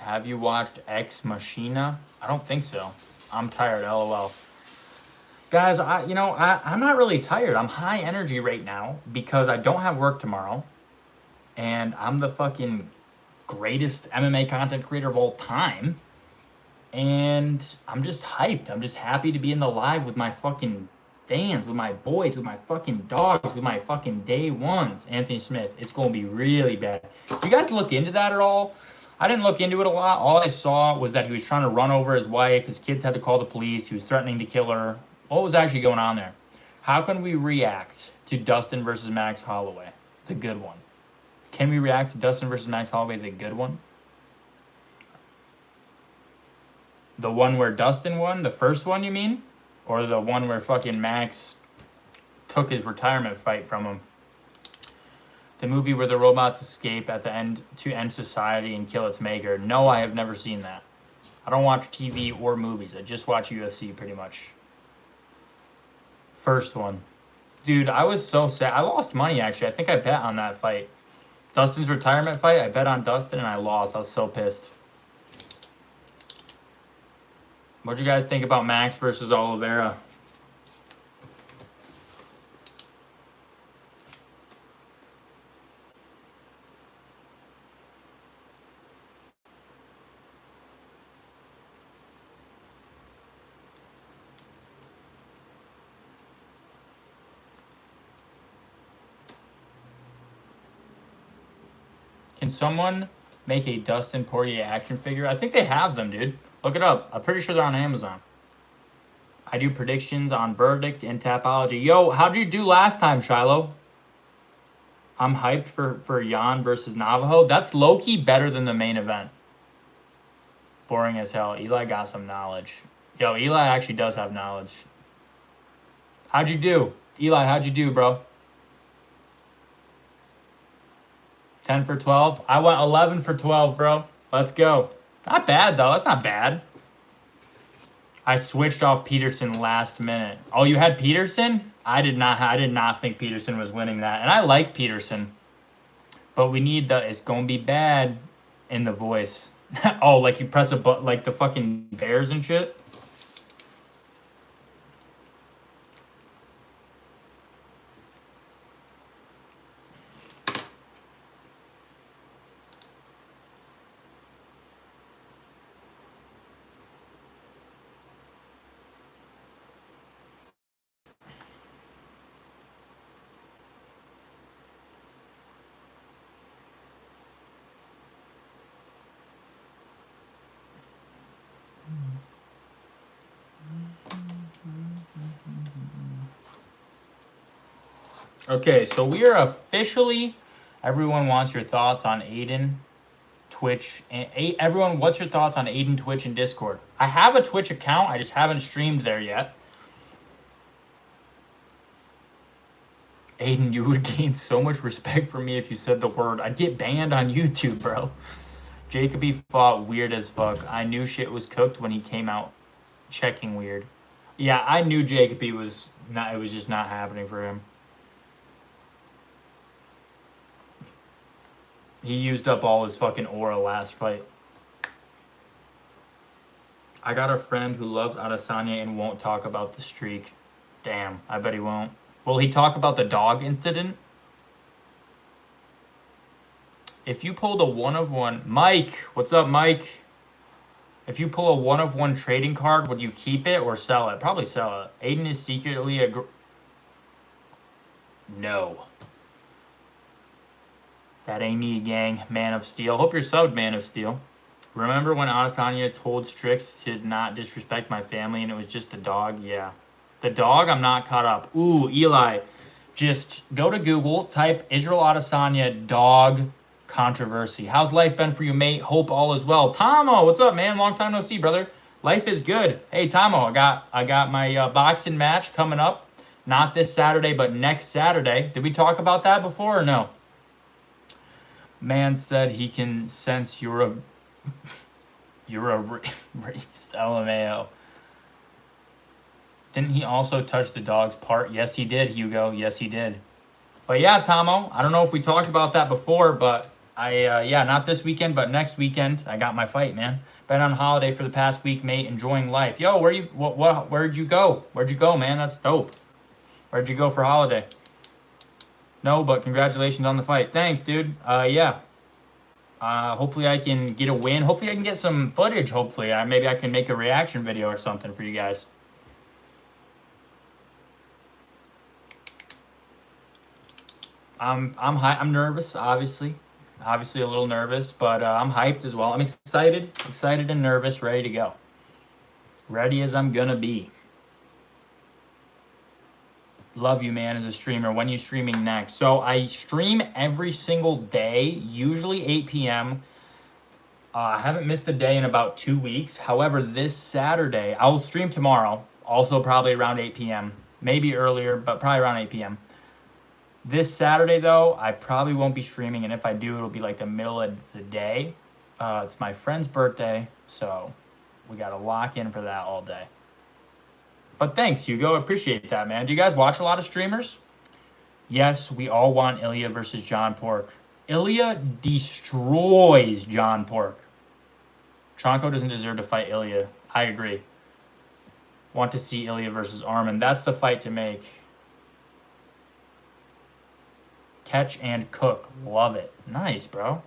Have you watched Ex Machina? I don't think so. I'm tired, lol. Guys, I'm not really tired. I'm high energy right now because I don't have work tomorrow. And I'm the fucking greatest MMA content creator of all time. And I'm just hyped. I'm just happy to be in the live with my fucking fans, with my boys, with my fucking dogs, with my fucking day ones. Anthony Smith, it's going to be really bad. You guys look into that at all? I didn't look into it a lot. All I saw was that he was trying to run over his wife. His kids had to call the police. He was threatening to kill her. What was actually going on there? How can we react to Dustin versus Max Holloway? The good one. Can we react to Dustin versus Max Holloway, the good one? The one where Dustin won? The first one, you mean? Or the one where fucking Max took his retirement fight from him? The movie where the robots escape at the end to end society and kill its maker. No, I have never seen that. I don't watch TV or movies. I just watch UFC pretty much. First one. Dude, I was so sad. I lost money, actually. I think I bet on that fight. Dustin's retirement fight, I bet on Dustin and I lost. I was so pissed. What'd you guys think about Max versus Oliveira? Can someone make a Dustin Poirier action figure? I think they have them, dude. Look it up. I'm pretty sure they're on Amazon. I do predictions on verdict and Tapology. Yo, how did you do last time, Shiloh? I'm hyped for Jan versus Navajo. That's low-key better than the main event. Boring as hell. Eli got some knowledge. Yo, Eli actually does have knowledge. How'd you do? Eli, how'd you do, bro? 10 for 12? I went 11 for 12, bro. Let's go. Not bad, though. That's not bad. I switched off Peterson last minute. Oh, you had Peterson? I did not think Peterson was winning that. And I like Peterson. But we need the it's gonna be bad in the voice. Oh, like you press a button like the fucking Bears and shit? Okay, so we are officially. Everyone wants your thoughts on Aiden, Twitch, and everyone. What's your thoughts on Aiden, Twitch, and Discord? I have a Twitch account. I just haven't streamed there yet. Aiden, you would gain so much respect for me if you said the word. I'd get banned on YouTube, bro. Jacoby fought weird as fuck. I knew shit was cooked when he came out checking weird. Yeah, I knew Jacoby was not. It was just not happening for him. He used up all his fucking aura last fight. I got a friend who loves Adesanya and won't talk about the streak. Damn, I bet he won't. Will he talk about the dog incident? If you pulled a one-of-one... Mike! What's up, Mike? If you pull a one-of-one trading card, would you keep it or sell it? Probably sell it. Aiden is secretly a... No. That ain't me, gang. Man of Steel. Hope you're subbed, Man of Steel. Remember when Adesanya told Strix to not disrespect my family and it was just the dog? Yeah. The dog, I'm not caught up. Ooh, Eli. Just go to Google, type Israel Adesanya dog controversy. How's life been for you, mate? Hope all is well. Tomo, what's up, man? Long time no see, brother. Life is good. Hey, Tomo, I got my boxing match coming up. Not this Saturday, but next Saturday. Did we talk about that before or no? Man said he can sense you're a rapist, LMAO. Didn't he also touch the dog's part? Yes, he did, Hugo. Yes, he did. But yeah, Tomo, I don't know if we talked about that before, but Yeah, not this weekend, but next weekend I got my fight, man. Been on holiday for the past week, mate, enjoying life. Yo, where'd you go? Where'd you go, man? That's dope. Where'd you go for holiday? No, but congratulations on the fight. Thanks, dude. Yeah. Hopefully I can get a win. Hopefully I can get some footage. Hopefully, maybe I can make a reaction video or something for you guys. I'm nervous, obviously a little nervous, but I'm hyped as well. I'm excited and nervous, ready to go. Ready as I'm gonna be. Love you, man, as a streamer. When you streaming next? So I stream every single day, usually 8 p.m. I haven't missed a day in about 2 weeks. However, this Saturday, I'll stream tomorrow, also probably around 8 p.m. Maybe earlier, but probably around 8 p.m. This Saturday, though, I probably won't be streaming, and if I do, it'll be like the middle of the day. It's my friend's birthday, so we got to lock in for that all day. But thanks, Hugo. Appreciate that, man. Do you guys watch a lot of streamers? Yes, we all want Ilya versus John Pork. Ilya destroys John Pork. Tronco doesn't deserve to fight Ilya. I agree. Want to see Ilya versus Arman. That's the fight to make. Catch and cook. Love it. Nice, bro.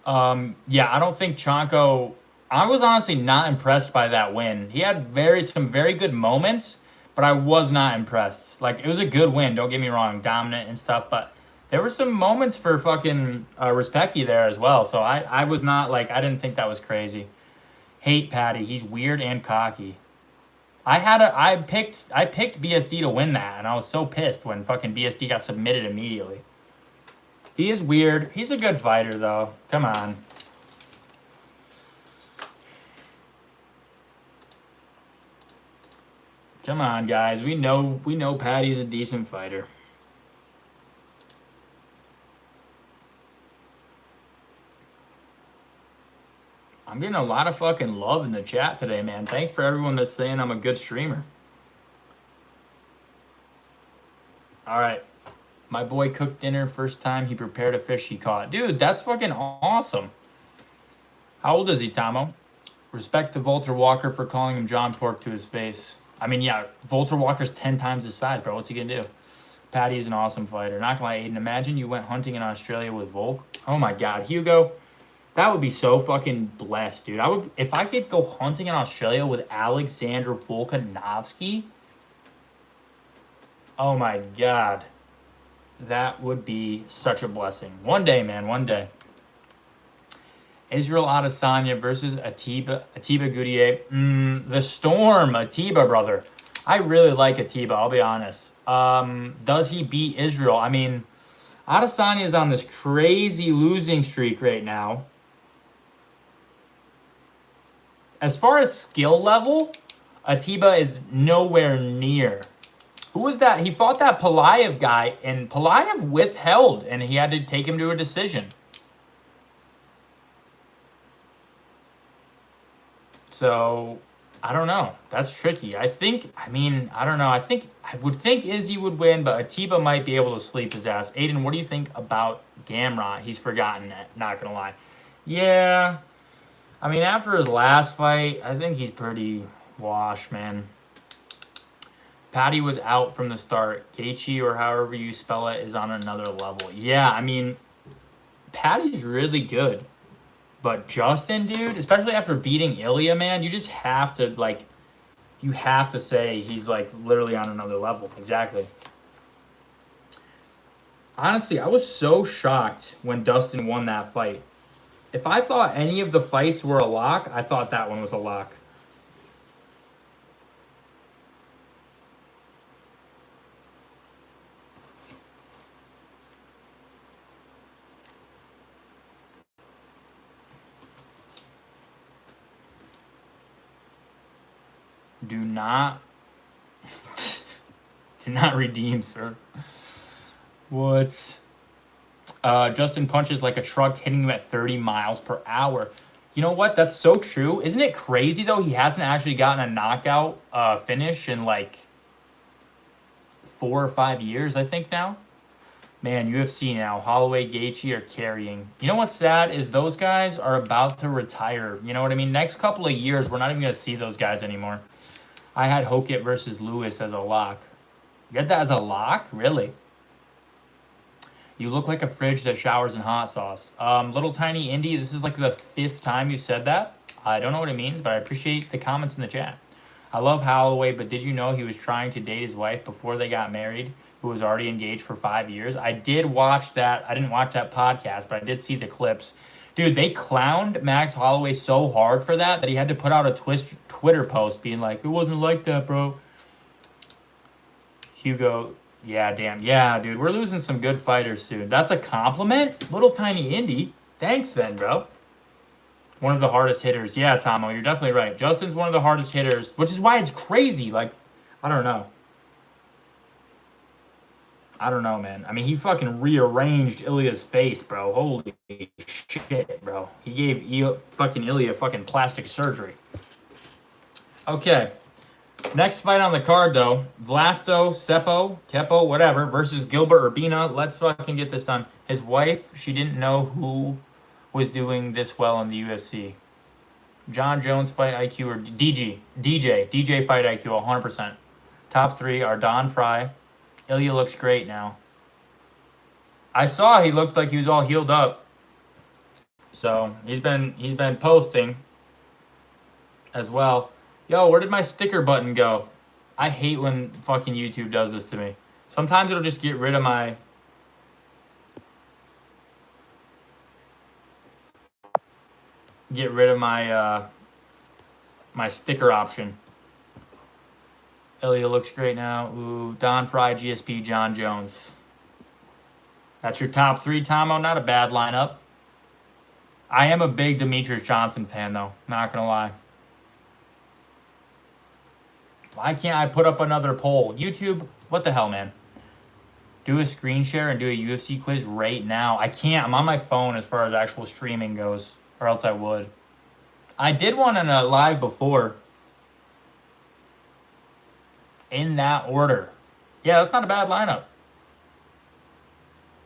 Yeah, I don't think Tronco... I was honestly not impressed by that win. He had some very good moments, but I was not impressed. Like, it was a good win, don't get me wrong, dominant and stuff, but there were some moments for fucking Respecty there as well, so I was not, like, I didn't think that was crazy. Hate Patty. He's weird and cocky. I picked BSD to win that, and I was so pissed when fucking BSD got submitted immediately. He is weird. He's a good fighter, though. Come on. Come on, guys. We know Patty's a decent fighter. I'm getting a lot of fucking love in the chat today, man. Thanks for everyone that's saying I'm a good streamer. All right. My boy cooked dinner first time he prepared a fish he caught. Dude, that's fucking awesome. How old is he, Tomo? Respect to Walter Walker for calling him John Pork to his face. I mean, yeah, Walter Walker's 10 times his size, bro. What's he gonna do? Patty is an awesome fighter. Not gonna lie, Aiden, imagine you went hunting in Australia with Volk. Oh my God, Hugo. That would be so fucking blessed, dude. If I could go hunting in Australia with Alexander Volkanovski. Oh my God. That would be such a blessing. One day, man, one day. Israel Adesanya versus Atiba Gutierrez. The Storm, Atiba, brother. I really like Atiba, I'll be honest. Does he beat Israel? I mean, Adesanya is on this crazy losing streak right now. As far as skill level, Atiba is nowhere near. Who was that? He fought that Pelayev guy, and Pelayev withheld, and he had to take him to a decision. So, I don't know. That's tricky. I don't know. I would think Izzy would win, but Atiba might be able to sleep his ass. Aiden, what do you think about Gamrot? He's forgotten it, not going to lie. Yeah. I mean, after his last fight, I think he's pretty washed, man. Patty was out from the start. Gaethje, or however you spell it, is on another level. Yeah, I mean, Patty's really good. But Justin, dude, especially after beating Ilya, man, you just have to, like, you have to say he's, like, literally on another level. Exactly. Honestly, I was so shocked when Dustin won that fight. If I thought any of the fights were a lock, I thought that one was a lock. Do not redeem, sir. What? Justin punches like a truck, hitting him at 30 miles per hour. You know what? That's so true. Isn't it crazy, though? He hasn't actually gotten a knockout finish in, like, 4 or 5 years, I think, now. Man, UFC now. Holloway, Gaethje are carrying. You know what's sad is those guys are about to retire. You know what I mean? Next couple of years, we're not even going to see those guys anymore. I had Hokit versus Lewis as a lock. You get that as a lock? Really? You look like a fridge that showers in hot sauce. Little tiny indie, this is like the 5th time you said that. I don't know what it means, but I appreciate the comments in the chat. I love Holloway, but did you know he was trying to date his wife before they got married, who was already engaged for 5 years? I did watch that. I didn't watch that podcast, but I did see the clips. Dude, they clowned Max Holloway so hard for that he had to put out a Twitter post being like, it wasn't like that, bro. Hugo, yeah, damn. Yeah, dude, we're losing some good fighters soon. That's a compliment? Little tiny indie. Thanks then, bro. One of the hardest hitters. Yeah, Tomo, you're definitely right. Justin's one of the hardest hitters, which is why it's crazy. Like, I don't know. I don't know, man. I mean, he fucking rearranged Ilya's face, bro. Holy shit, bro. He gave fucking Ilya fucking plastic surgery. Okay. Next fight on the card, though. Vlasto, Kepo, whatever, versus Gilbert Urbina. Let's fucking get this done. His wife, she didn't know who was doing this well in the UFC. John Jones fight IQ or DJ fight IQ 100%. Top 3 are Don Fry. Ilya looks great now. I saw he looked like he was all healed up. So he's been posting as well. Yo, where did my sticker button go? I hate when fucking YouTube does this to me. Sometimes it'll just get rid of my... my sticker option. Ilya looks great now. Ooh, Don Fry, GSP, John Jones. That's your top 3, Tomo. Not a bad lineup. I am a big Demetrius Johnson fan, though. Not gonna lie. Why can't I put up another poll? YouTube, what the hell, man? Do a screen share and do a UFC quiz right now. I can't. I'm on my phone as far as actual streaming goes, or else I would. I did one in a live before. In that order. Yeah, that's not a bad lineup.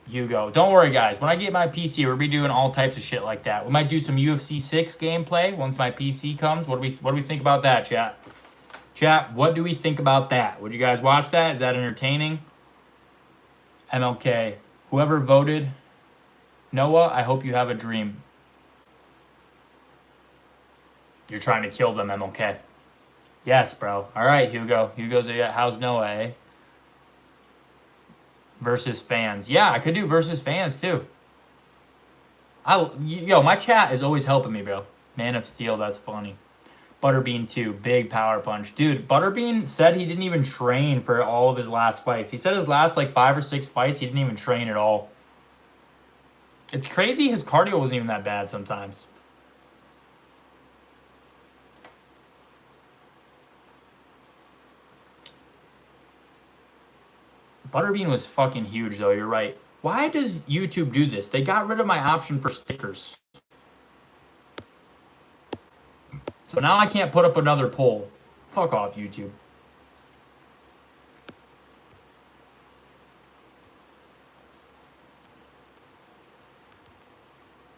Hugo. Don't worry, guys. When I get my PC, we'll be doing all types of shit like that. We might do some UFC 6 gameplay once my PC comes. What do we think about that, chat? Chat, what do we think about that? Would you guys watch that? Is that entertaining? MLK. Whoever voted, Noah, I hope you have a dream. You're trying to kill them, MLK. Yes, bro. All right, Hugo. Hugo's how's Noah, eh? Versus fans. Yeah, I could do versus fans, too. Yo, my chat is always helping me, bro. Man of Steel, that's funny. Butterbean 2, big power punch. Dude, Butterbean said he didn't even train for all of his last fights. He said his last, 5 or 6 fights, he didn't even train at all. It's crazy his cardio wasn't even that bad sometimes. Butterbean was fucking huge, though. You're right. Why does YouTube do this? They got rid of my option for stickers. So now I can't put up another poll. Fuck off, YouTube.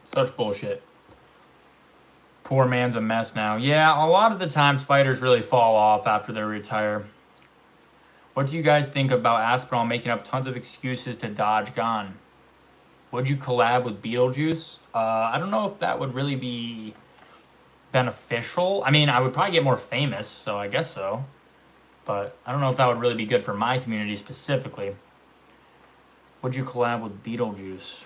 Such bullshit. Poor man's a mess now. Yeah, a lot of the times fighters really fall off after they retire. What do you guys think about Aspinall making up tons of excuses to dodge Gone? Would you collab with Beetlejuice? I don't know if that would really be beneficial. I mean, I would probably get more famous, so I guess so. But I don't know if that would really be good for my community specifically. Would you collab with Beetlejuice?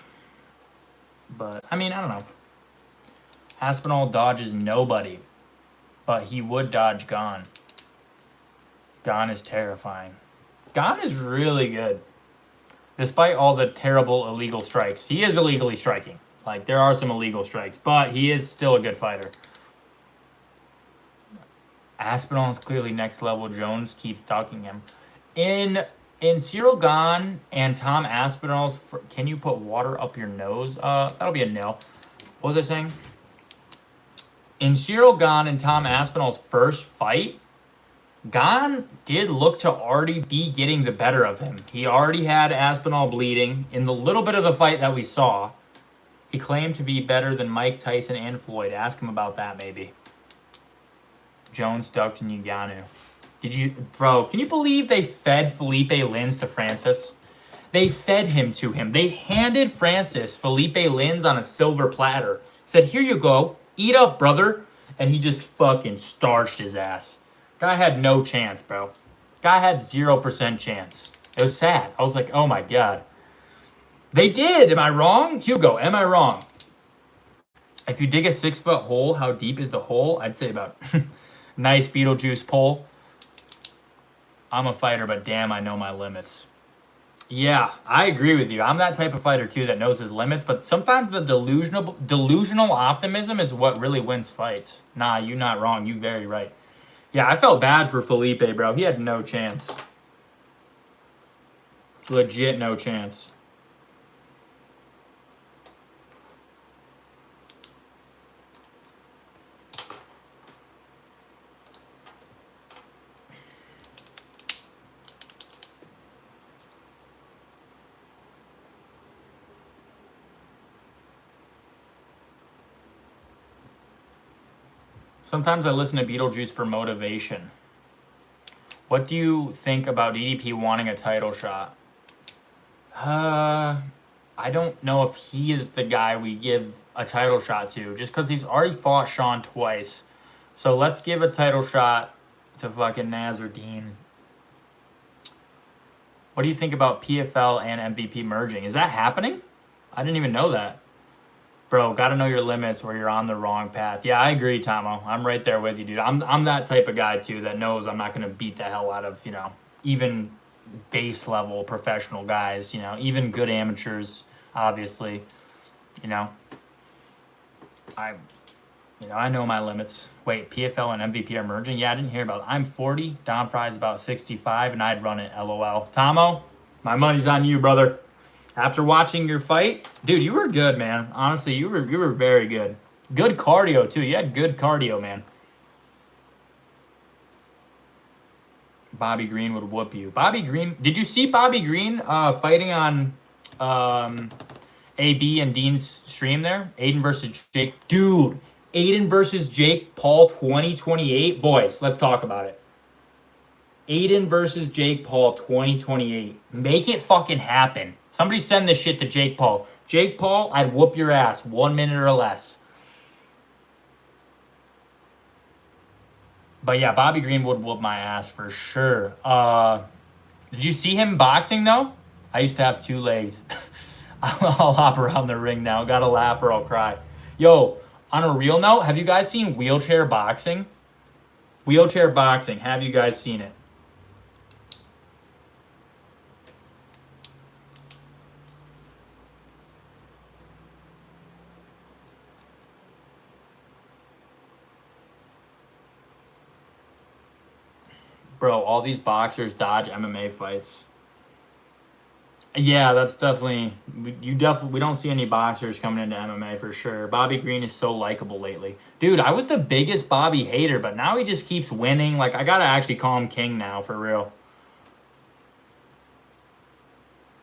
But, I mean, I don't know. Aspinall dodges nobody. But he would dodge Gone. Gone is terrifying. Gone is really good. Despite all the terrible illegal strikes. He is illegally striking. There are some illegal strikes. But he is still a good fighter. Aspinall is clearly next level. Jones keeps stalking him. In Cyril Gane and Tom Aspinall's... Can you put water up your nose? That'll be a no. What was I saying? In Cyril Gane and Tom Aspinall's first fight... Gon did look to already be getting the better of him. He already had Aspinall bleeding. In the little bit of the fight that we saw, he claimed to be better than Mike Tyson and Floyd. Ask him about that, maybe. Jones ducked Ngannou. Bro, can you believe they fed Felipe Lins to Francis? They fed him to him. They handed Francis Felipe Lins on a silver platter. Said, here you go. Eat up, brother. And he just fucking starched his ass. Guy had no chance, bro. Guy had 0% chance. It was sad. I was like, oh my God. They did. Am I wrong? Hugo, am I wrong? If you dig a 6-foot hole, how deep is the hole? I'd say about... Nice Beetlejuice pull. I'm a fighter, but damn, I know my limits. Yeah, I agree with you. I'm that type of fighter, too, that knows his limits. But sometimes the delusional optimism is what really wins fights. Nah, you're not wrong. You're very right. Yeah, I felt bad for Felipe, bro. He had no chance. Legit no chance. Sometimes I listen to Beetlejuice for motivation. What do you think about DDP wanting a title shot? I don't know if he is the guy we give a title shot to, just because he's already fought Sean twice. So let's give a title shot to fucking Nasruddin. What do you think about PFL and MVP merging? Is that happening? I didn't even know that. Bro, got to know your limits or you're on the wrong path. Yeah, I agree, Tomo. I'm right there with you, dude. I'm that type of guy, too, that knows I'm not going to beat the hell out of, even base level professional guys, even good amateurs, obviously. I know my limits. Wait, PFL and MVP are merging? Yeah, I didn't hear about it. I'm 40, Don Fry's about 65, and I'd run it, LOL. Tomo, my money's on you, brother. After watching your fight, dude, you were good, man. Honestly, you were very good. Good cardio, too. You had good cardio, man. Bobby Green would whoop you. Bobby Green, did you see Bobby Green fighting on AB and Dean's stream there? Aiden versus Jake. Dude, Aiden versus Jake Paul 2028. Boys, let's talk about it. Aiden versus Jake Paul 2028. Make it fucking happen. Somebody send this shit to Jake Paul. Jake Paul, I'd whoop your ass 1 minute or less. But yeah, Bobby Green would whoop my ass for sure. Did you see him boxing, though? I used to have 2 legs. I'll hop around the ring now. Gotta laugh or I'll cry. Yo, on a real note, have you guys seen wheelchair boxing? Wheelchair boxing. Have you guys seen it? Bro, all these boxers dodge MMA fights. Yeah, that's definitely... We don't see any boxers coming into MMA for sure. Bobby Green is so likable lately. Dude, I was the biggest Bobby hater, but now he just keeps winning. Like, I gotta actually call him king now, for real.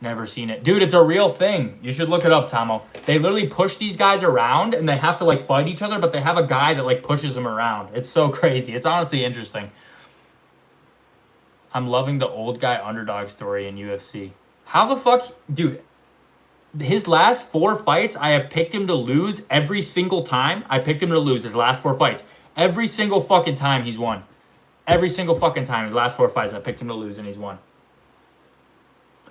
Never seen it. Dude, it's a real thing. You should look it up, Tomo. They literally push these guys around, and they have to, like, fight each other, but they have a guy that, like, pushes them around. It's so crazy. It's honestly interesting. I'm loving the old guy underdog story in UFC. How the fuck... Dude, his last 4 fights, I have picked him to lose every single time. I picked him to lose his last 4 fights. Every single fucking time he's won. Every single fucking time. His last 4 fights, I picked him to lose and he's won.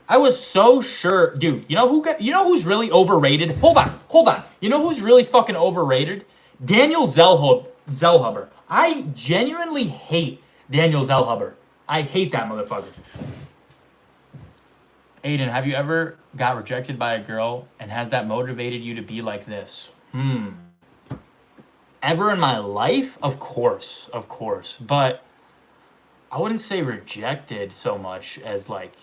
I was so sure... Dude, you know who's really overrated? Hold on. You know who's really fucking overrated? Daniel Zellhuber. I genuinely hate Daniel Zellhuber. I hate that motherfucker. Aiden, have you ever got rejected by a girl and has that motivated you to be like this? Ever in my life? Of course. But I wouldn't say rejected so much as like,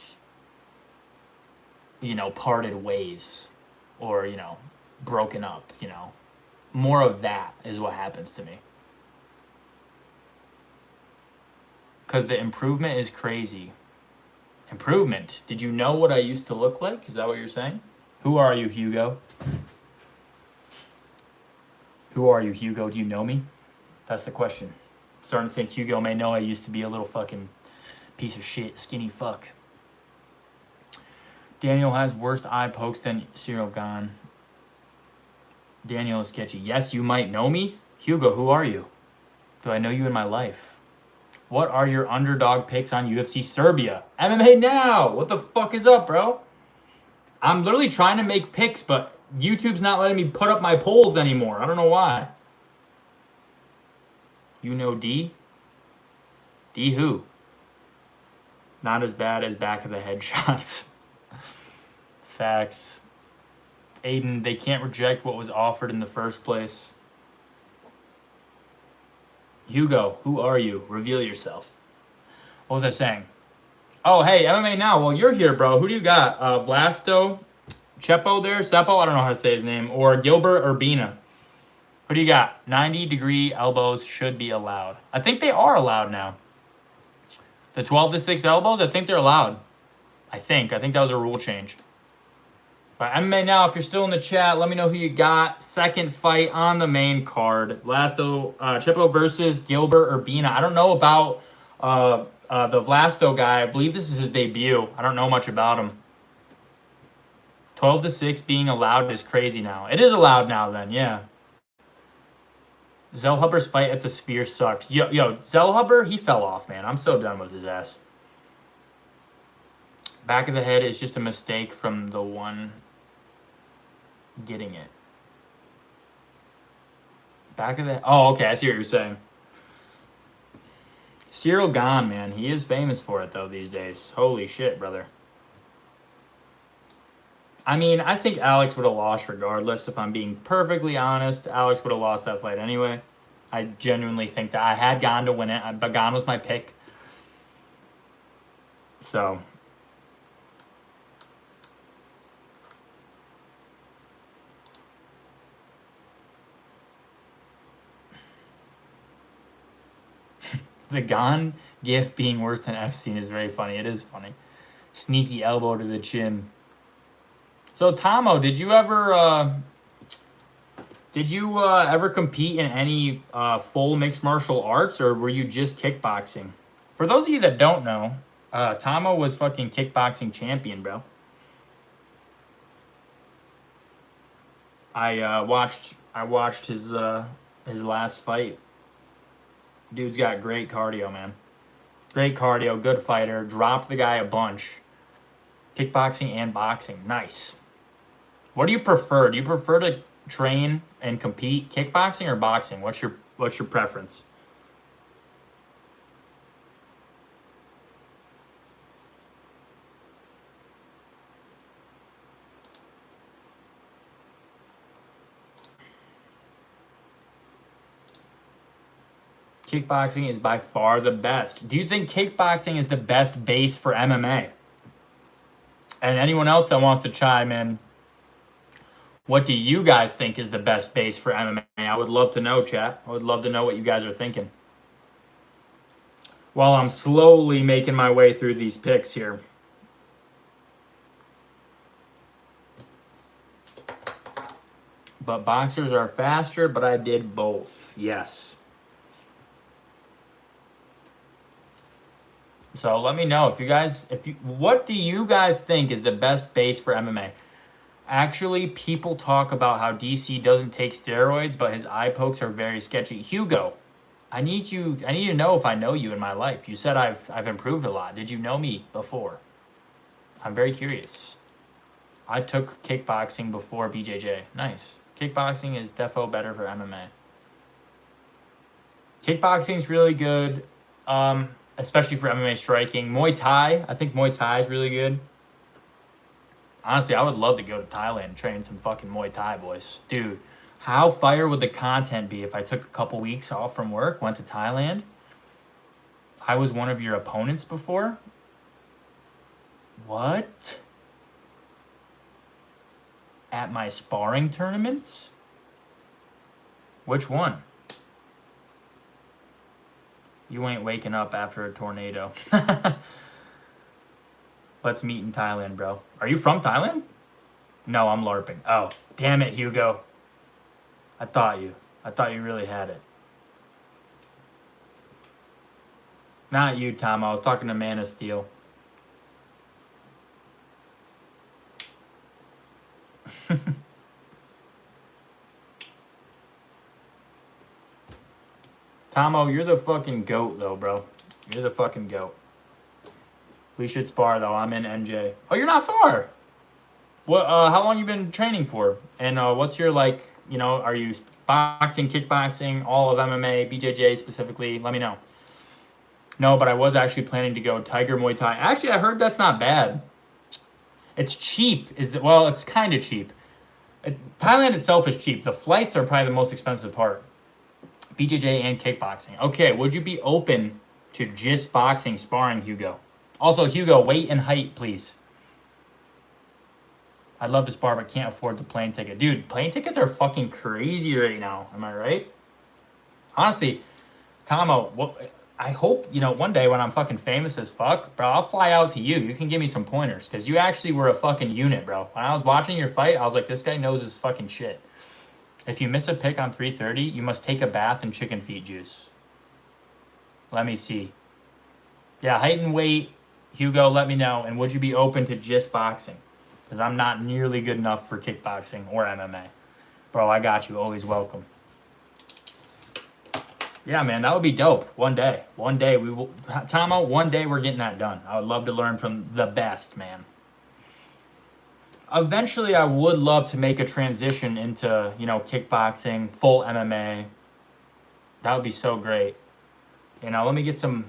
parted ways or, broken up, More of that is what happens to me. because the improvement is crazy. Improvement. Did you know what I used to look like? Is that what you're saying? Who are you, Hugo? Who are you, Hugo? Do you know me? That's the question. I'm starting to think Hugo may know I used to be a little fucking piece of shit, skinny fuck. Daniel has worse eye pokes than Cyril Gahn. Daniel is sketchy. Yes, you might know me. Hugo, who are you? Do I know you in my life? What are your underdog picks on UFC Serbia? MMA Now! What the fuck is up, bro? I'm literally trying to make picks, but YouTube's not letting me put up my polls anymore. I don't know why. You know D? D who? Not as bad as back of the head shots. Facts. Aiden, they can't reject what was offered in the first place. Hugo, who are you? Reveal yourself. What was I saying? Oh, hey, MMA Now. Well, you're here, bro. Who do you got? Vlasto, Chepo there? Seppo? I don't know how to say his name. Or Gilbert Urbina. Who do you got? 90-degree elbows should be allowed. I think they are allowed now. The 12-6 elbows, I think they're allowed. I think that was a rule change. But MMA Now, if you're still in the chat, let me know who you got. Second fight on the main card. Vlasto, Chepo versus Gilbert Urbina. I don't know about the Vlasto guy. I believe this is his debut. I don't know much about him. 12-6 being allowed is crazy now. It is allowed now then, yeah. Zellhuber's fight at the Sphere sucked. Yo, Zellhuber, he fell off, man. I'm so done with his ass. Back of the head is just a mistake from the one getting it. Back of the... Oh, okay. I see what you're saying. Cyril Gahn, man. He is famous for it, though, these days. Holy shit, brother. I mean, I think Alex would have lost regardless. If I'm being perfectly honest, Alex would have lost that fight anyway. I genuinely think that. I had Gahn to win it, but Gahn was my pick. So... The Gahn gif being worse than Epstein is very funny. It is funny. Sneaky elbow to the chin. So, Tomo, did you ever compete in any full mixed martial arts, or were you just kickboxing? For those of you that don't know, Tomo was fucking kickboxing champion, bro. I watched his last fight. Dude's got great cardio, man. Great cardio, good fighter. Dropped the guy a bunch. Kickboxing and boxing. Nice. What do you prefer? Do you prefer to train and compete kickboxing or boxing? What's your preference? Kickboxing is by far the best. Do you think kickboxing is the best base for MMA? And anyone else that wants to chime in, what do you guys think is the best base for MMA? I would love to know, chat. I would love to know what you guys are thinking. While I'm slowly making my way through these picks here. But boxers are faster, but I did both. Yes. So let me know what do you guys think is the best base for MMA? Actually, people talk about how DC doesn't take steroids, but his eye pokes are very sketchy. Hugo, I need to know if I know you in my life. You said I've improved a lot. Did you know me before? I'm very curious. I took kickboxing before BJJ. Nice. Kickboxing is defo better for MMA. Kickboxing's really good. Especially for MMA striking. Muay Thai, I think Muay Thai is really good. Honestly, I would love to go to Thailand and train some fucking Muay Thai, boys. Dude, how fire would the content be if I took a couple weeks off from work, went to Thailand? I was one of your opponents before? What? At my sparring tournaments? Which one? You ain't waking up after a tornado. Let's meet in Thailand, bro. Are you from Thailand? No, I'm LARPing. Oh, damn it, Hugo. I thought you really had it. Not you, Tom. I was talking to Man of Steel. Tomo, you're the fucking GOAT, though, bro. You're the fucking GOAT. We should spar, though. I'm in NJ. Oh, you're not far. What? How long you been training for? And what's your, like, you know, are you boxing, kickboxing, all of MMA, BJJ specifically? Let me know. No, but I was actually planning to go Tiger Muay Thai. Actually, I heard that's not bad. It's cheap. Well, it's kind of cheap. Thailand itself is cheap. The flights are probably the most expensive part. BJJ and kickboxing. Okay, would you be open to just boxing sparring, Hugo? Also, Hugo, weight and height, please. I'd love to spar, but can't afford the plane ticket. Dude, plane tickets are fucking crazy right now. Am I right? Honestly, Tomo, I hope, you know, one day when I'm fucking famous as fuck, bro, I'll fly out to you. You can give me some pointers, because you actually were a fucking unit, bro. When I was watching your fight, I was like, this guy knows his fucking shit. If you miss a pick on 330, you must take a bath in chicken feet juice. Let me see. Yeah, height and weight, Hugo, let me know. And would you be open to just boxing? Because I'm not nearly good enough for kickboxing or MMA. Bro, I got you. Always welcome. Yeah, man, that would be dope. One day. One day we will. Tomo, one day we're getting that done. I would love to learn from the best, man. Eventually, I would love to make a transition into, you know, kickboxing, full MMA. That would be so great. You know, let me get some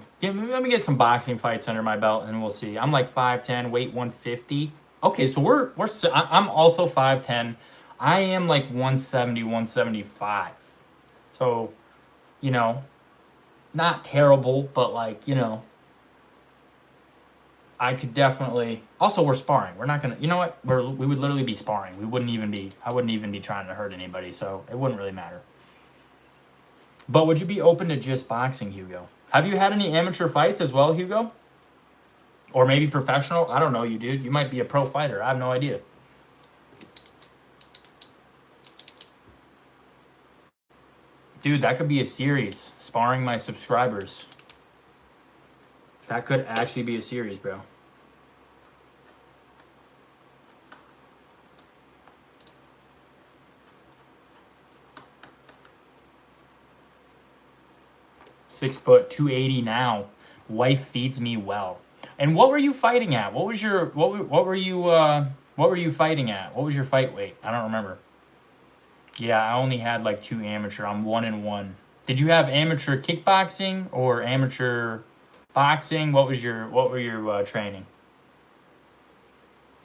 boxing fights under my belt, and we'll see. I'm like 5'10", weight 150. Okay, so I'm also 5'10". I am like 170, 175. So, you know, not terrible, but like, you know, I could definitely. Also, we're sparring. We're not gonna. You know what? We would literally be sparring. I wouldn't even be trying to hurt anybody. So it wouldn't really matter. But would you be open to just boxing, Hugo? Have you had any amateur fights as well, Hugo? Or maybe professional? I don't know you, dude. You might be a pro fighter. I have no idea. Dude, that could be a series. Sparring my subscribers. That could actually be a series, bro. Six foot, 280 now. Wife feeds me well. And what were you fighting at? What were you fighting at? What was your fight weight? I don't remember. Yeah, I only had like 2 amateur. I'm 1-1. Did you have amateur kickboxing or amateur boxing? What were your training?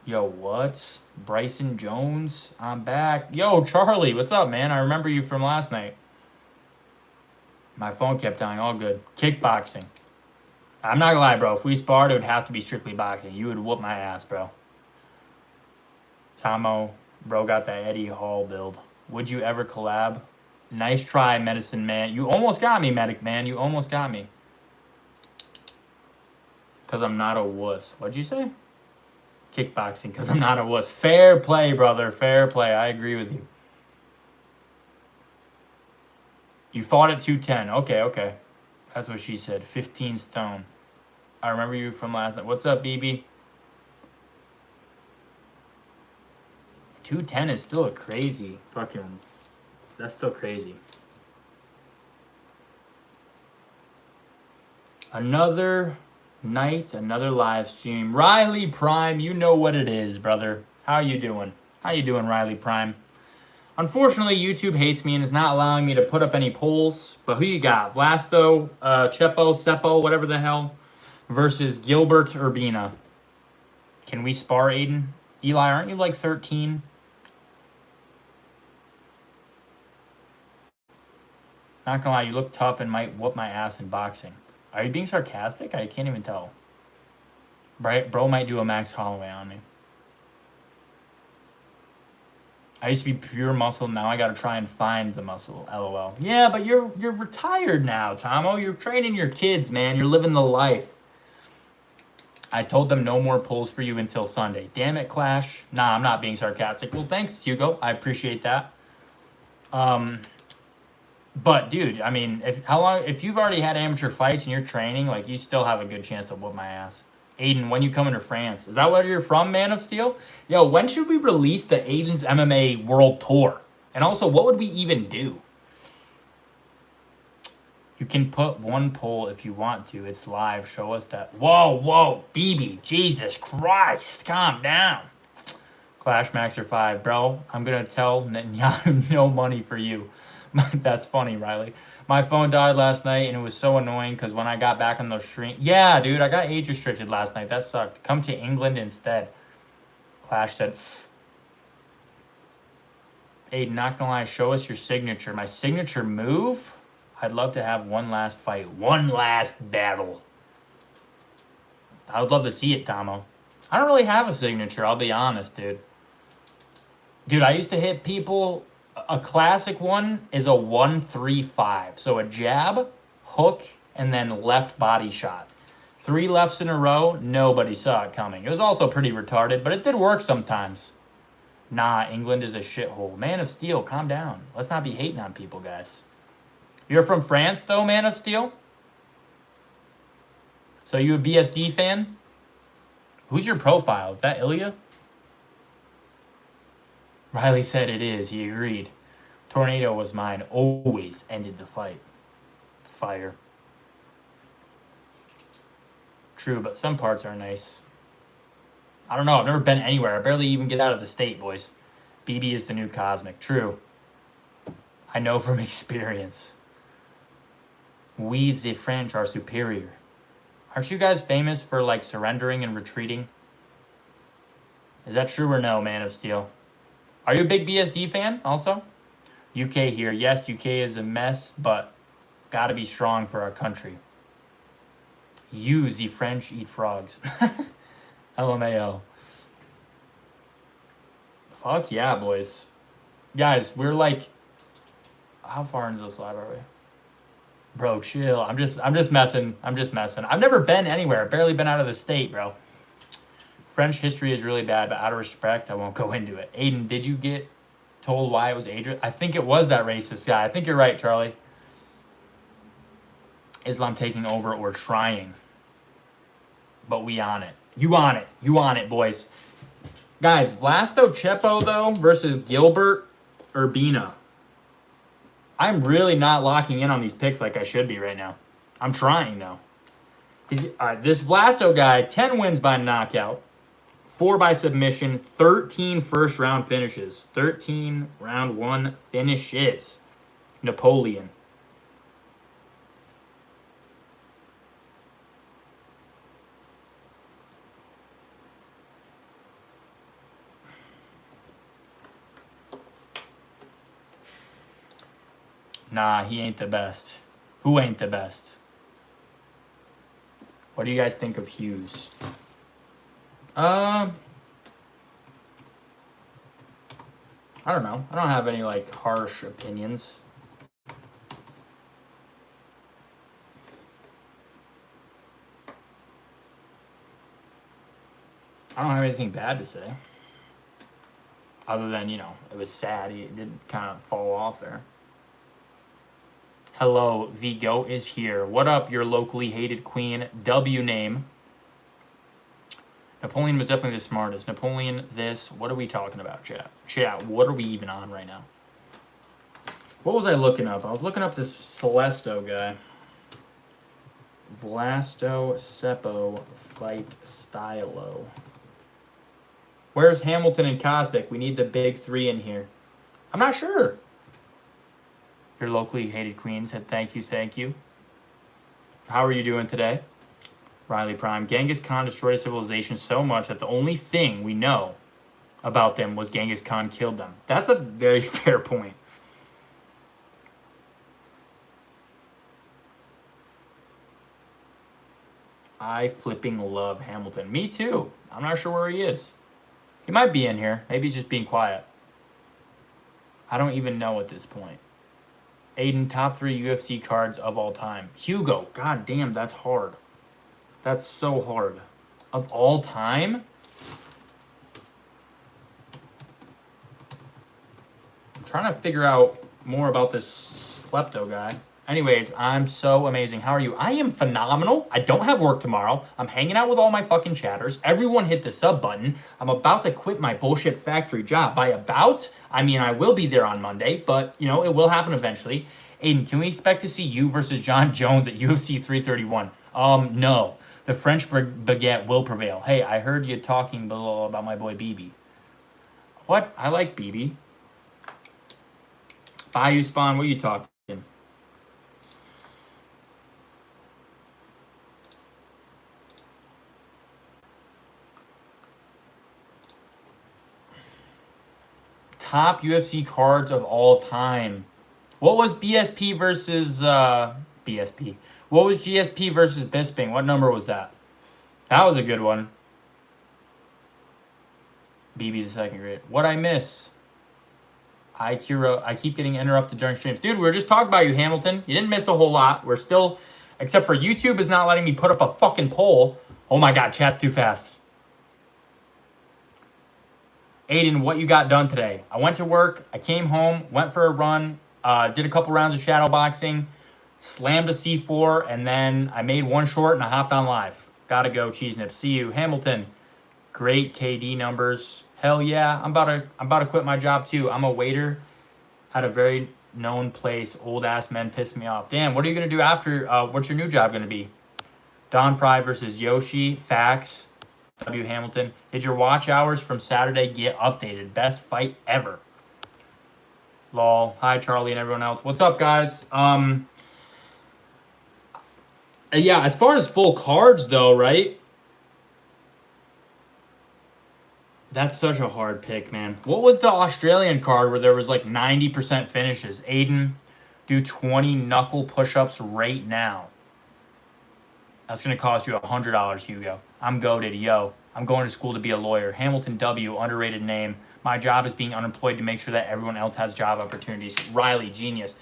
Yo, what? Bryson Jones? I'm back. Yo, Charlie, what's up, man? I remember you from last night. My phone kept dying. All good. Kickboxing. I'm not gonna lie, bro. If we sparred, it would have to be strictly boxing. You would whoop my ass, bro. Tomo, bro, got that Eddie Hall build. Would you ever collab? Nice try, Medicine Man. You almost got me, Medic Man. You almost got me. Because I'm not a wuss. What'd you say? Kickboxing, because I'm not a wuss. Fair play, brother. Fair play. I agree with you. You fought at 210. Okay. That's what she said. 15 stone. I remember you from last night. What's up, BB? 210 is still a crazy fucking... That's still crazy. Another night, another live stream. Riley Prime, you know what it is, brother. How you doing? How you doing, Riley Prime? Unfortunately, YouTube hates me and is not allowing me to put up any polls. But who you got? Vlasto, Chepo, Seppo, whatever the hell, versus Gilbert Urbina. Can we spar, Aiden? Eli, aren't you like 13? Not gonna lie, you look tough and might whoop my ass in boxing. Are you being sarcastic? I can't even tell. Bro might do a Max Holloway on me. I used to be pure muscle. Now I got to try and find the muscle. LOL. Yeah, but you're retired now, Tomo. You're training your kids, man. You're living the life. I told them no more pulls for you until Sunday. Damn it, Clash. Nah, I'm not being sarcastic. Well, thanks, Hugo. I appreciate that. But dude, I mean, if you've already had amateur fights and you're training, like you still have a good chance to whoop my ass. Aiden, when you coming to France? Is that where you're from, Man of Steel? Yo, when should we release the Aiden's MMA World Tour? And also, what would we even do? You can put one poll if you want to. It's live. Show us that. Whoa, BB. Jesus Christ. Calm down. Clash Maxer 5. Bro, I'm going to tell Netanyahu no money for you. That's funny, Riley. My phone died last night, and it was so annoying because when I got back on the stream... Yeah, dude, I got age restricted last night. That sucked. Come to England instead. Clash said... Aiden, not gonna lie, show us your signature. My signature move? I'd love to have one last fight. One last battle. I would love to see it, Tomo. I don't really have a signature, I'll be honest, dude. Dude, I used to hit people... A classic one is a 1-3-5. So a jab, hook, and then left body shot. 3 lefts in a row, nobody saw it coming. It was also pretty retarded, but it did work sometimes. Nah, England is a shithole. Man of Steel, calm down. Let's not be hating on people, guys. You're from France, though, Man of Steel? So you a BSD fan? Who's your profile? Is that Ilya? Riley said it is. He agreed. Tornado was mine. Always ended the fight. Fire. True, but some parts are nice. I don't know. I've never been anywhere. I barely even get out of the state, boys. BB is the new Cosmic. True. I know from experience. We, the French, are superior. Aren't you guys famous for, like, surrendering and retreating? Is that true or no, Man of Steel? Are you a big BSD fan also? UK here. Yes, UK is a mess, but gotta be strong for our country. You, the French, eat frogs. LMAO. Fuck yeah, boys. Guys, we're like... How far into this live are we? Bro, chill. I'm just messing. I've never been anywhere. I've barely been out of the state, bro. French history is really bad, but out of respect, I won't go into it. Aiden, did you get told why it was Adrian? I think it was that racist guy. I think you're right, Charlie. Islam taking over or trying. But we on it. You on it. You on it, boys. Guys, Vlasto Chepo, though, versus Gilbert Urbina. I'm really not locking in on these picks like I should be right now. I'm trying, though. This Vlasto guy, 10 wins by knockout. 4 by submission, 13 first-round finishes. 13 round 1 finishes. Napoleon. Nah, he ain't the best. Who ain't the best? What do you guys think of Hughes? I don't know. I don't have any, like, harsh opinions. I don't have anything bad to say. Other than, you know, it was sad. He did kind of fall off there. Hello, the GOAT is here. What up, your locally hated queen? W name. Napoleon was definitely the smartest. Napoleon this. What are we talking about, chat? Chat, what are we even on right now? What was I looking up? I was looking up this Celesto guy. Vlasto Seppo Fight Stylo. Where's Hamilton and Cosmic? We need the big 3 in here. I'm not sure. Your locally hated queen said thank you, thank you. How are you doing today? Riley Prime. Genghis Khan destroyed a civilization so much that the only thing we know about them was Genghis Khan killed them. That's a very fair point. I flipping love Hamilton. Me too. I'm not sure where he is. He might be in here. Maybe he's just being quiet. I don't even know at this point. Aiden, top 3 UFC cards of all time. Hugo, god damn, that's hard. That's so hard. Of all time? I'm trying to figure out more about this Slepto guy. Anyways, I'm so amazing. How are you? I am phenomenal. I don't have work tomorrow. I'm hanging out with all my fucking chatters. Everyone hit the sub button. I'm about to quit my bullshit factory job. By about, I mean I will be there on Monday, but, you know, it will happen eventually. Aiden, can we expect to see you versus John Jones at UFC 331? No. The French baguette will prevail. Hey, I heard you talking below about my boy BB. What? I like BB. Bayou Spawn, what are you talking? Top UFC cards of all time. What was BSP versus BSP? What was GSP versus Bisping? What number was that? That was a good one. BB the second grade. What I miss? I keep getting interrupted during streams. Dude, we were just talking about you, Hamilton. You didn't miss a whole lot. We're still, except for YouTube is not letting me put up a fucking poll. Oh my god, chat's too fast. Aiden, what you got done today? I went to work. I came home, went for a run, did a couple rounds of shadow boxing, slammed a C4, and then I made one short and I hopped on live. Gotta go, Cheese Nip. See you, Hamilton. Great KD numbers. Hell yeah, I'm about to quit my job too. I'm a waiter at a very known place. Old ass men piss me off. Damn, what are you gonna do after? What's your new job gonna be? Don Fry versus Yoshi. Facts. W Hamilton. Did your watch hours from Saturday get updated? Best fight ever. Lol. Hi Charlie and everyone else. What's up, guys? Yeah, as far as full cards though, right? That's such a hard pick, man. What was the Australian card where there was like 90% finishes? Aiden, do 20 knuckle push-ups right now. That's going to cost you $100, Hugo. I'm goated, yo. I'm going to school to be a lawyer. Hamilton W, underrated name. My job is being unemployed to make sure that everyone else has job opportunities. Riley, genius.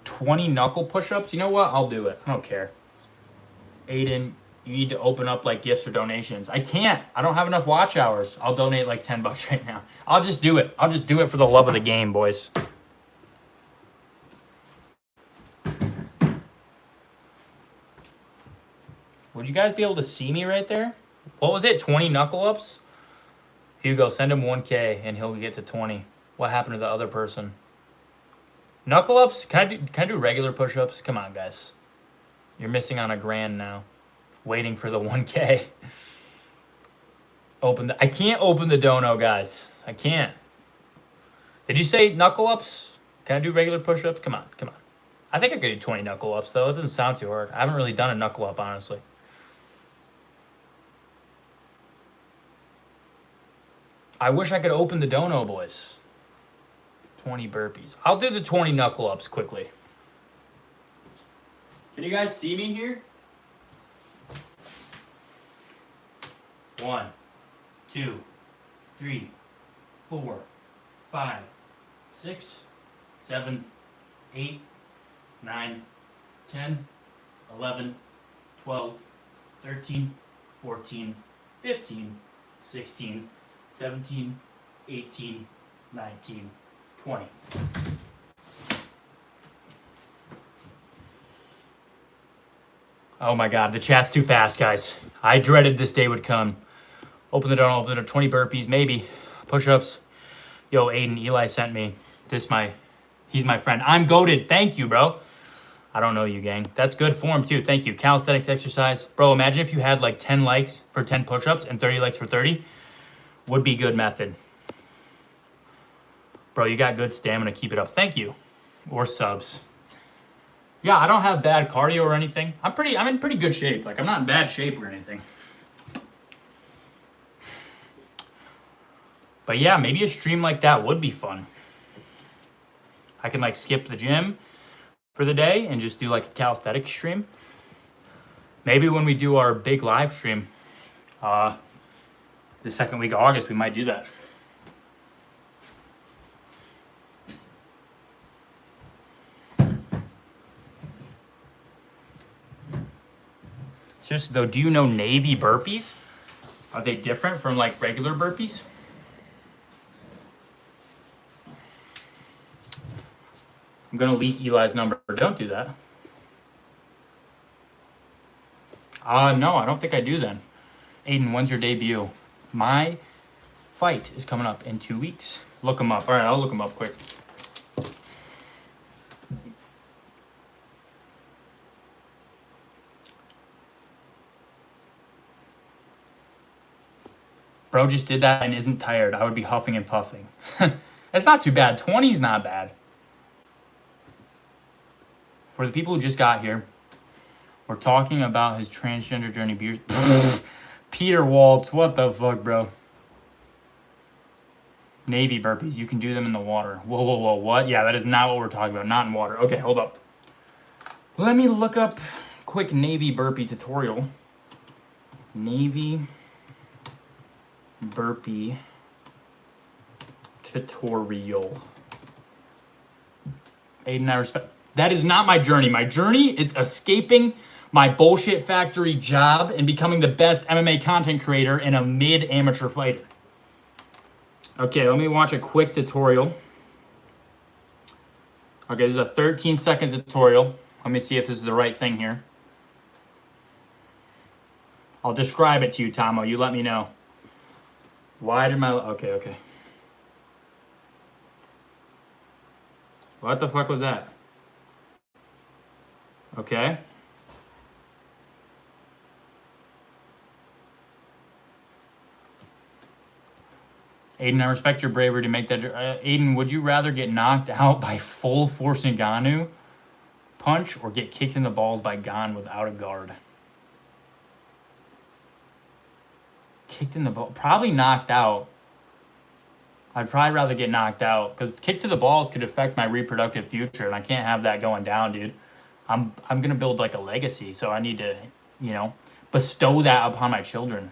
20 knuckle push-ups? You know what? I'll do it. I don't care. Aiden, you need to open up like gifts or donations. I can't. I don't have enough watch hours. I'll donate like $10 right now. I'll just do it. I'll just do it for the love of the game, boys. Would you guys be able to see me right there? What was it? 20 knuckle ups? Hugo, send him 1K and he'll get to 20. What happened to the other person? Knuckle ups? Can I do regular push-ups? Come on, guys. You're missing on a grand now. Waiting for the 1K. I can't open the dono, guys. I can't. Did you say knuckle ups? Can I do regular push-ups? Come on, come on. I think I could do 20 knuckle ups though. It doesn't sound too hard. I haven't really done a knuckle up, honestly. I wish I could open the dono, boys. 20 burpees. I'll do the 20 knuckle ups quickly. Can you guys see me here? 1, 2, 3, 4, 5, 6, 7, 8, 9, 10, 11, 12, 13, 14, 15, 16, 17, 18, 19, 20. Oh my god, the chat's too fast, guys. I dreaded this day would come. Open the door, open the door, 20 burpees, maybe. Push-ups. Yo, Aiden, Eli sent me. He's my friend. I'm goated. Thank you, bro. I don't know you, gang. That's good form, too. Thank you. Calisthenics exercise. Bro, imagine if you had like 10 likes for 10 push-ups and 30 likes for 30. Would be good method. Bro, you got good stamina. Keep it up. Thank you. Or subs. Yeah, I don't have bad cardio or anything. I'm in pretty good shape. Like, I'm not in bad shape or anything. But yeah, maybe a stream like that would be fun. I can like skip the gym for the day and just do like a calisthenics stream. Maybe when we do our big live stream, the second week of August, we might do that. Seriously though, do you know Navy burpees? Are they different from like regular burpees? I'm gonna leak Eli's number. Don't do that. No, I don't think I do then. Aiden, when's your debut? My fight is coming up in 2 weeks. Look him up. All right, I'll look him up quick. Bro just did that and isn't tired. I would be huffing and puffing. It's not too bad. 20 is not bad. For the people who just got here, we're talking about his transgender journey. Peter Waltz, what the fuck, bro? Navy burpees, you can do them in the water. Whoa, whoa, whoa, what? Yeah, that is not what we're talking about. Not in water. Okay, hold up. Let me look up quick Navy burpee tutorial. Navy burpee tutorial. Aiden, I respect. That is not my journey. My journey is escaping my bullshit factory job and becoming the best MMA content creator and a mid-amateur fighter. Okay, let me watch a quick tutorial. Okay, this is a 13-second tutorial. Let me see if this is the right thing here. I'll describe it to you, Tomo. You let me know. Why did my... Okay. What the fuck was that? Okay. Aiden, I respect your bravery to make that... Aiden, would you rather get knocked out by full force Ngannou punch or get kicked in the balls by Gon without a guard? Kicked in the ball... Probably knocked out. I'd probably rather get knocked out because kick to the balls could affect my reproductive future, and I can't have that going down, dude. I'm going to build like a legacy, so I need to, you know, bestow that upon my children.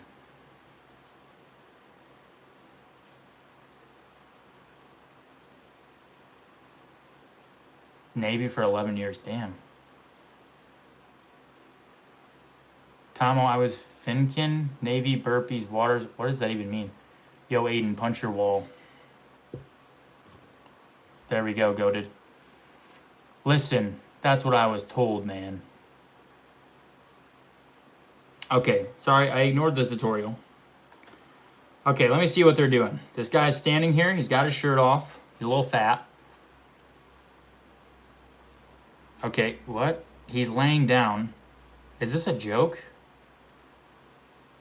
Navy for 11 years, damn. Tomo, I was Finkin, Navy, burpees, waters. What does that even mean? Yo, Aiden, punch your wall. There we go, goated. Listen, that's what I was told, man. Okay, sorry, I ignored the tutorial. Okay, let me see what they're doing. This guy's standing here. He's got his shirt off. He's a little fat. Okay, what? He's laying down. Is this a joke?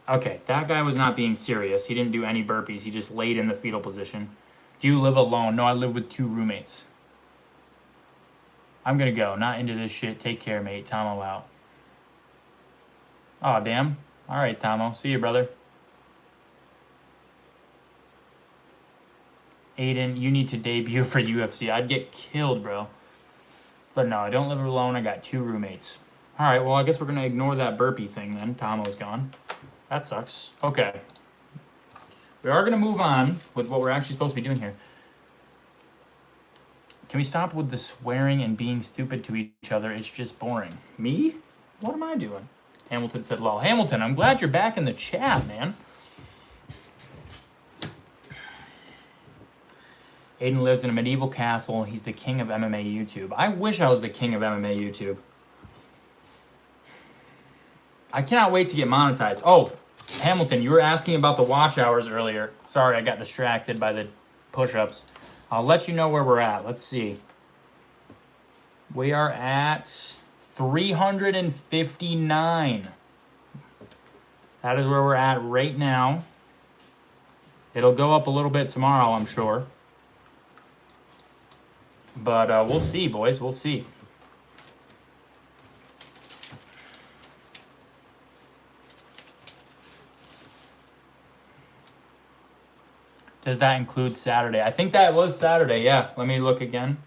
Okay, that guy was not being serious. He didn't do any burpees. He just laid in the fetal position. Do you live alone? No, I live with 2 roommates. I'm gonna go. Not into this shit. Take care, mate. Tomo out. Oh, damn. All right, Tomo. See you, brother. Aiden, you need to debut for UFC. I'd get killed, bro. But no, I don't live alone. I got 2 roommates. All right, well, I guess we're going to ignore that burpee thing then. Tomo's gone. That sucks. Okay. We are going to move on with what we're actually supposed to be doing here. Can we stop with the swearing and being stupid to each other? It's just boring. Me? What am I doing? Hamilton said, lol. Hamilton, I'm glad you're back in the chat, man. Aiden lives in a medieval castle. He's the king of MMA YouTube. I wish I was the king of MMA YouTube. I cannot wait to get monetized. Oh, Hamilton, you were asking about the watch hours earlier. Sorry, I got distracted by the push-ups. I'll let you know where we're at. Let's see. We are at 359. That is where we're at right now. It'll go up a little bit tomorrow, I'm sure. But we'll see, boys. We'll see. Does that include Saturday? I think that was Saturday, yeah. Let me look again.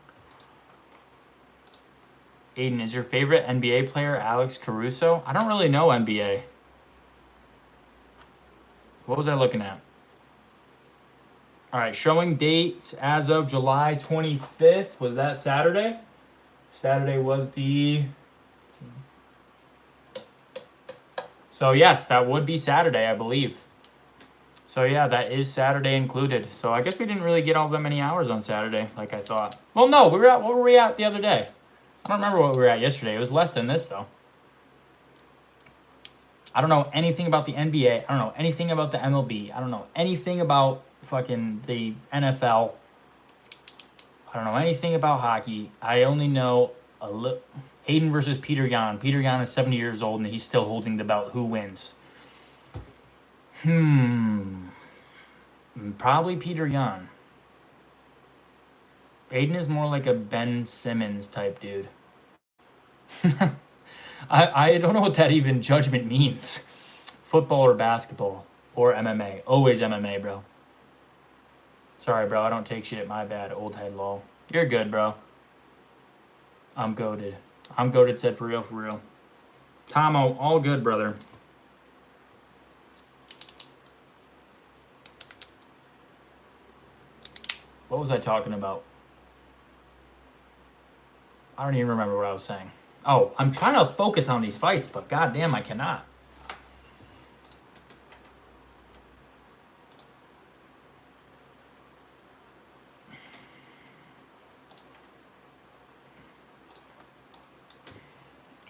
Aiden, is your favorite NBA player Alex Caruso? I don't really know NBA. What was I looking at? All right, showing dates as of July 25th. Was that Saturday? Saturday was the... So yes, that would be Saturday, I believe. So yeah, that is Saturday included. So I guess we didn't really get all that many hours on Saturday, like I thought. Well, no, what were we at the other day? I don't remember what we were at yesterday. It was less than this, though. I don't know anything about the NBA. I don't know anything about the MLB. I don't know anything about fucking the NFL. I don't know anything about hockey. I only know a little. Hayden versus Peter Yan. Peter Yan is 70 years old and he's still holding the belt. Who wins? Probably Peter Yan. Aiden is more like a Ben Simmons type dude. I don't know what that even judgment means. Football or basketball or MMA. Always MMA, bro. Sorry, bro. I don't take shit. My bad. Old head lol. You're good, bro. I'm goated. I'm goated, said for real, for real. Tomo, all good, brother. What was I talking about? I don't even remember what I was saying. Oh, I'm trying to focus on these fights, but goddamn, I cannot.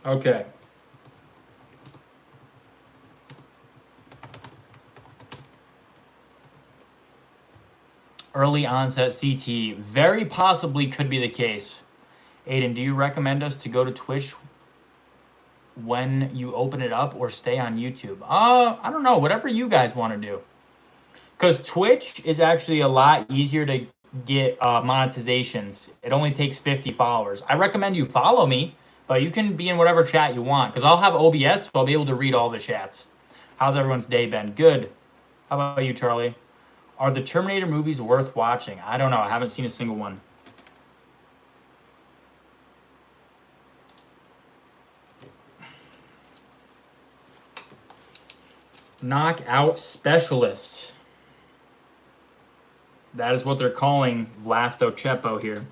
Okay. Early onset CT. Very possibly could be the case. Aiden, do you recommend us to go to Twitch when you open it up or stay on YouTube? I don't know. Whatever you guys want to do. Because Twitch is actually a lot easier to get monetizations. It only takes 50 followers. I recommend you follow me, but you can be in whatever chat you want. Because I'll have OBS, so I'll be able to read all the chats. How's everyone's day been? Good. How about you, Charlie? Are the Terminator movies worth watching? I don't know. I haven't seen a single one. Knockout specialist. That is what they're calling Vlasto Chepo here.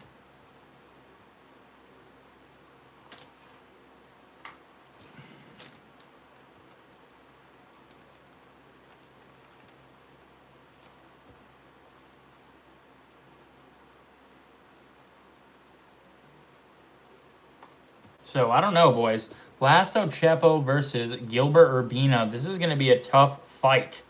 So, I don't know, boys. Vlasto Chepo versus Gilbert Urbina. This is going to be a tough fight.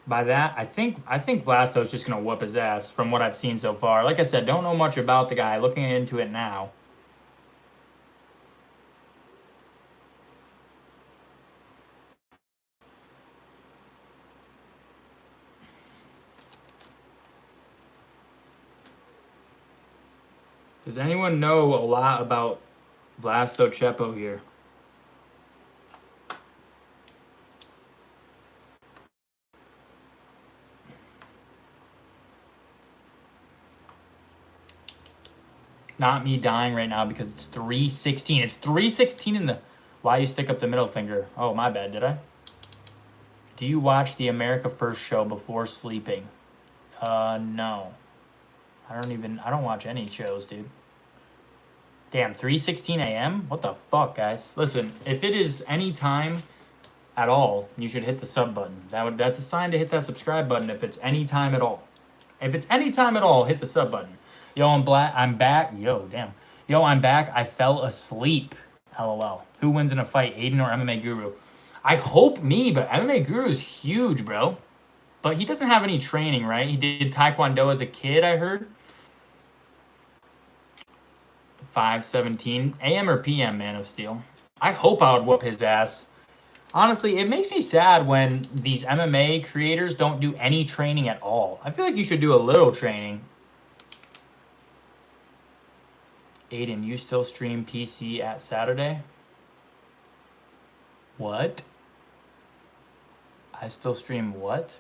By that, I think Vlasto's just going to whoop his ass from what I've seen so far. Like I said, don't know much about the guy. Looking into it now. Does anyone know a lot about Vlasto Chepo here? Not me dying right now because it's 3:16. It's 3:16 in the... Why you stick up the middle finger? Oh, my bad, did I? Do you watch the America First show before sleeping? No. I don't watch any shows, dude. Damn, 3:16 a.m.? What the fuck, guys? Listen, if it is any time at all, you should hit the sub button. That's a sign to hit that subscribe button if it's any time at all. If it's any time at all, hit the sub button. Yo, I'm back. Yo, damn. Yo, I'm back. I fell asleep. LOL. Who wins in a fight, Aiden or MMA Guru? I hope me, but MMA Guru is huge, bro. But he doesn't have any training, right? He did Taekwondo as a kid, I heard. 5:17. AM or PM, Man of Steel? I hope I would whoop his ass. Honestly, it makes me sad when these MMA creators don't do any training at all. I feel like you should do a little training. Aiden, you still stream PC at Saturday? What? I still stream what?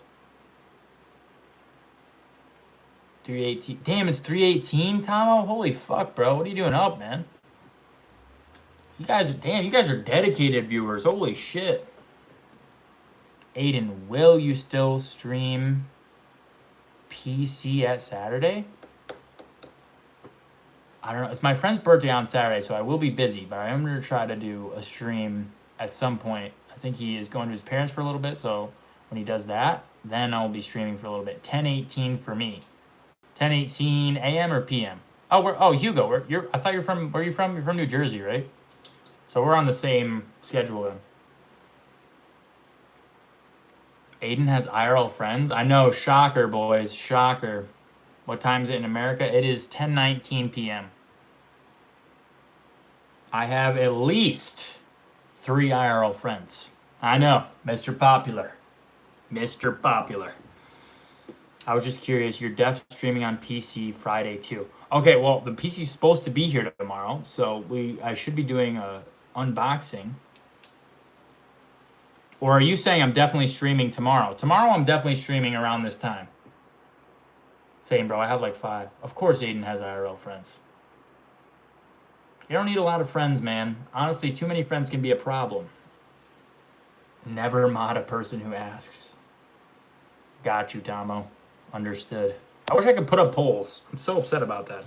3:18. Damn, it's 3:18, Tomo? Holy fuck, bro. What are you doing up, man? You guys are dedicated viewers. Holy shit. Aiden, will you still stream PC at Saturday? I don't know. It's my friend's birthday on Saturday, so I will be busy, but I am going to try to do a stream at some point. I think he is going to his parents for a little bit, so when he does that, then I'll be streaming for a little bit. 10:18 for me. 10:18 a.m. or p.m. Oh, Hugo, I thought you're from. Where are you from? You're from New Jersey, right? So we're on the same schedule then. Aiden has IRL friends. I know, shocker, boys, shocker. What time is it in America? It is 10:19 p.m. I have at least 3 IRL friends. I know, Mr. Popular. Mr. Popular. I was just curious, you're def streaming on PC Friday too. Okay, well, the PC is supposed to be here tomorrow, so I should be doing a unboxing. Or are you saying I'm definitely streaming tomorrow? Tomorrow I'm definitely streaming around this time. Fame, bro, I have like 5. Of course Aiden has IRL friends. You don't need a lot of friends, man. Honestly, too many friends can be a problem. Never mod a person who asks. Got you, Tomo. Understood. I wish I could put up polls. I'm so upset about that.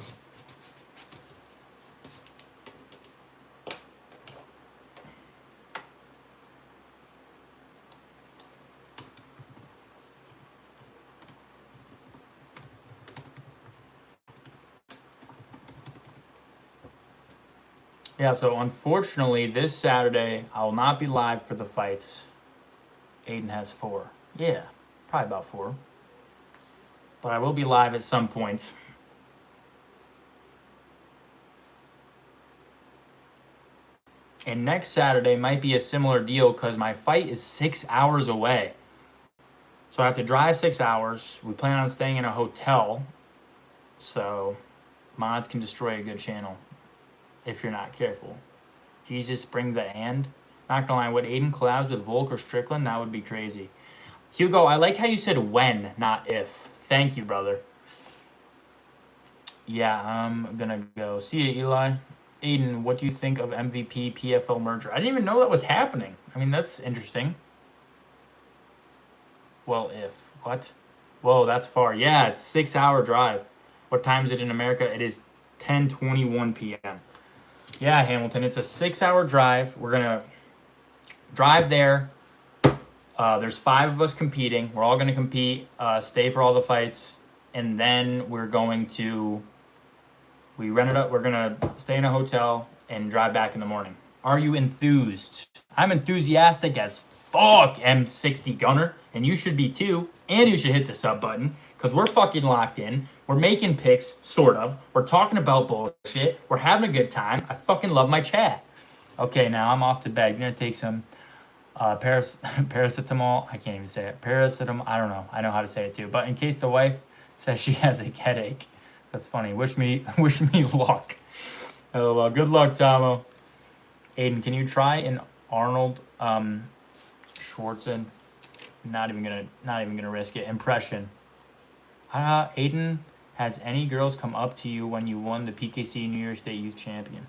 Yeah, so unfortunately, this Saturday, I will not be live for the fights. Aiden has 4. Yeah, probably about 4. But I will be live at some point. And next Saturday might be a similar deal because my fight is 6 hours away. So I have to drive 6 hours. We plan on staying in a hotel. So mods can destroy a good channel if you're not careful. Jesus, bring the and. Not gonna lie, would Aiden collabs with Volk or Strickland? That would be crazy. Hugo, I like how you said when, not if. Thank you, brother. Yeah, I'm gonna go. See you, Eli. Aiden, what do you think of MVP PFL merger? I didn't even know that was happening. I mean, that's interesting. Well, if. What? Whoa, that's far. Yeah, it's 6 hour drive. What time is it in America? It is 10:21 p.m. Yeah, Hamilton, it's a 6 hour drive. We're going to drive there. There's 5 of us competing. We're all going to compete, stay for all the fights, and then we're going to, we rent it up. We're going to stay in a hotel and drive back in the morning. Are you enthused? I'm enthusiastic as fuck, M60 Gunner, and you should be too. And you should hit the sub button because we're fucking locked in. We're making picks, sort of. We're talking about bullshit. We're having a good time. I fucking love my chat. Okay, now I'm off to bed. I'm going to take some paracetamol. I can't even say it. Paracetamol. I don't know. I know how to say it too. But in case the wife says she has a headache. That's funny. Wish me luck. Oh, well, good luck, Tomo. Aiden, can you try an Arnold Schwarzen? Not even gonna risk it. Impression. Aiden, has any girls come up to you when you won the PKC New York State Youth Champion?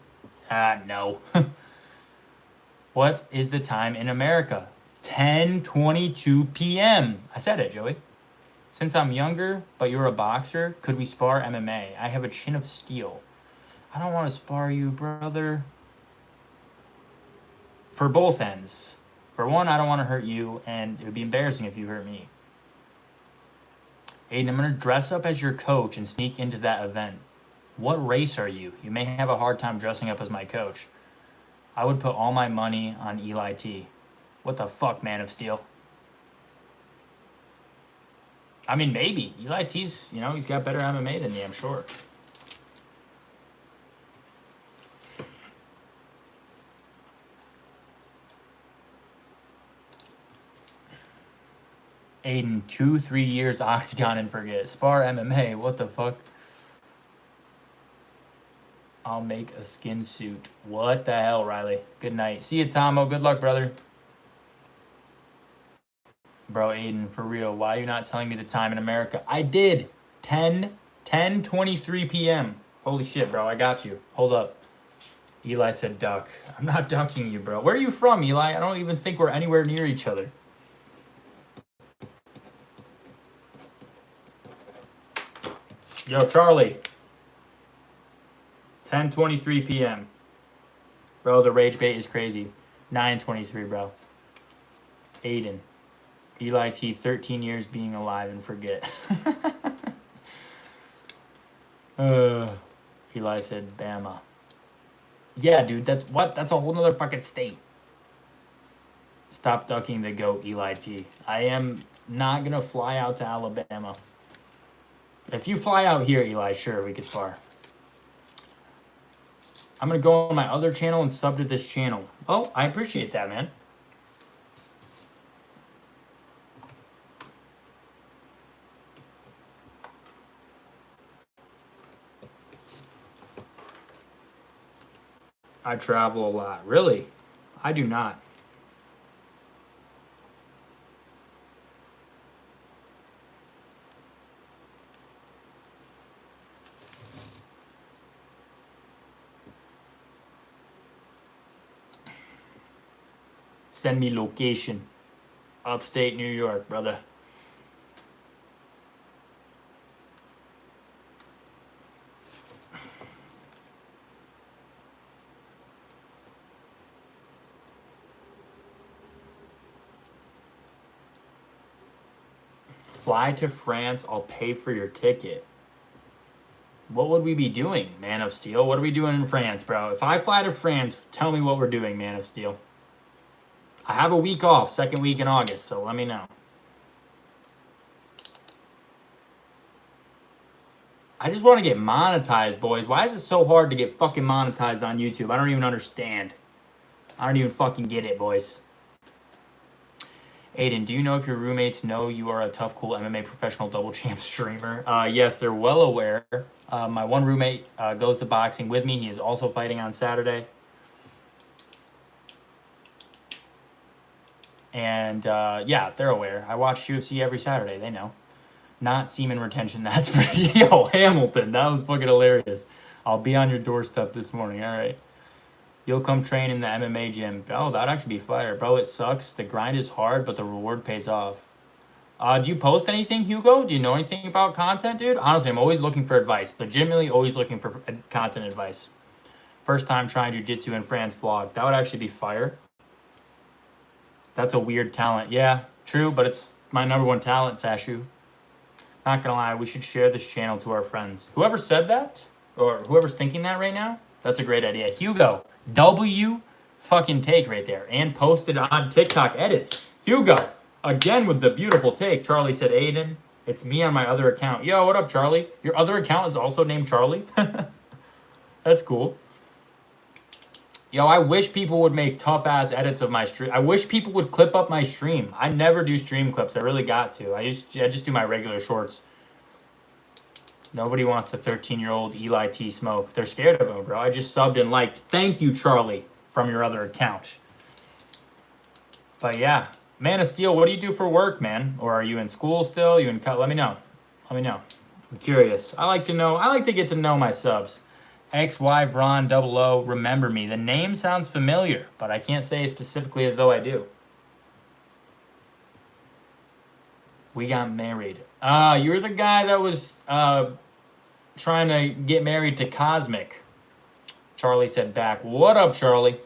No. What is the time in America? 10:22 p.m. I said it, Joey. Since I'm younger, but you're a boxer, could we spar MMA? I have a chin of steel. I don't want to spar you, brother. For both ends. For one, I don't want to hurt you, and it would be embarrassing if you hurt me. Aiden, I'm going to dress up as your coach and sneak into that event. What race are you? You may have a hard time dressing up as my coach. I would put all my money on Eli T. What the fuck, Man of Steel? I mean, maybe. Eli T's, he's got better MMA than me, I'm sure. Aiden, 2-3 years Octagon and forget. Spar MMA, what the fuck? I'll make a skin suit. What the hell, Riley? Good night. See you, Tomo. Good luck, brother. Bro, Aiden, for real, why are you not telling me the time in America? I did. 10:23 p.m. Holy shit, bro. I got you. Hold up. Eli said duck. I'm not ducking you, bro. Where are you from, Eli? I don't even think we're anywhere near each other. Yo, Charlie. 10:23 p.m. Bro, the rage bait is crazy. 923, bro. Aiden. Eli T, 13 years being alive and forget. Eli said Bama. Yeah, dude, that's what? That's a whole nother fucking state. Stop ducking the goat, Eli T. I am not gonna fly out to Alabama. If you fly out here, Eli, sure, we could spar. I'm gonna go on my other channel and sub to this channel. Oh, I appreciate that, man. I travel a lot. Really? I do not. Send me location. Upstate New York, brother. Fly to France, I'll pay for your ticket. What would we be doing, Man of Steel? What are we doing in France, bro? If I fly to France, tell me what we're doing, Man of Steel. I have a week off, second week in August, so let me know. I just want to get monetized, boys. Why is it so hard to get fucking monetized on YouTube? I don't even understand. I don't even fucking get it, boys. Aiden, do you know if your roommates know you are a tough, cool MMA professional double champ streamer? Yes, they're well aware. My one roommate goes to boxing with me. He is also fighting on Saturday. And yeah, they're aware. I watch UFC every Saturday. They know. Not semen retention. That's pretty. Yo, Hamilton, that was fucking hilarious. I'll be on your doorstep this morning. All right. You'll come train in the MMA gym. Oh, that'd actually be fire. Bro, it sucks. The grind is hard, but the reward pays off. Do you post anything, Hugo? Do you know anything about content, dude? Honestly, I'm always looking for advice. Legitimately always looking for content advice. First time trying jiu-jitsu in France vlog. That would actually be fire. That's a weird talent. Yeah, true, but it's my number one talent, Sashu. Not gonna lie, we should share this channel to our friends. Whoever said that, or whoever's thinking that right now, that's a great idea. Hugo, W fucking take right there. And posted on TikTok edits. Hugo, again with the beautiful take. Charlie said, Aiden, it's me on my other account. Yo, what up, Charlie? Your other account is also named Charlie? That's cool. Yo, I wish people would make tough-ass edits of my stream. I wish people would clip up my stream. I never do stream clips. I really got to. I just do my regular shorts. Nobody wants the 13-year-old Eli T smoke. They're scared of him, bro. I just subbed and liked. Thank you, Charlie, from your other account. But yeah, Man of Steel, what do you do for work, man? Or are you in school still? You in cut? Let me know. Let me know. I'm curious. I like to know. I like to get to know my subs. Ex-wife Ron 00, remember me. The name sounds familiar, but I can't say specifically as though I do. We got married. You're the guy that was trying to get married to Cosmic. Charlie said back. What up, Charlie?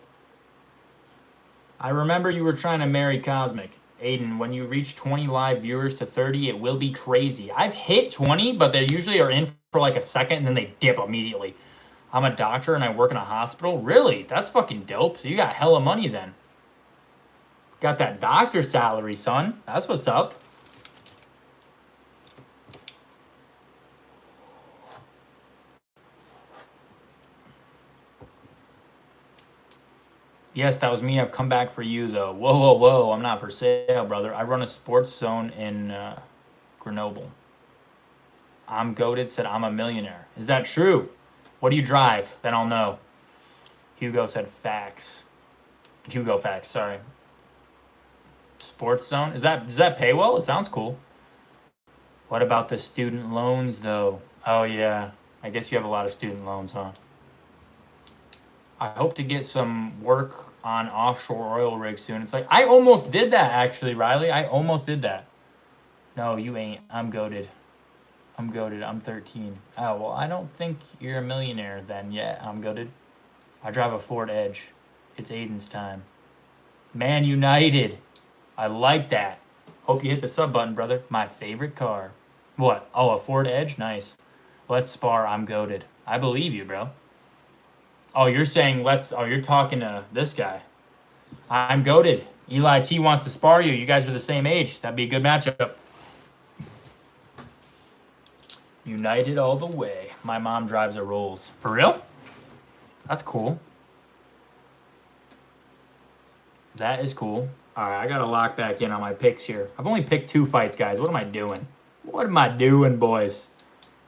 I remember you were trying to marry Cosmic. Aiden, when you reach 20 live viewers to 30, it will be crazy. I've hit 20, but they usually are in for like a second and then they dip immediately. I'm a doctor and I work in a hospital. Really? That's fucking dope. So you got hella money then. Got that doctor salary, son. That's what's up. Yes, that was me. I've come back for you, though. Whoa, whoa, whoa. I'm not for sale, brother. I run a sports zone in Grenoble. I'm goated, said I'm a millionaire. Is that true? What do you drive? Then I'll know. Hugo said facts. Hugo facts, sorry. Sports zone? Does that pay well? It sounds cool. What about the student loans, though? Oh, yeah. I guess you have a lot of student loans, huh? I hope to get some work on offshore oil rigs soon. It's like, I almost did that, actually, Riley. I almost did that. No, you ain't. I'm goated. I'm goated. I'm 13. Oh, well, I don't think you're a millionaire then yet. I'm goated. I drive a Ford Edge. It's Aiden's time. Man United. I like that. Hope you hit the sub button, brother. My favorite car. What? Oh, a Ford Edge? Nice. Let's spar. I'm goated. I believe you, bro. Oh, you're saying let's... Oh, you're talking to this guy. I'm goated. Eli T wants to spar you. You guys are the same age. That'd be a good matchup. United all the way. My mom drives a Rolls. For real? That's cool. That is cool. All right, I got to lock back in on my picks here. I've only picked 2 fights, guys. What am I doing? What am I doing, boys?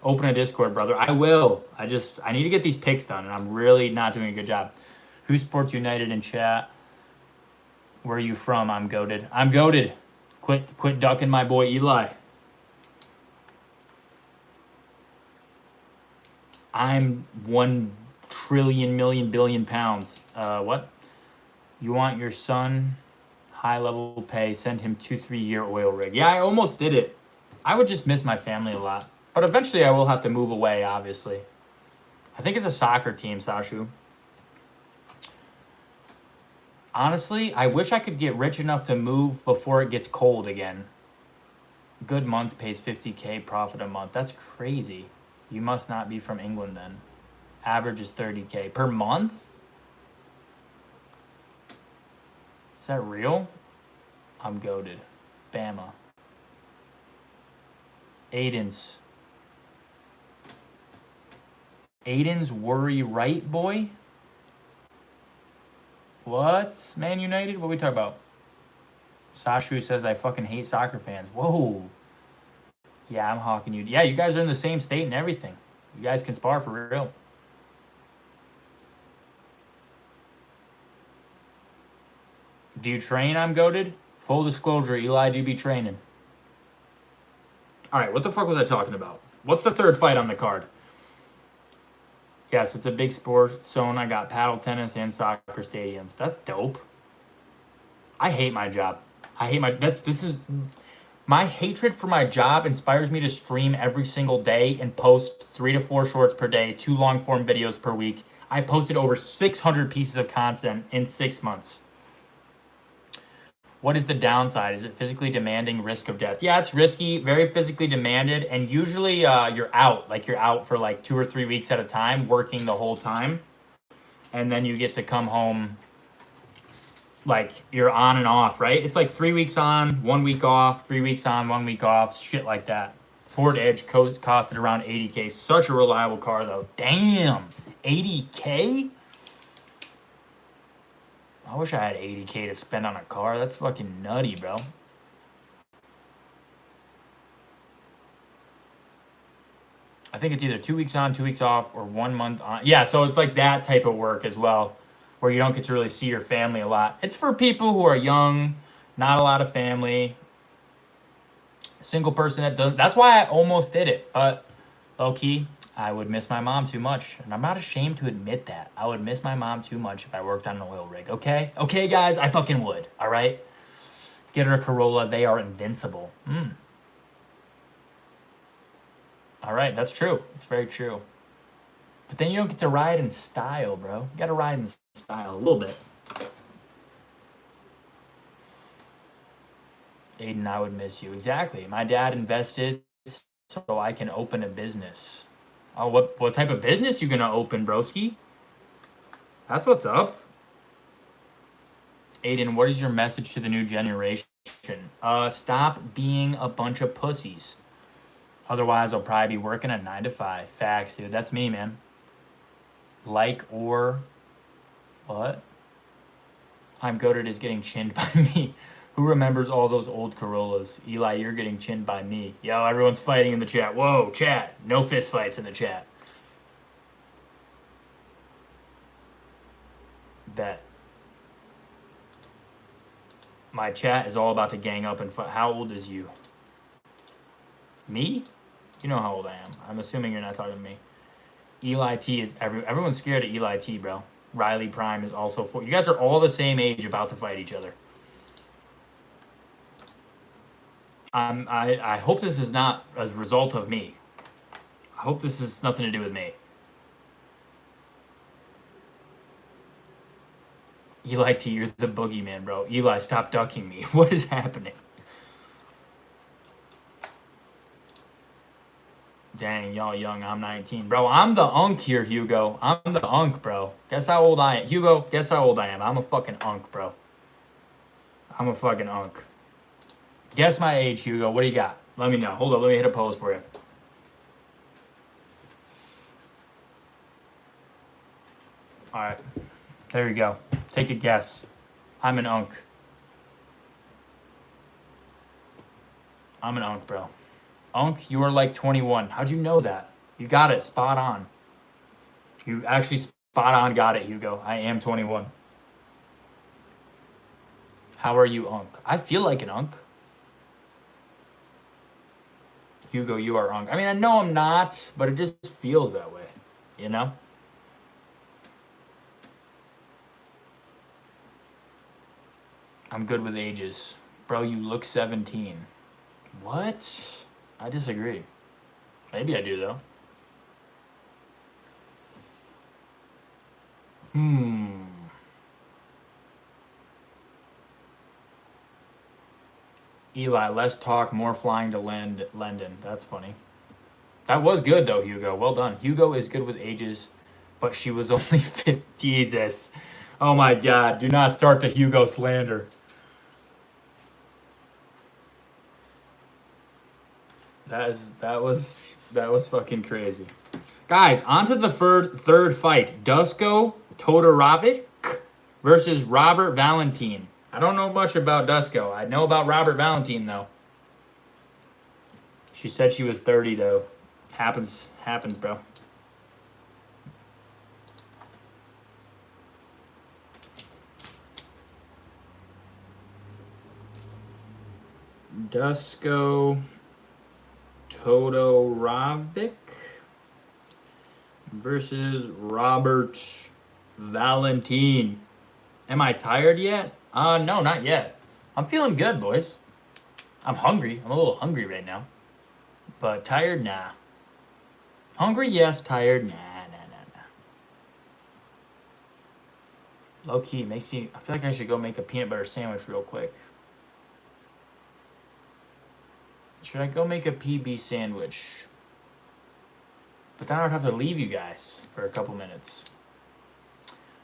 Open a Discord, brother. I will. I need to get these picks done, and I'm really not doing a good job. Who Sports United in chat? Where are you from? I'm goated. I'm goated. Quit ducking my boy Eli. I'm 1 trillion million billion pounds. What? You want your son high level pay? Send him 2-3 year oil rig. Yeah, I almost did it. I would just miss my family a lot. But eventually I will have to move away, obviously. I think it's a soccer team, Sashu. Honestly, I wish I could get rich enough to move before it gets cold again. Good month pays 50K profit a month. That's crazy. You must not be from England then. Average is 30K per month? Is that real? I'm goated. Bama. Aiden's worry right, boy? What? Man United? What are we talking about? Sashu says I fucking hate soccer fans. Whoa. Yeah, I'm hawking you. Yeah, you guys are in the same state and everything. You guys can spar for real. Do you train? I'm goated. Full disclosure, Eli do be training. All right, what the fuck was I talking about? What's the third fight on the card? Yes, it's a big sports zone. I got paddle tennis and soccer stadiums. That's dope. I hate my job. I hate my... My hatred for my job inspires me to stream every single day and post 3 to 4 shorts per day, 2 long-form videos per week. I've posted over 600 pieces of content in 6 months. What is the downside? Is it physically demanding, risk of death? Yeah, it's risky, very physically demanded, and usually you're out. Like, you're out for like 2 or 3 weeks at a time, working the whole time. And then you get to come home, like, you're on and off, right? It's like 3 weeks on, 1 week off, 3 weeks on, 1 week off, shit like that. Ford Edge costed around 80K. Such a reliable car, though. Damn, 80K? I wish I had 80K to spend on a car. That's fucking nutty, bro. I think it's either 2 weeks on, 2 weeks off, or 1 month on. Yeah, so it's like that type of work as well, where you don't get to really see your family a lot. It's for people who are young, not a lot of family. Single person that doesn't. That's why I almost did it. But low-key, I would miss my mom too much. And I'm not ashamed to admit that. I would miss my mom too much if I worked on an oil rig, okay? Okay, guys, I fucking would, all right? Get her a Corolla. They are invincible. All right, that's true. It's very true. But then you don't get to ride in style, bro. You got to ride in style a little bit. Aiden, I would miss you. Exactly. My dad invested so I can open a business. Oh, what type of business you gonna open, broski? That's what's up. Aiden, what is your message to the new generation? Stop being a bunch of pussies. Otherwise, I'll probably be working a 9 to 5. Facts, dude. That's me, man. Like or what? I'm goated is getting chinned by me. Who remembers all those old Corollas? Eli, you're getting chinned by me. Yo, everyone's fighting in the chat. Whoa, chat. No fist fights in the chat. Bet. My chat is all about to gang up and fight. How old is you? Me? You know how old I am. I'm assuming you're not talking to me. Eli T is everyone's scared of Eli T, bro. Riley Prime is also 4. You guys are all the same age about to fight each other. I hope this is not a result of me. I hope this has nothing to do with me. Eli T, you're the boogeyman, bro. Eli, stop ducking me. What is happening? Dang, y'all young. I'm 19. Bro, I'm the unk here, Hugo. I'm the unk, bro. Guess how old I am. Hugo, guess how old I am. I'm a fucking unk, bro. I'm a fucking unk. Guess my age, Hugo. What do you got? Let me know. Hold up. Let me hit a pose for you. All right. There you go. Take a guess. I'm an unk. I'm an unk, bro. Unk, you are like 21. How'd you know that? You got it. Spot on. You actually spot on got it, Hugo. I am 21. How are you, unk? I feel like an unk. Hugo, you are unk. I mean, I know I'm not, but it just feels that way, you know? I'm good with ages. Bro, you look 17. What? I disagree. Maybe I do, though. Eli, less talk, more flying to London. That's funny. That was good, though, Hugo. Well done. Hugo is good with ages, but she was only 50. Jesus. Oh, my God. Do not start the Hugo slander. That was fucking crazy. Guys, on to the third fight. Dusko Todorovic versus Robert Valentin. I don't know much about Dusko. I know about Robert Valentin, though. She said she was 30, though. Happens, bro. Dusko Todorovic versus Robert Valentin. Am I tired yet? No, not yet. I'm feeling good, boys. I'm hungry. I'm a little hungry right now. But tired, nah. Hungry, yes. Tired, nah. Low key, makes you. I feel like I should go make a peanut butter sandwich real quick. Should I go make a PB sandwich? But then I would have to leave you guys for a couple minutes.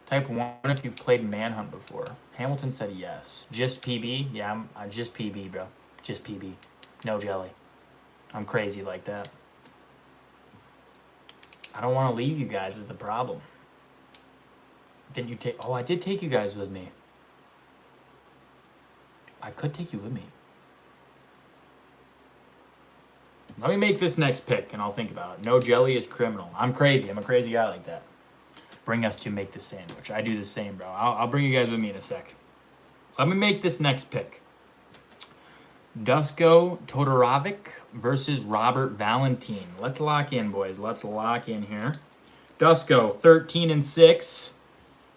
Type 1 if you've played Manhunt before. Hamilton said yes. Just PB? Yeah, I'm just PB, bro. Just PB. No jelly. I'm crazy like that. I don't want to leave you guys is the problem. Didn't you take... Oh, I did take you guys with me. I could take you with me. Let me make this next pick, and I'll think about it. No jelly is criminal. I'm crazy. I'm a crazy guy like that. Bring us to make the sandwich. I do the same, bro. I'll bring you guys with me in a sec. Let me make this next pick. Dusko Todorovic versus Robert Valentin. Let's lock in, boys. Let's lock in here. Dusko, 13-6.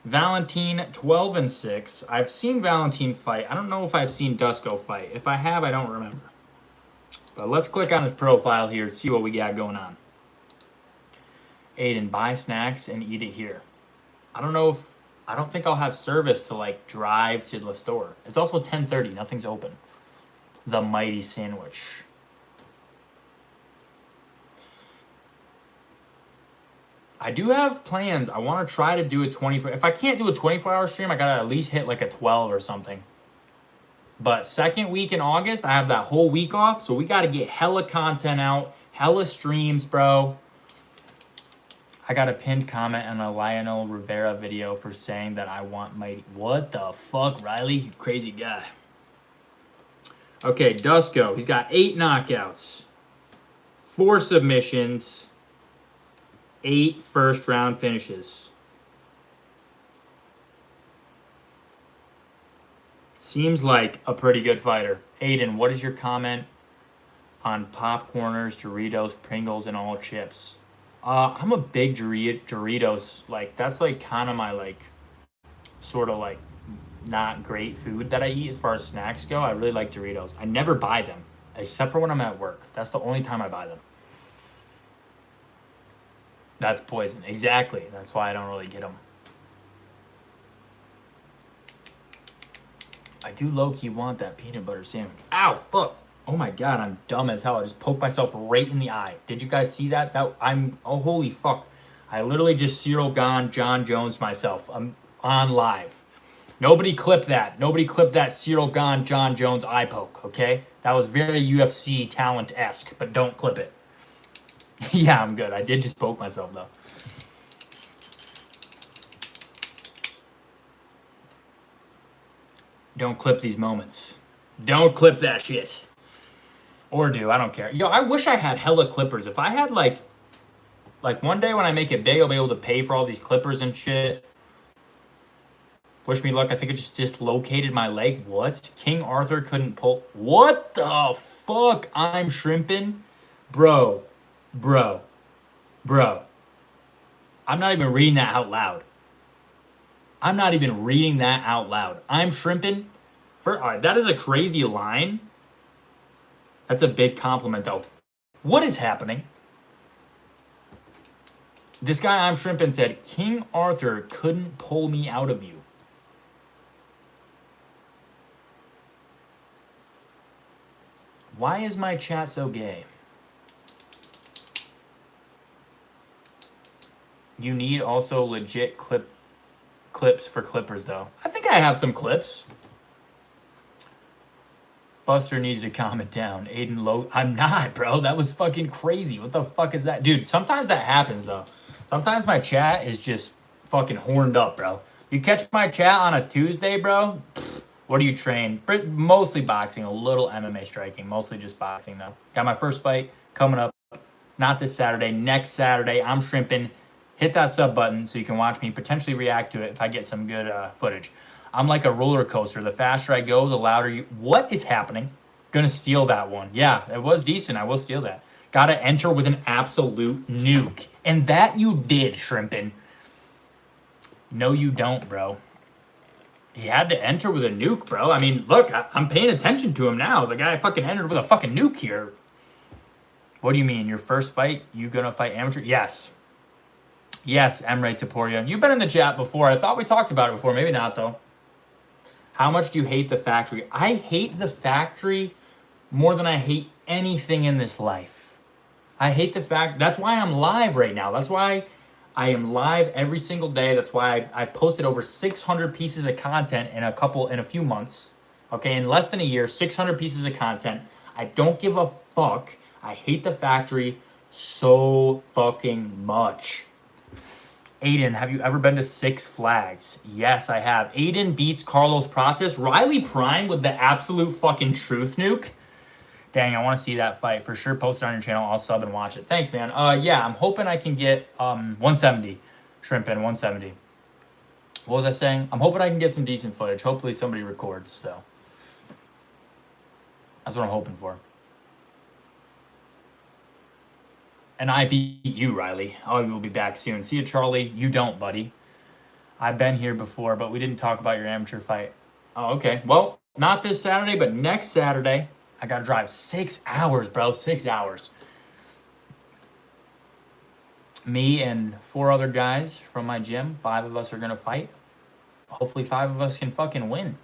Valentin, 12-6. I've seen Valentin fight. I don't know if I've seen Dusko fight. If I have, I don't remember. But let's click on his profile here to see what we got going on. Aiden, buy snacks and eat it here. I don't think I'll have service to like drive to the store. It's also 10:30. Nothing's open. The mighty sandwich. I do have plans. I want to try to do a 24. If I can't do a 24-hour stream, I gotta at least hit like a 12 or something. But second week in August, I have that whole week off, so we got to get hella content out, hella streams, bro. I got a pinned comment on a Lionel Rivera video for saying that I want mighty. What the fuck, Riley? You crazy guy. Okay, Dusko. He's got 8 knockouts, 4 submissions, 8 first-round finishes. Seems like a pretty good fighter. Aiden, what is your comment on popcorners, Doritos, Pringles, and all chips? I'm a big Doritos. Like, that's like kind of my like sort of like not great food that I eat as far as snacks go. I really like Doritos. I never buy them except for when I'm at work. That's the only time I buy them. That's poison. Exactly. That's why I don't really get them. I do low-key want that peanut butter sandwich. Ow, look. Oh my God, I'm dumb as hell. I just poked myself right in the eye. Did you guys see that? Oh, holy fuck. I literally just Cyril Gone John Jones myself. I'm on live. Nobody clip that. Nobody clip that Cyril Gone John Jones eye poke, okay? That was very UFC talent-esque, but don't clip it. Yeah, I'm good. I did just poke myself, though. Don't clip these moments. Don't clip that shit. Or do, I don't care. Yo, I wish I had hella clippers. If I had like one day when I make it big, I'll be able to pay for all these clippers and shit. Wish me luck. I think it just dislocated my leg. What? King Arthur couldn't pull. What the fuck? I'm shrimping? Bro. I'm not even reading that out loud. I'm shrimping? Alright, that is a crazy line. That's a big compliment, though. What is happening? This guy I'm shrimping said, King Arthur couldn't pull me out of you. Why is my chat so gay? You need also legit clips for clippers, though. I think I have some clips. Buster needs to calm it down. Aiden low. I'm not, bro. That was fucking crazy. What the fuck is that? Dude, sometimes that happens, though. Sometimes my chat is just fucking horned up, bro. You catch my chat on a Tuesday, bro? What do you train? Mostly boxing, a little MMA striking. Mostly just boxing, though. Got my first fight coming up. Not this Saturday. Next Saturday, I'm shrimping. Hit that sub button so you can watch me potentially react to it if I get some good footage. I'm like a roller coaster. The faster I go, the louder you... What is happening? Gonna steal that one. Yeah, it was decent. I will steal that. Gotta enter with an absolute nuke. And that you did, Shrimpin. No, you don't, bro. He had to enter with a nuke, bro. I mean, look, I'm paying attention to him now. The guy fucking entered with a fucking nuke here. What do you mean? Your first fight, you gonna fight amateur? Yes. Yes, Emre Taporia. You've been in the chat before. I thought we talked about it before. Maybe not, though. How much do you hate the factory? I hate the factory more than I hate anything in this life. I hate the fact... That's why I'm live right now. That's why I am live every single day. That's why I've posted over 600 pieces of content in a few months. Okay, in less than a year, 600 pieces of content. I don't give a fuck. I hate the factory so fucking much. Aiden, have you ever been to Six Flags? Yes, I have. Aiden beats Carlos Prates. Riley Prime with the absolute fucking truth nuke. Dang, I want to see that fight. For sure, post it on your channel. I'll sub and watch it. Thanks, man. Yeah, I'm hoping I can get 170. Shrimp in 170. What was I saying? I'm hoping I can get some decent footage. Hopefully somebody records, so. That's what I'm hoping for. And I beat you, Riley. Oh, you will be back soon. See you, Charlie. You don't, buddy. I've been here before, but we didn't talk about your amateur fight. Oh, okay. Well, not this Saturday, but next Saturday. I got to drive 6 hours, bro. 6 hours. Me and 4 other guys from my gym. 5 of us are going to fight. Hopefully 5 of us can fucking win.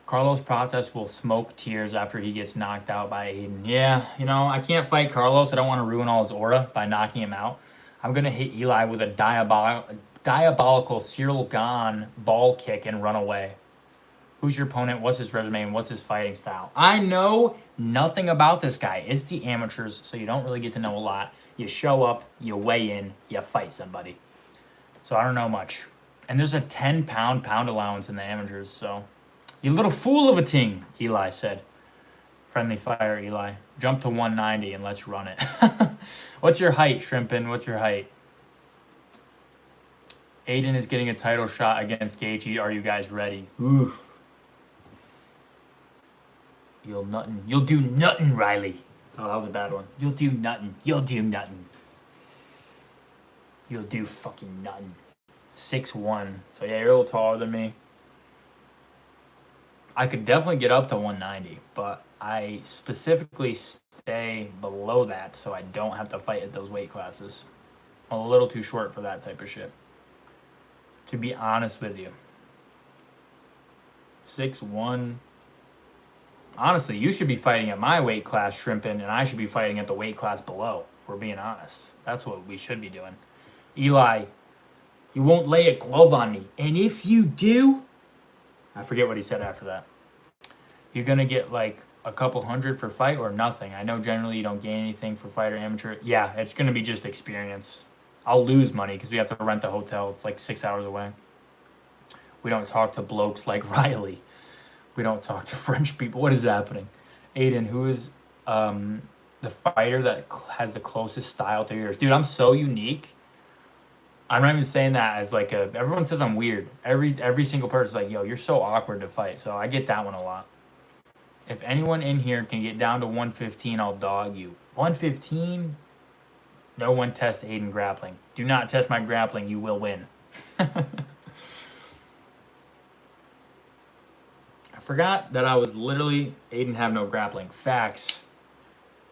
Carlos Prates will smoke tears after he gets knocked out by Aiden. Yeah, you know, I can't fight Carlos. I don't want to ruin all his aura by knocking him out. I'm going to hit Eli with a diabolical Cyril Gone ball kick and run away. Who's your opponent? What's his resume? And what's his fighting style? I know nothing about this guy. It's the amateurs, so you don't really get to know a lot. You show up, you weigh in, you fight somebody. So I don't know much. And there's a 10-pound allowance in the amateurs, so... You little fool of a ting, Eli said. Friendly fire, Eli. Jump to 190 and let's run it. What's your height, Shrimpin? What's your height? Aiden is getting a title shot against Gaethje. Are you guys ready? Oof. You'll do nothing, Riley. Oh, that was a bad one. You'll do nothing. You'll do nothing. You'll do fucking nothing. 6'1". So yeah, you're a little taller than me. I could definitely get up to 190, but I specifically stay below that so I don't have to fight at those weight classes. I'm a little too short for that type of shit, to be honest with you. 6'1". Honestly, you should be fighting at my weight class, shrimping, and I should be fighting at the weight class below, if we're being honest. That's what we should be doing. Eli, you won't lay a glove on me. And if you do, I forget what he said after that. You're going to get like a couple hundred for fight or nothing. I know generally you don't gain anything for fight or amateur. Yeah, it's going to be just experience. I'll lose money because we have to rent a hotel. It's like 6 hours away. We don't talk to blokes like Riley. We don't talk to French people. What is happening? Aiden, who is the fighter that has the closest style to yours? Dude, I'm so unique. I'm not even saying that as like a... Everyone says I'm weird. Every single person's like, yo, you're so awkward to fight. So I get that one a lot. If anyone in here can get down to 115, I'll dog you. 115? No one test Aiden grappling. Do not test my grappling. You will win. I forgot that I was literally... Aiden have no grappling. Facts.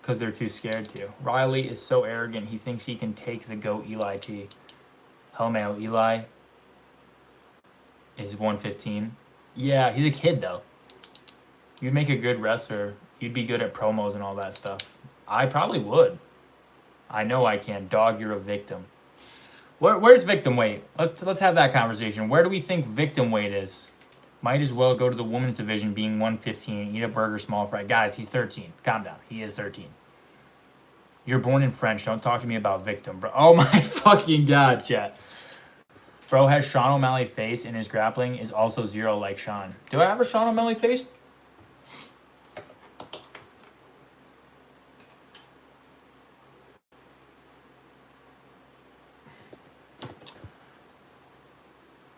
Because they're too scared to. Riley is so arrogant. He thinks he can take the GOAT Eli T. Helmeo Eli is 115. Yeah, he's a kid though. You'd make a good wrestler. You'd be good at promos and all that stuff. I probably would. I know I can. Dog, you're a victim. Where's victim weight? Let's have that conversation. Where do we think victim weight is? Might as well go to the women's division being 115. Eat a burger, small fry. Guys, he's 13. Calm down. He is 13. You're born in French. Don't talk to me about victim, bro. Oh my fucking god, chat. Bro has Sean O'Malley face in his grappling is also 0 like Sean. Do I have a Sean O'Malley face?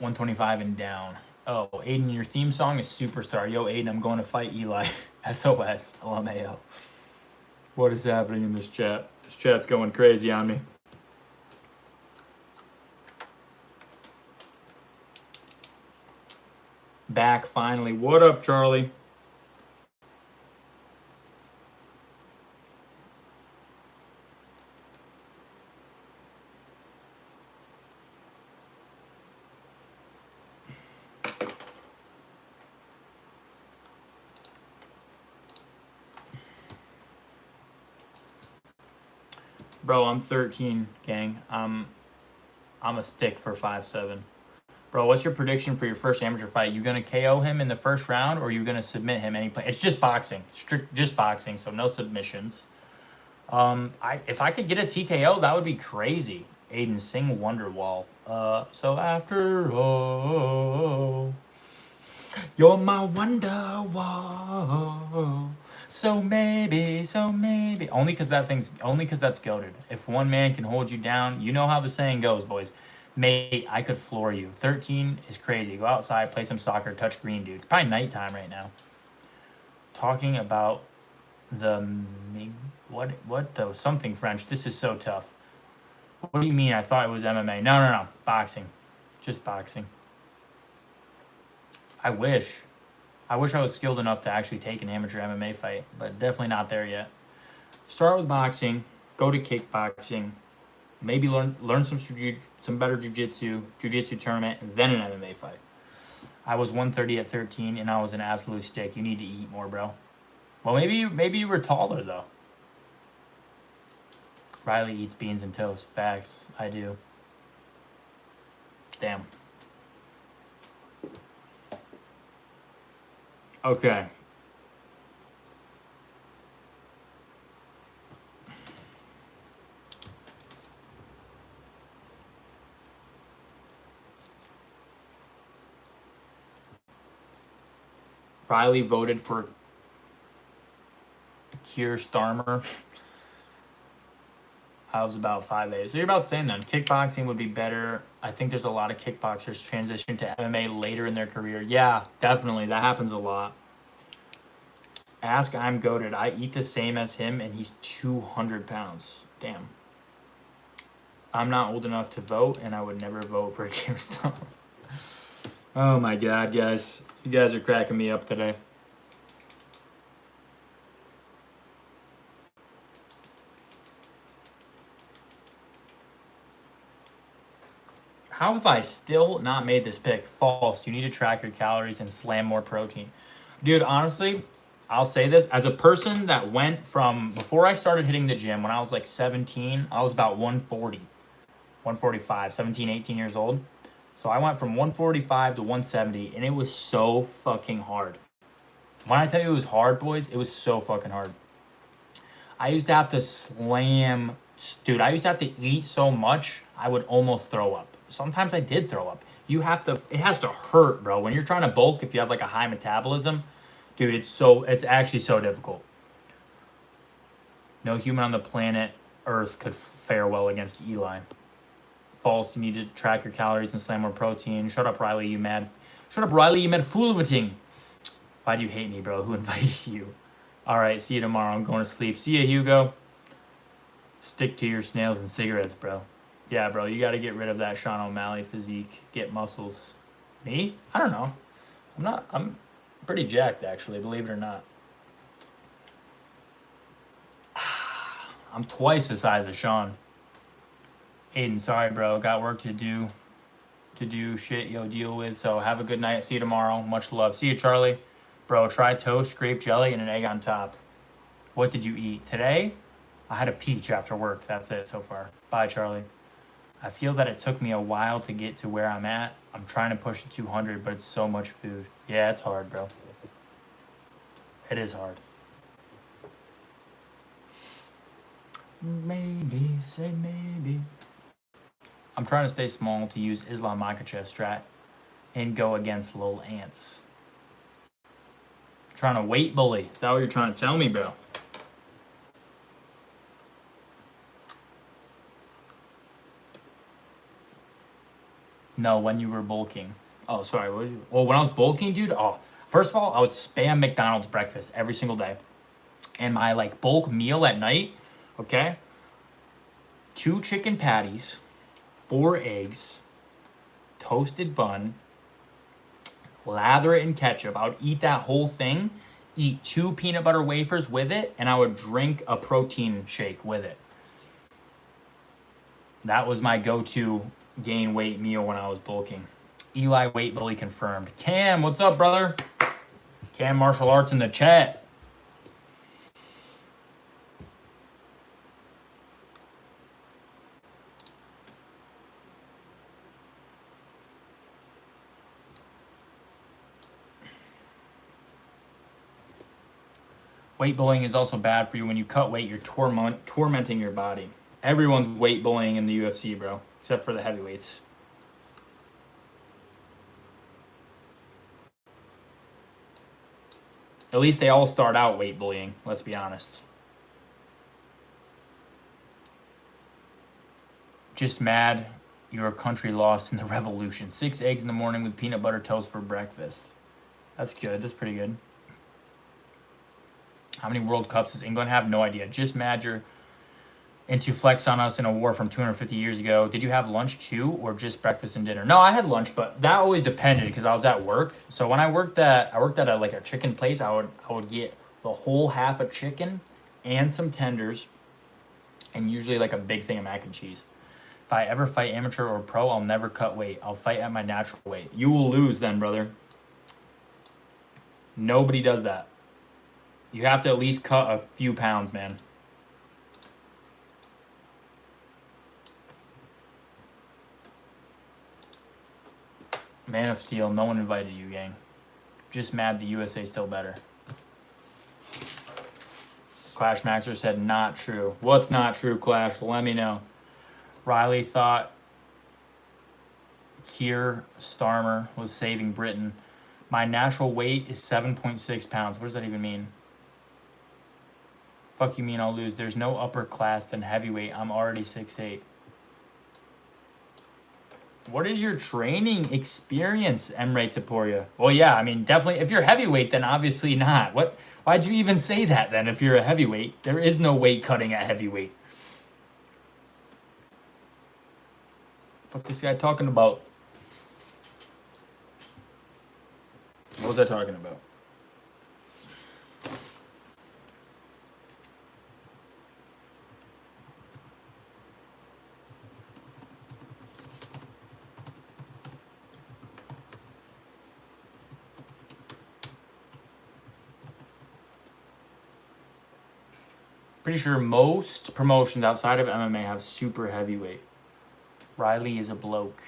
$125 and down. Oh, Aiden, your theme song is Superstar. Yo, Aiden, I'm going to fight Eli. SOS. LMAO. What is happening in this chat? This chat's going crazy on me. Back finally. What up, Charlie? Bro, I'm 13, gang. I'm a stick for 5'7". Bro, what's your prediction for your first amateur fight? You gonna KO him in the first round, or are you gonna submit him any play? It's just boxing, strict just boxing, so no submissions. If I could get a TKO, that would be crazy. Aiden, sing Wonderwall. So after all, you're my Wonderwall. So maybe, only because that's goated. If one man can hold you down, you know how the saying goes, boys. Mate, I could floor you. 13 is crazy. Go outside, play some soccer, touch green, dude. It's probably nighttime right now. Talking about the... What the... Something French. This is so tough. What do you mean? I thought it was MMA. No. Boxing. Just boxing. I wish I was skilled enough to actually take an amateur MMA fight, but definitely not there yet. Start with boxing. Go to kickboxing. Maybe learn some better jiu-jitsu tournament, and then an MMA fight. I was 130 at 13, and I was an absolute stick. You need to eat more, bro. Well, maybe you were taller, though. Riley eats beans and toast. Facts. I do. Damn. Okay. Riley voted for Keir Starmer. I was about 5'8". So you're about the same then. Kickboxing would be better. I think there's a lot of kickboxers transition to MMA later in their career. Yeah, definitely. That happens a lot. Ask I'm goated. I eat the same as him, and he's 200 pounds. Damn. I'm not old enough to vote, and I would never vote for Keir Starmer. Oh my god, guys. You guys are cracking me up today. How have I still not made this pick? False. You need to track your calories and slam more protein. Dude, honestly, I'll say this. As a person that went from, before I started hitting the gym, when I was like 17, I was about 140, 145, 17, 18 years old. So I went from 145 to 170, and it was so fucking hard. When I tell you it was hard, boys, it was so fucking hard. I used to have to slam, dude, I used to have to eat so much, I would almost throw up. Sometimes I did throw up. You have to, it has to hurt, bro. When you're trying to bulk, if you have like a high metabolism, dude, it's actually so difficult. No human on the planet Earth could fare well against Eli. False, you need to track your calories and slam more protein. Shut up, Riley, you mad. Shut up, Riley, you mad fool of a ting. Why do you hate me, bro? Who invited you? All right, see you tomorrow. I'm going to sleep. See ya, Hugo. Stick to your snails and cigarettes, bro. Yeah, bro, you got to get rid of that Sean O'Malley physique. Get muscles. Me? I don't know. I'm pretty jacked, actually, believe it or not. I'm twice the size of Sean. Aiden, sorry, bro. Got work to do. Shit you'll deal with. So have a good night. See you tomorrow. Much love. See you, Charlie. Bro, try toast, grape jelly, and an egg on top. What did you eat? Today, I had a peach after work. That's it so far. Bye, Charlie. I feel that it took me a while to get to where I'm at. I'm trying to push to 200, but it's so much food. Yeah, it's hard, bro. It is hard. Maybe, say maybe. I'm trying to stay small to use Islam Makhachev strat and go against little ants. Trying to weight bully. Is that what you're trying to tell me, bro? No, when you were bulking. Oh, sorry. Well, when I was bulking, dude, first of all, I would spam McDonald's breakfast every single day. And my, like, bulk meal at night, okay? 2 chicken patties, 4 eggs, toasted bun, lather it in ketchup. I would eat that whole thing, eat 2 peanut butter wafers with it, and I would drink a protein shake with it. That was my go-to gain weight meal when I was bulking. Eli weight bully confirmed. Cam, what's up, brother? Cam Martial Arts in the chat. Weight bullying is also bad for you. When you cut weight, you're tormenting your body. Everyone's weight bullying in the UFC, bro, except for the heavyweights. At least they all start out weight bullying, let's be honest. Just mad your country lost in the revolution. 6 eggs in the morning with peanut butter toast for breakfast. That's good. That's pretty good. How many World Cups does England have? No idea. Just mad you're into flex on us in a war from 250 years ago. Did you have lunch too, or just breakfast and dinner? No, I had lunch, but that always depended because I was at work. So when I worked at like a chicken place, I would get the whole half a chicken and some tenders, and usually like a big thing of mac and cheese. If I ever fight amateur or pro, I'll never cut weight. I'll fight at my natural weight. You will lose then, brother. Nobody does that. You have to at least cut a few pounds, man. Man of Steel, no one invited you, gang. Just mad the USA still better. Clash Maxer said not true. What's not true, Clash? Let me know. Riley thought Keir Starmer was saving Britain. My natural weight is 7.6 pounds. What does that even mean? Fuck you mean I'll lose? There's no upper class than heavyweight. I'm already 6'8". What is your training experience, Emre Taporia? Well, yeah, I mean, definitely. If you're heavyweight, then obviously not. Why'd you even say that then if you're a heavyweight? There is no weight cutting at heavyweight. Fuck this guy talking about? What was I talking about? Pretty sure most promotions outside of MMA have super heavyweight. Riley is a bloke.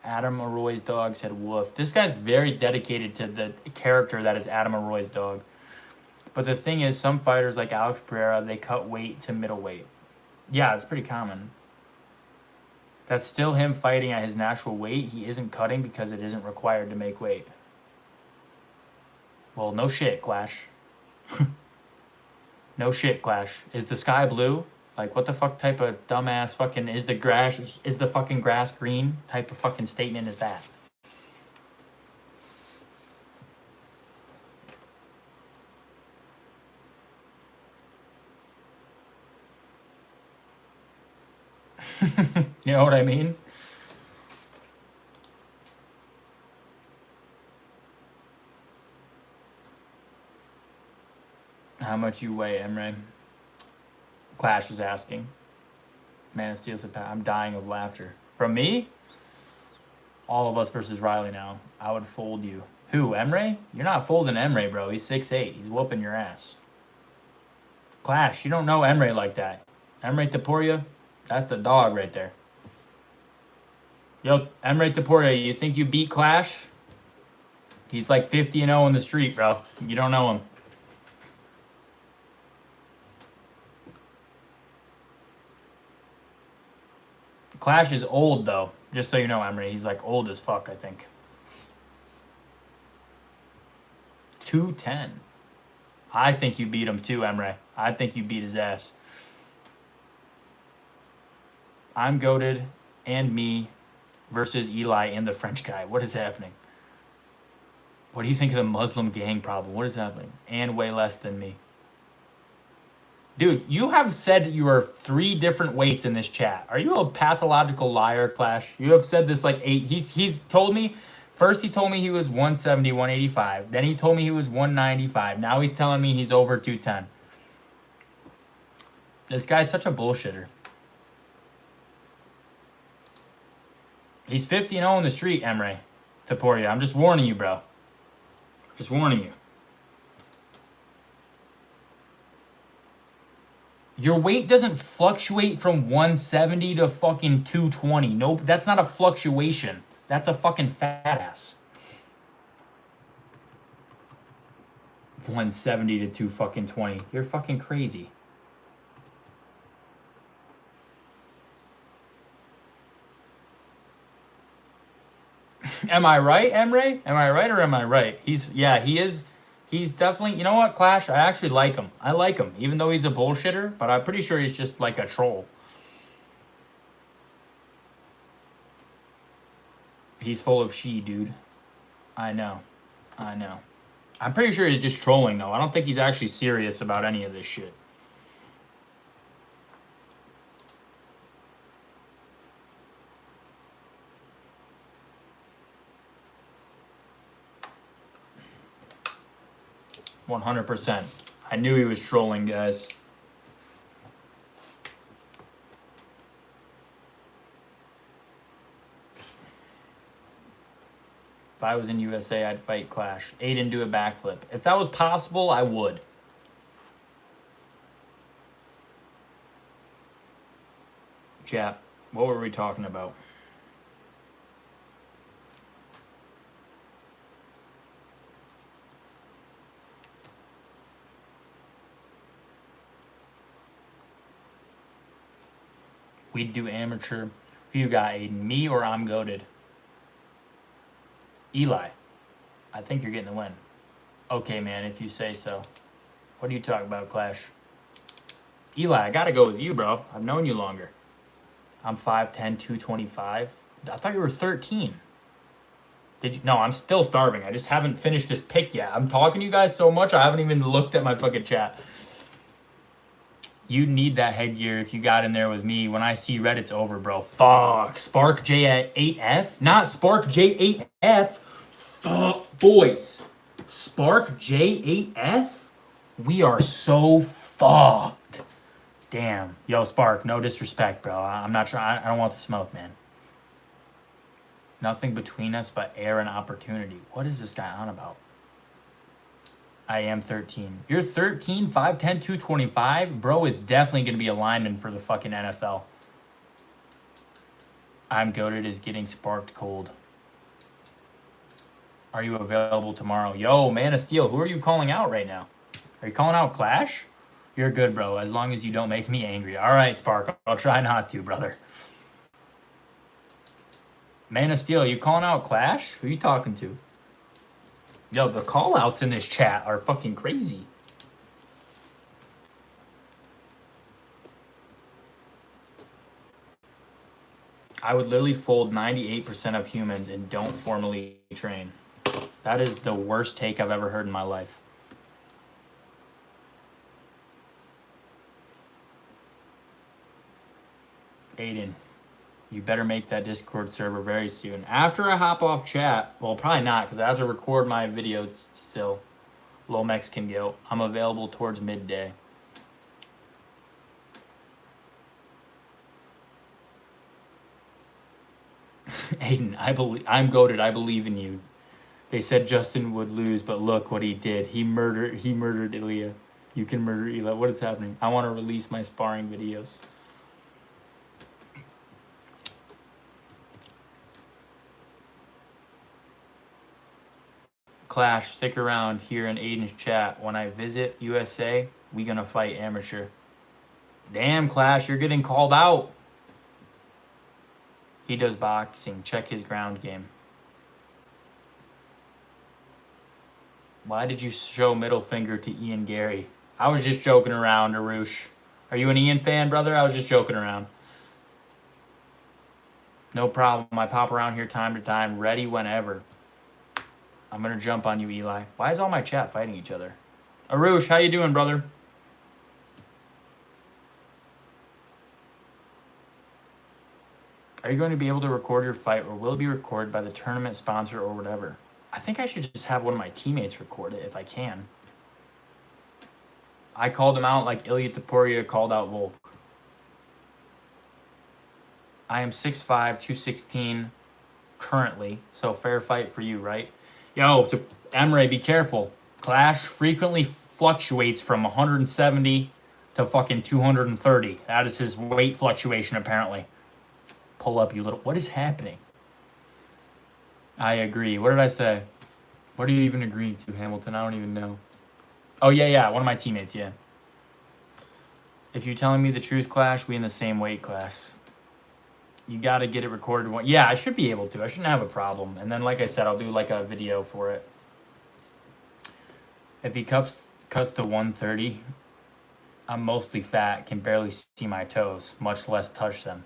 Adam Arroyo's dog said woof. This guy's very dedicated to the character that is Adam Arroyo's dog. But the thing is, some fighters like Alex Pereira, they cut weight to middleweight. Yeah, it's pretty common. That's still him fighting at his natural weight. He isn't cutting because it isn't required to make weight. Well, no shit, Clash. No shit, Clash. Is the sky blue? Like, what the fuck type of dumbass fucking is the fucking grass green type of fucking statement is that? You know what I mean? How much you weigh, Emre? Clash is asking. Man of Steel said, I'm dying of laughter. From me? All of us versus Riley now. I would fold you. Who, Emre? You're not folding Emre, bro. He's 6'8". He's whooping your ass. Clash, you don't know Emre like that. Emre Taporia, that's the dog right there. Yo, Emre Taporia, you think you beat Clash? He's like 50-0 in the street, bro. You don't know him. Clash is old, though. Just so you know, Emre. He's like old as fuck, I think. 210. I think you beat him too, Emre. I think you beat his ass. I'm goated and me versus Eli and the French guy. What is happening? What do you think of the Muslim gang problem? What is happening? And way less than me. Dude, you have said you are 3 different weights in this chat. Are you a pathological liar, Clash? You have said this like 8. He's told me, first he told me he was 170, 185. Then he told me he was 195. Now he's telling me he's over 210. This guy's such a bullshitter. He's 50-0 in the street, Emre Taporia. I'm just warning you, bro. Just warning you. Your weight doesn't fluctuate from 170 to fucking 220. Nope, that's not a fluctuation. That's a fucking fat ass. 170 to 220. You're fucking crazy. Am I right, Emre? Am I right or am I right? He is. He's definitely, you know what, Clash? I actually like him. I like him, even though he's a bullshitter, but I'm pretty sure he's just like a troll. He's full of she, dude. I know. I'm pretty sure he's just trolling, though. I don't think he's actually serious about any of this shit. %100%. I knew he was trolling, guys. If I was in USA, I'd fight Clash. Aiden do a backflip. If that was possible, I would. Chat, what were we talking about? We'd do amateur. Who you got, Aiden? Me or I'm goated? Eli. I think you're getting the win. Okay, man, if you say so. What are you talking about, Clash? Eli, I gotta go with you, bro. I've known you longer. I'm 5'10", 225. I thought you were 13. Did you? No, I'm still starving. I just haven't finished this pick yet. I'm talking to you guys so much, I haven't even looked at my fucking chat. You need that headgear if you got in there with me. When I see red, it's over, bro. Fuck. Spark J8F? Not Spark J8F. Fuck, boys. Spark J8F? We are so fucked. Damn. Yo, Spark, no disrespect, bro. I'm not trying. I don't want the smoke, man. Nothing between us but air and opportunity. What is this guy on about? I am 13. You're 13, 5'10", 225? Bro is definitely going to be a lineman for the fucking NFL. I'm goated is getting sparked cold. Are you available tomorrow? Yo, Man of Steel, who are you calling out right now? Are you calling out Clash? You're good, bro, as long as you don't make me angry. All right, Spark, I'll try not to, brother. Man of Steel, you calling out Clash? Who are you talking to? Yo, the call-outs in this chat are fucking crazy. I would literally fold 98% of humans and don't formally train. That is the worst take I've ever heard in my life. Aiden, you better make that Discord server very soon. After I hop off chat, well, probably not, because I have to record my videos still. Lomex can go. I'm available towards midday. Aiden, I'm goated. I believe in you. They said Justin would lose, but look what he did. He murdered Ilya. You can murder Ilya. What is happening? I want to release my sparring videos. Clash, stick around here in Aiden's chat. When I visit USA, we gonna fight amateur. Damn, Clash, you're getting called out. He does boxing. Check his ground game. Why did you show middle finger to Ian Gary? I was just joking around, Arush. Are you an Ian fan, brother? I was just joking around. No problem. I pop around here time to time, ready whenever. I'm gonna jump on you, Eli. Why is all my chat fighting each other? Arush, how you doing, brother? Are you going to be able to record your fight, or will it be recorded by the tournament sponsor or whatever? I think I should just have one of my teammates record it if I can. I called him out like Ilya Taporia called out Volk. I am 6'5", 216 currently, so fair fight for you, right? Yo, Emre, be careful. Clash frequently fluctuates from 170 to fucking 230. That is his weight fluctuation, apparently. Pull up, you little... What is happening? I agree. What did I say? What are you even agreeing to, Hamilton? I don't even know. Oh, yeah. One of my teammates, yeah. If you're telling me the truth, Clash, we in the same weight class. You got to get it recorded. Yeah, I should be able to. I shouldn't have a problem. And then, like I said, I'll do like a video for it. If he cuts to 130, I'm mostly fat, can barely see my toes, much less touch them.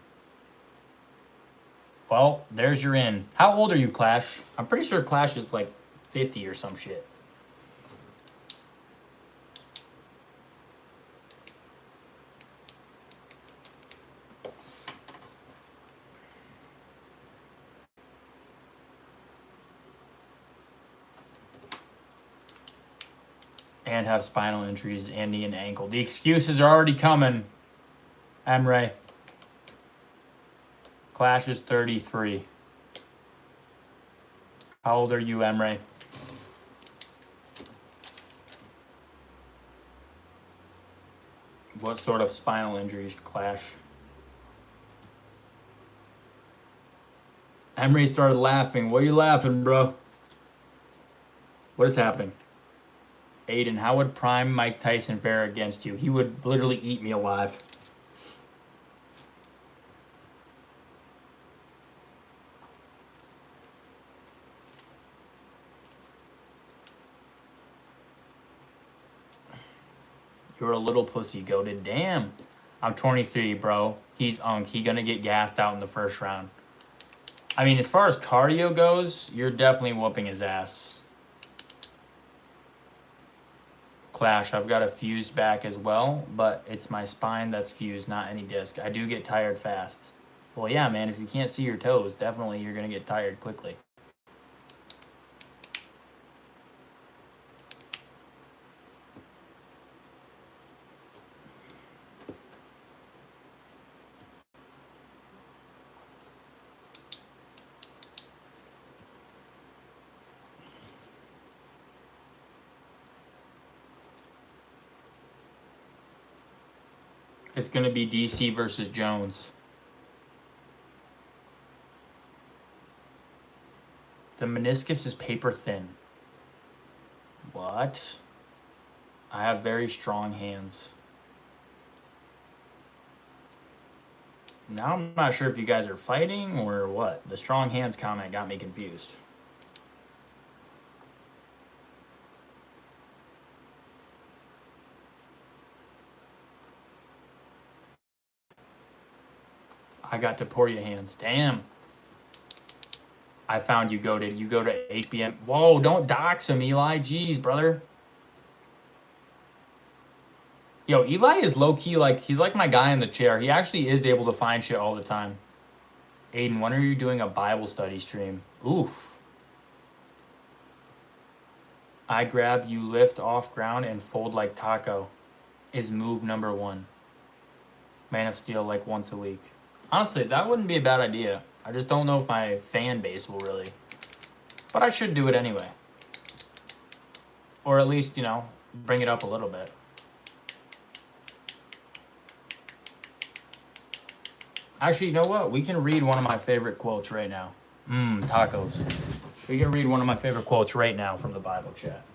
Well, there's your in. How old are you, Clash? I'm pretty sure Clash is like 50 or some shit. And have spinal injuries and knee and ankle. The excuses are already coming, Emre. Clash is 33. How old are you, Emre? What sort of spinal injuries, Clash? Emre started laughing. What are you laughing, bro? What is happening? Aiden, how would prime Mike Tyson fare against you? He would literally eat me alive. You're a little pussy, goated. Damn. I'm 23, bro. He's unk. He gonna get gassed out in the first round. I mean, as far as cardio goes, you're definitely whooping his ass. Clash, I've got a fused back as well, but it's my spine that's fused, not any disc. I do get tired fast. Well, yeah, man, if you can't see your toes, definitely you're going to get tired quickly. It's going to be DC versus Jones. The meniscus is paper thin. What? I have very strong hands. Now I'm not sure if you guys are fighting or what. The strong hands comment got me confused. I got to pour your hands. Damn. I found you goated. You go to HBM. Whoa, don't dox him, Eli. Jeez, brother. Yo, Eli is low-key, like, he's like my guy in the chair. He actually is able to find shit all the time. Aiden, when are you doing a Bible study stream? Oof. I grab, you lift off ground and fold like taco is move number 1. Man of Steel like once a week. Honestly, that wouldn't be a bad idea. I just don't know if my fan base will really. But I should do it anyway. Or at least, you know, bring it up a little bit. Actually, you know what? We can read one of my favorite quotes right now. Tacos. We can read one of my favorite quotes right now from the Bible chat.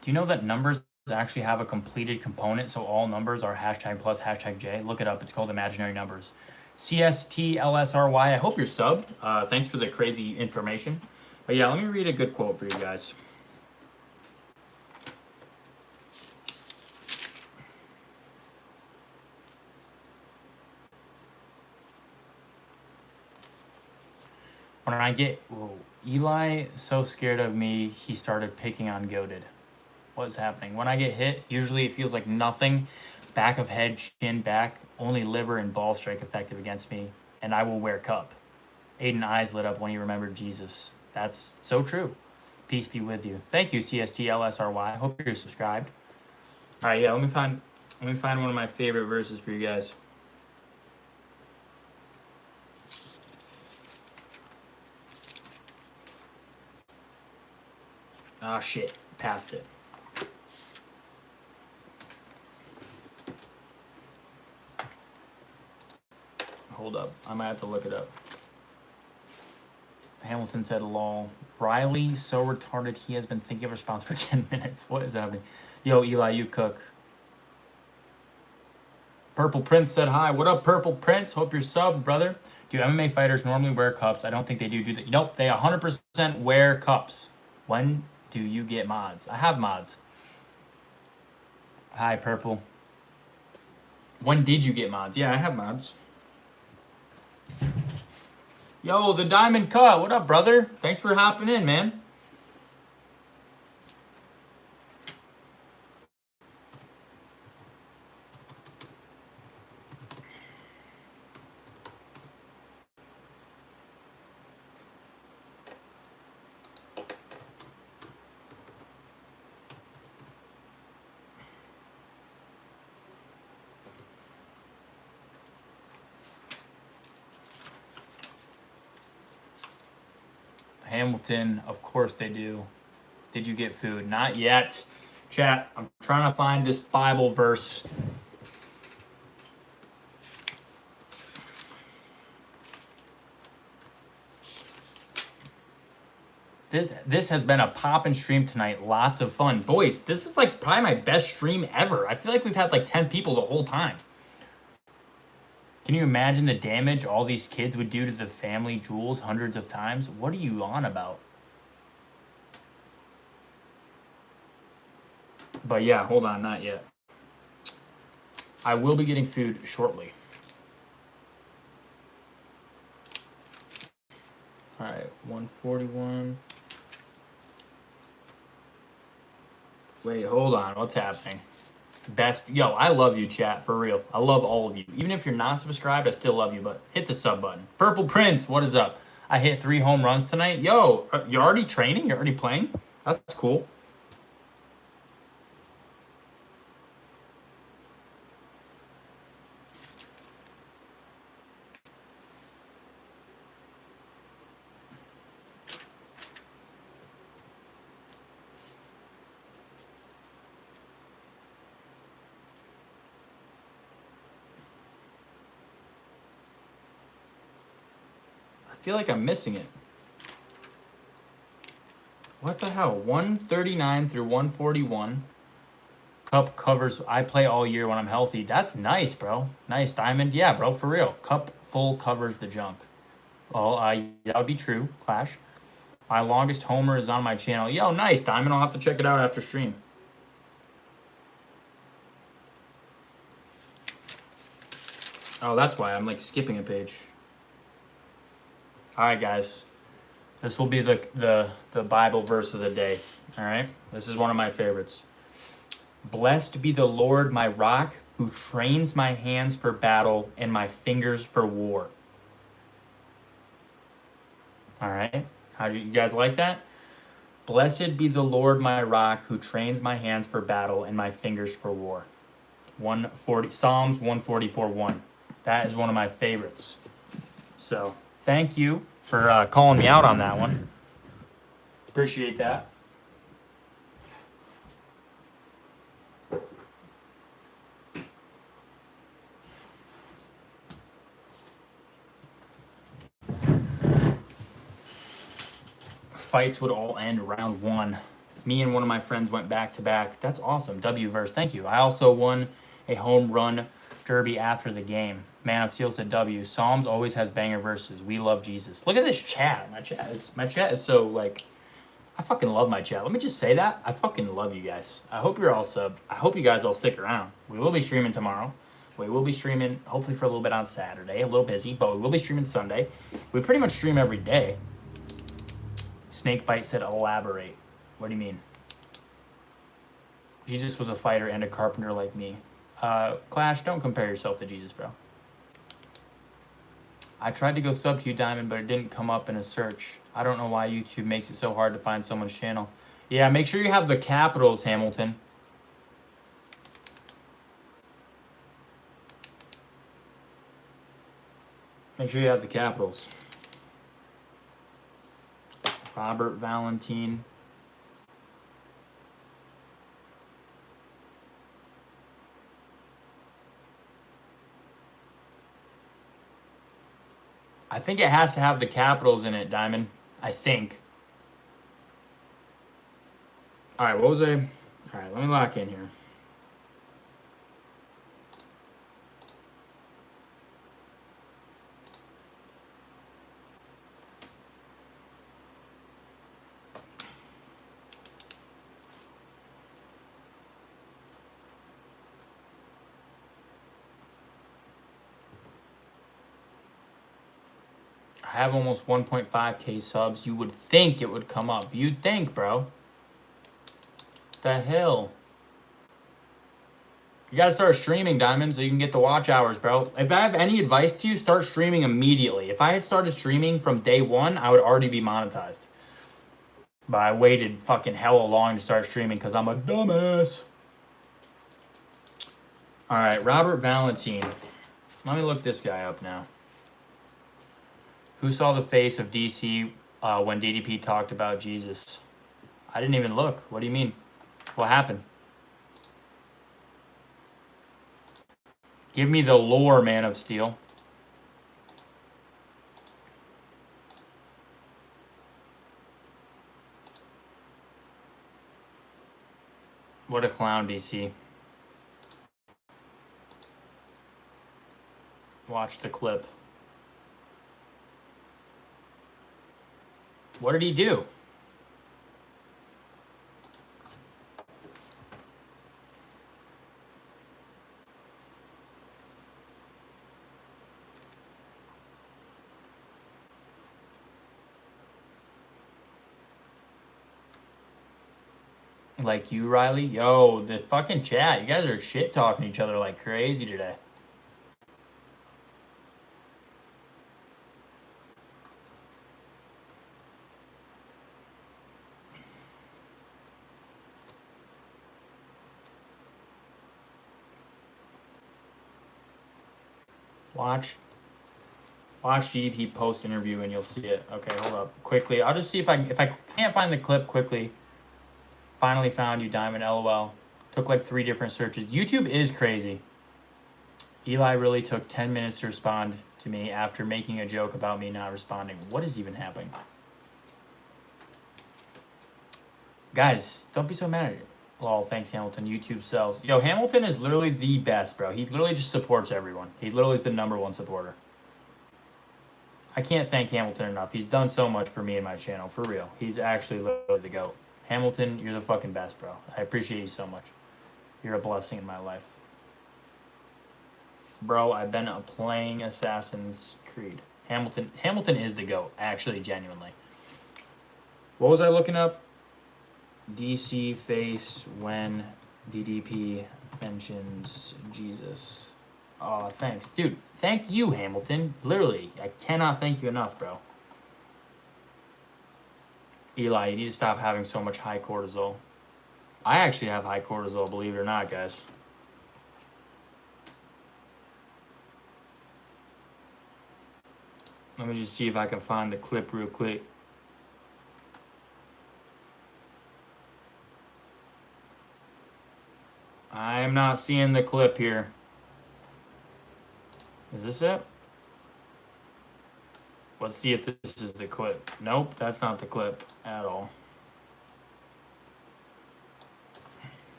Do you know that numbers actually have a completed component, so all numbers are hashtag plus hashtag J? Look it up. It's called imaginary numbers. CSTLSRY. I hope you're subbed. Thanks for the crazy information. But yeah, let me read a good quote for you guys. When I get... Whoa, Eli so scared of me, he started picking on Goated. What's happening? When I get hit, usually it feels like nothing. Back of head, chin, back. Only liver and ball strike effective against me. And I will wear cup. Aiden eyes lit up when he remembered Jesus. That's so true. Peace be with you. Thank you, CSTLSRY. Hope you're subscribed. All right, yeah, let me find one of my favorite verses for you guys. Ah, shit. Passed it. Hold up. I might have to look it up. Hamilton said, lol. Riley, so retarded, he has been thinking of a response for 10 minutes. What is happening? Yo, Eli, you cook. Purple Prince said hi. What up, Purple Prince? Hope you're subbed, brother. Do MMA fighters normally wear cups? I don't think they do that. Nope, they 100% wear cups. When do you get mods? I have mods. Hi, Purple. When did you get mods? Yeah, I have mods. Yo, the Diamond Cut. What up, brother? Thanks for hopping in, man. Hamilton, of course they do. Did you get food? Not yet. Chat, I'm trying to find this Bible verse. This has been a poppin' stream tonight. Lots of fun. Boys, this is like probably my best stream ever. I feel like we've had like 10 people the whole time. Can you imagine the damage all these kids would do to the family jewels hundreds of times? What are you on about? But yeah, hold on, not yet. I will be getting food shortly. All right, 141. Wait, hold on. What's happening? Best. Yo, I love you, chat. For real. I love all of you. Even if you're not subscribed, I still love you. But hit the sub button. Purple Prince, what is up? I hit 3 home runs tonight. Yo, you're already training? You're already playing? That's cool. feel like I'm missing it. What the hell? 139 through 141. Cup covers. I play all year when I'm healthy. That's nice, bro. Nice, Diamond. Yeah, bro, for real. Cup full covers the junk. Well, that would be true, Clash. My longest homer is on my channel. Yo, nice, Diamond. I'll have to check it out after stream. Oh, that's why I'm like skipping a page. All right, guys. This will be the Bible verse of the day. All right. This is one of my favorites. Blessed be the Lord, my rock, who trains my hands for battle and my fingers for war. All right. How do you guys like that? Blessed be the Lord, my rock, who trains my hands for battle and my fingers for war. Psalms 144:1. That is one of my favorites. So thank you for calling me out on that one. Appreciate that. Fights would all end round 1. Me and one of my friends went back to back. That's awesome. W-verse. Thank you. I also won a home run derby after the game. Man of Steel said W. Psalms always has banger verses. We love Jesus. Look at this chat. My chat is so like, I fucking love my chat. Let me just say that. I fucking love you guys. I hope you're all subbed. I hope you guys all stick around. We will be streaming tomorrow. We will be streaming hopefully for a little bit on Saturday. A little busy, but we will be streaming Sunday. We pretty much stream every day. Snakebite said elaborate. What do you mean? Jesus was a fighter and a carpenter like me. Clash, don't compare yourself to Jesus, bro. I tried to go sub to you, Diamond, but it didn't come up in a search. I don't know why YouTube makes it so hard to find someone's channel. Yeah, make sure you have the capitals, Hamilton. Make sure you have the capitals. Robert Valentine. I think it has to have the capitals in it, Diamond. I think. All right, what was I? All right, let me lock in here. I have almost 1.5K subs. You would think it would come up. You'd think, bro. The hell? You gotta start streaming, Diamond, so you can get the watch hours, bro. If I have any advice to you, start streaming immediately. If I had started streaming from day 1, I would already be monetized. But I waited fucking hella long to start streaming because I'm a dumbass. All right, Robert Valentine. Let me look this guy up now. Who saw the face of DC when DDP talked about Jesus? I didn't even look. What do you mean? What happened? Give me the lore, Man of Steel. What a clown, DC. Watch the clip. What did he do? Like you, Riley? Yo, the fucking chat. You guys are shit talking each other like crazy today. Watch GDP post interview and you'll see it. Okay, hold up. Quickly. I'll just see if I can't find the clip quickly. Finally found you, Diamond. LOL. Took like 3 different searches. YouTube is crazy. Eli really took 10 minutes to respond. to me after making a joke about me not responding. What is even happening? Guys, don't be so mad at it. Lol, thanks, Hamilton. YouTube sells. Yo, Hamilton is literally the best, bro. He literally just supports everyone. He literally is the #1 supporter. I can't thank Hamilton enough. He's done so much for me and my channel, for real. He's actually literally the GOAT. Hamilton, you're the fucking best, bro. I appreciate you so much. You're a blessing in my life. Bro, I've been playing Assassin's Creed. Hamilton is the GOAT, actually, genuinely. What was I looking up? DC face when DDP mentions Jesus. Oh, thanks. Dude, thank you, Hamilton. Literally, I cannot thank you enough, bro. Eli, you need to stop having so much high cortisol. I actually have high cortisol, believe it or not, guys. Let me just see if I can find the clip real quick. I am not seeing the clip here. Is this it? Let's see if this is the clip. Nope, that's not the clip at all.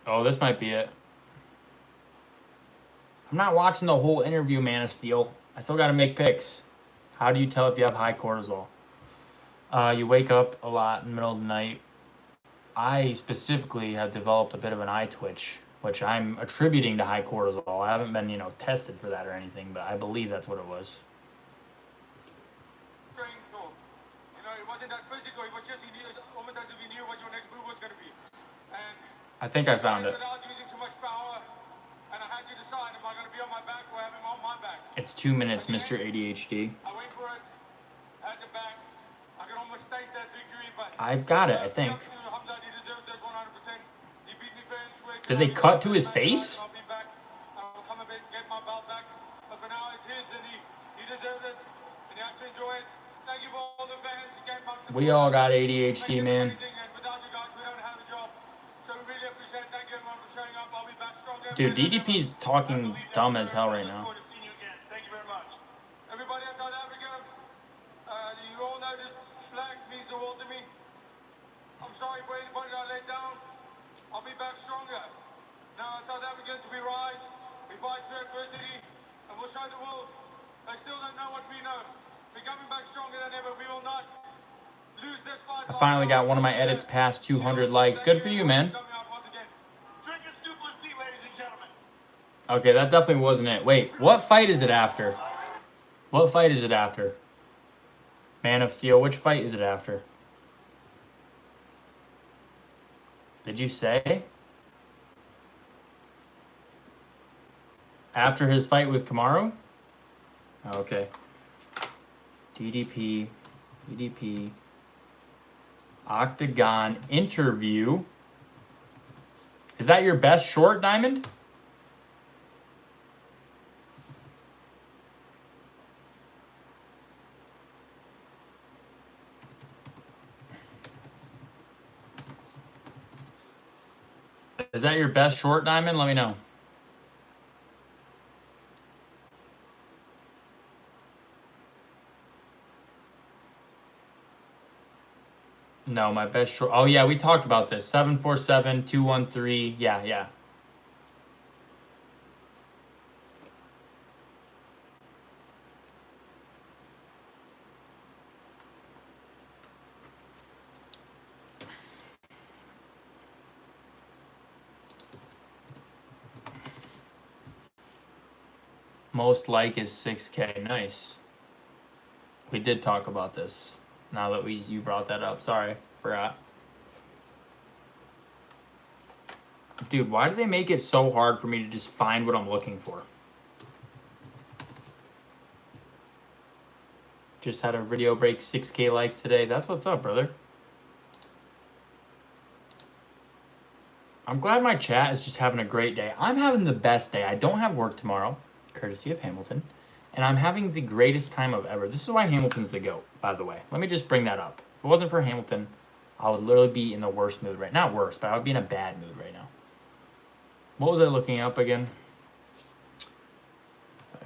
Oh, this might be it. I'm not watching the whole interview, Man of Steel. I still got to make picks. How do you tell if you have high cortisol? You wake up a lot in the middle of the night. I specifically have developed a bit of an eye twitch, which I'm attributing to high cortisol. I haven't been, tested for that or anything, but I believe that's what it was. It wasn't that physical. It was just almost as if you knew what your next move was going to be. And I think I found it. Without using too much power, and I had to decide, am I going to be on my back or have him on my back? It's 2 minutes, Mr. ADHD. I went for it, had the back. I can almost taste that victory, but I've got it, I think. He deserves this 100%. He beat me fair and square. Did they cut to his face? I'll be back. I'll come and get my belt back. But for now, it's his, and he deserved it, and he has to enjoy it. Thank you for all the fans who came out to We all got ADHD, man. Dude, DDP's talking dumb as hell right now. Thank you very much. Everybody in South Africa, you all know this flag means the world to me. I'm sorry for anybody that I let down. I'll be back stronger. Now, South Africans, we rise, we fight through adversity, and we'll show the world they still don't know what we know. We're coming back stronger than ever. We will not lose this fight. I finally got one of my edits past 200 likes. Good for you, man. Okay, that definitely wasn't it. Wait, what fight is it after? What fight is it after? Man of Steel, which fight is it after? Did you say? After his fight with Kamaru? Okay. DDP, Octagon interview. Is that your best short, Diamond? Is that your best short, Diamond? Let me know. No, my best short. Oh, yeah, we talked about this. 747-213. Yeah. Most like is 6K. Nice. We did talk about this. Now that you brought that up. Sorry, forgot. Dude, why do they make it so hard for me to just find what I'm looking for? Just had a video break 6K likes today. That's what's up, brother. I'm glad my chat is just having a great day. I'm having the best day. I don't have work tomorrow, courtesy of Hamilton. And I'm having the greatest time of ever. This is why Hamilton's the GOAT, by the way. Let me just bring that up. If it wasn't for Hamilton, I would literally be in the worst mood right now. Not worst, but I would be in a bad mood right now. What was I looking up again?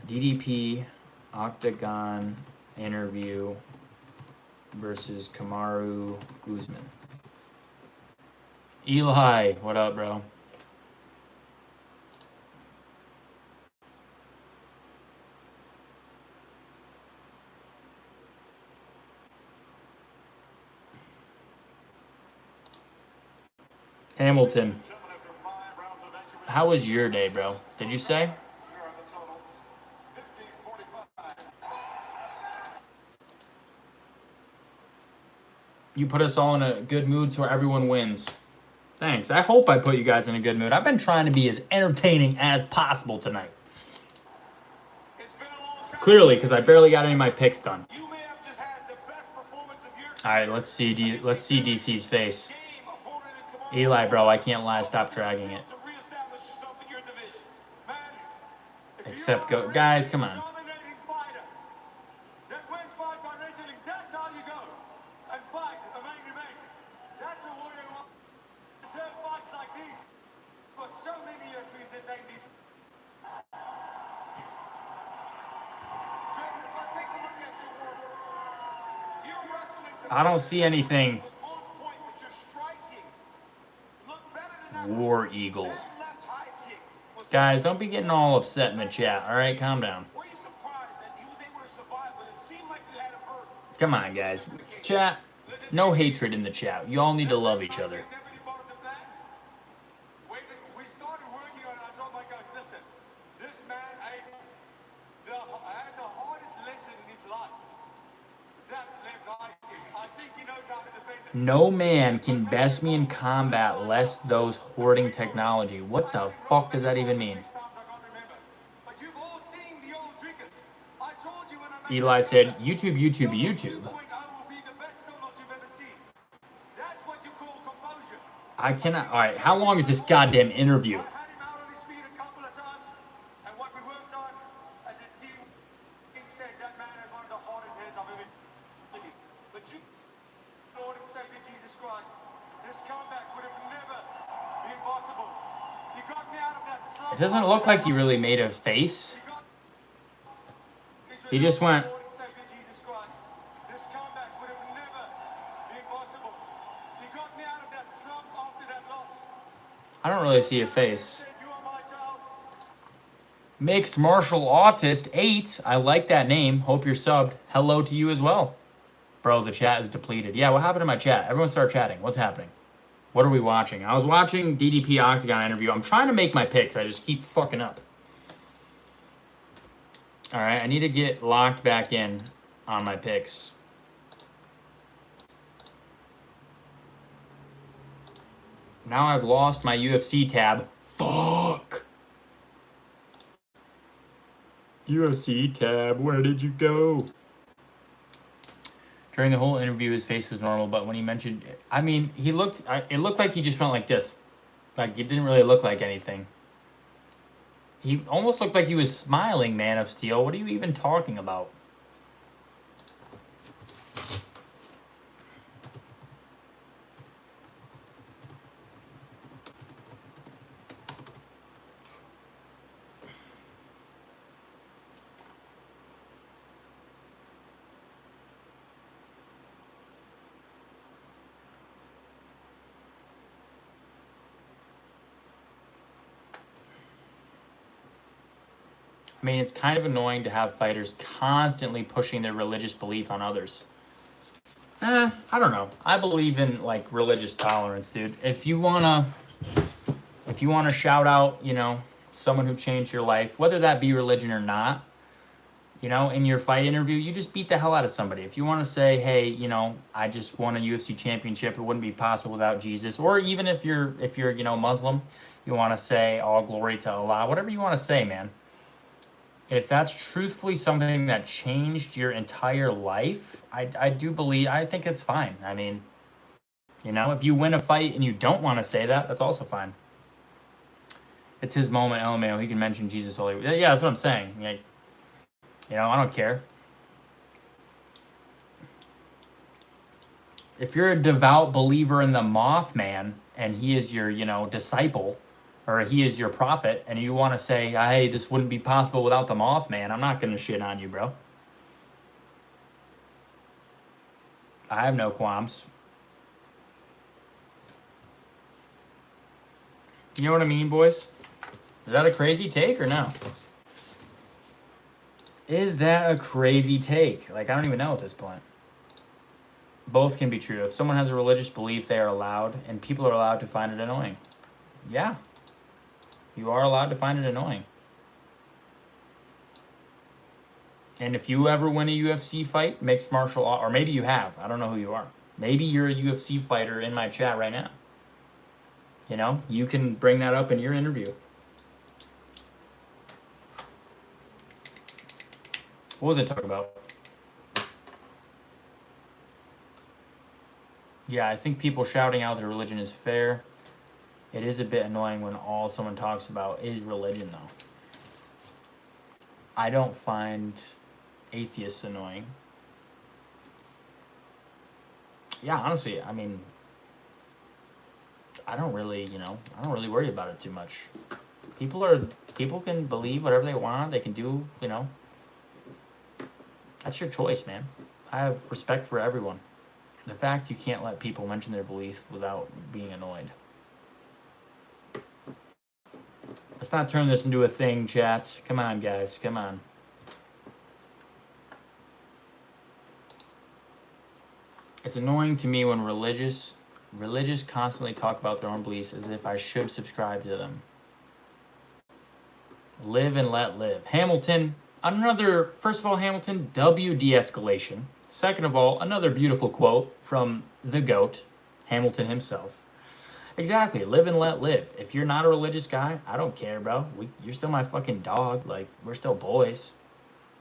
DDP, Octagon, interview versus Kamaru Usman. Eli, what up, bro? Hamilton, how was your day, bro? Did you say? You put us all in a good mood so everyone wins. Thanks. I hope I put you guys in a good mood. I've been trying to be as entertaining as possible tonight. Clearly, because I barely got any of my picks done. All right, let's see DC's face. Eli, bro, I can't lie. Stop dragging it. Except go, guys. Come on. I don't see anything. War Eagle. Guys, don't be getting all upset in the chat. All right, calm down. Come on, guys. Chat, no hatred in the chat. You all need to love each other. We started working on it. I told my guys, listen, this man had the hardest lesson in his life. That left eye kick. I think he knows how to defend it. No man can best me in combat lest those hoarding technology. What the fuck does that even mean? Eli said, YouTube, YouTube, YouTube. I cannot. All right, how long is this goddamn interview? It doesn't look like he really made a face. He just went. I don't really see a face. Mixed Martial Autist 8. I like that name. Hope you're subbed. Hello to you as well. Bro, the chat is depleted. Yeah, what happened to my chat? Everyone start chatting. What's happening? What are we watching? I was watching DDP Octagon interview. I'm trying to make my picks. I just keep fucking up. All right, I need to get locked back in on my picks. Now I've lost my UFC tab. Fuck. UFC tab, where did you go? During the whole interview, his face was normal, but when he mentioned, I mean, it looked like he just went like this. Like, it didn't really look like anything. He almost looked like he was smiling, Man of Steel. What are you even talking about? I mean, it's kind of annoying to have fighters constantly pushing their religious belief on others. I don't know. I believe in, like, religious tolerance, dude. If you wanna shout out, you know, someone who changed your life, whether that be religion or not, you know, in your fight interview, you just beat the hell out of somebody. If you want to say, hey, you know, I just won a UFC championship, it wouldn't be possible without Jesus. Or even if you're, you know, Muslim, you want to say all glory to Allah, whatever you want to say, man. If that's truthfully something that changed your entire life, I do believe, I think it's fine. I mean, you know, if you win a fight and you don't want to say that, that's also fine. It's his moment, LMAO. He can mention Jesus all he... Yeah, that's what I'm saying. Like, you know, I don't care. If you're a devout believer in the Mothman and he is your, disciple, or he is your prophet, and you want to say, hey, this wouldn't be possible without the Mothman, I'm not going to shit on you, bro. I have no qualms. You know what I mean, boys? Is that a crazy take or no? Is that a crazy take? Like, I don't even know at this point. Both can be true. If someone has a religious belief, they are allowed, and people are allowed to find it annoying. Yeah. You are allowed to find it annoying. And if you ever win a UFC fight, mixed martial art, or maybe you have, I don't know who you are. Maybe you're a UFC fighter in my chat right now. You can bring that up in your interview. What was it talking about? Yeah, I think people shouting out their religion is fair. It is a bit annoying when all someone talks about is religion, though. I don't find atheists annoying. Yeah, honestly, I mean, I don't really worry about it too much. People can believe whatever they want. They can do, that's your choice, man. I have respect for everyone. The fact you can't let people mention their beliefs without being annoyed. Let's not turn this into a thing, chat. Come on, guys. Come on. It's annoying to me when religious constantly talk about their own beliefs as if I should subscribe to them. Live and let live. Hamilton, first of all, Hamilton, W de-escalation. Second of all, another beautiful quote from the GOAT, Hamilton himself. Exactly, live and let live. If you're not a religious guy, I don't care, bro. You're still my fucking dog. Like, we're still boys.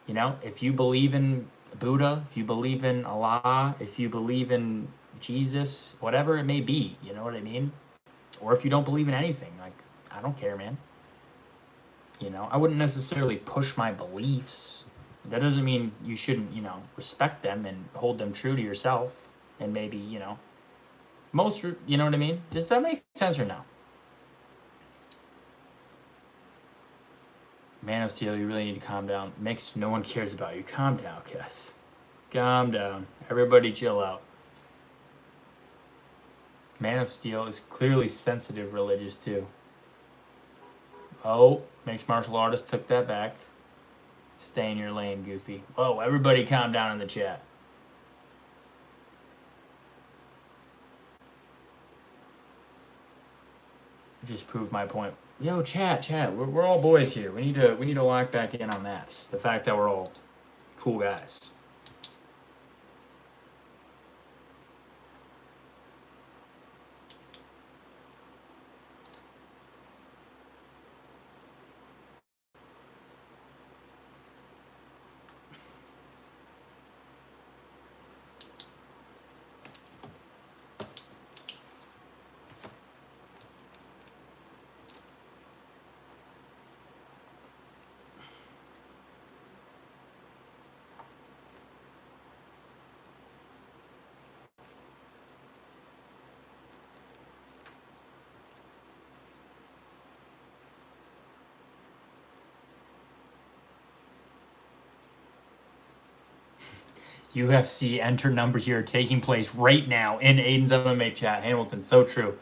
If you believe in Buddha, if you believe in Allah, if you believe in Jesus, whatever it may be, you know what I mean? Or if you don't believe in anything, like, I don't care, man. I wouldn't necessarily push my beliefs. That doesn't mean you shouldn't, respect them and hold them true to yourself. And maybe, most, you know what I mean? Does that make sense or no? Man of Steel, you really need to calm down. Mix, no one cares about you. Calm down, Kess. Calm down. Everybody chill out. Man of Steel is clearly sensitive religious too. Oh, mixed martial artist took that back. Stay in your lane, Goofy. Whoa, everybody calm down in the chat. Just proved my point. Yo, chat. We're all boys here. We need to lock back in on that. The fact that we're all cool guys. UFC enter number here taking place right now in Aiden's MMA chat. Hamilton, so true.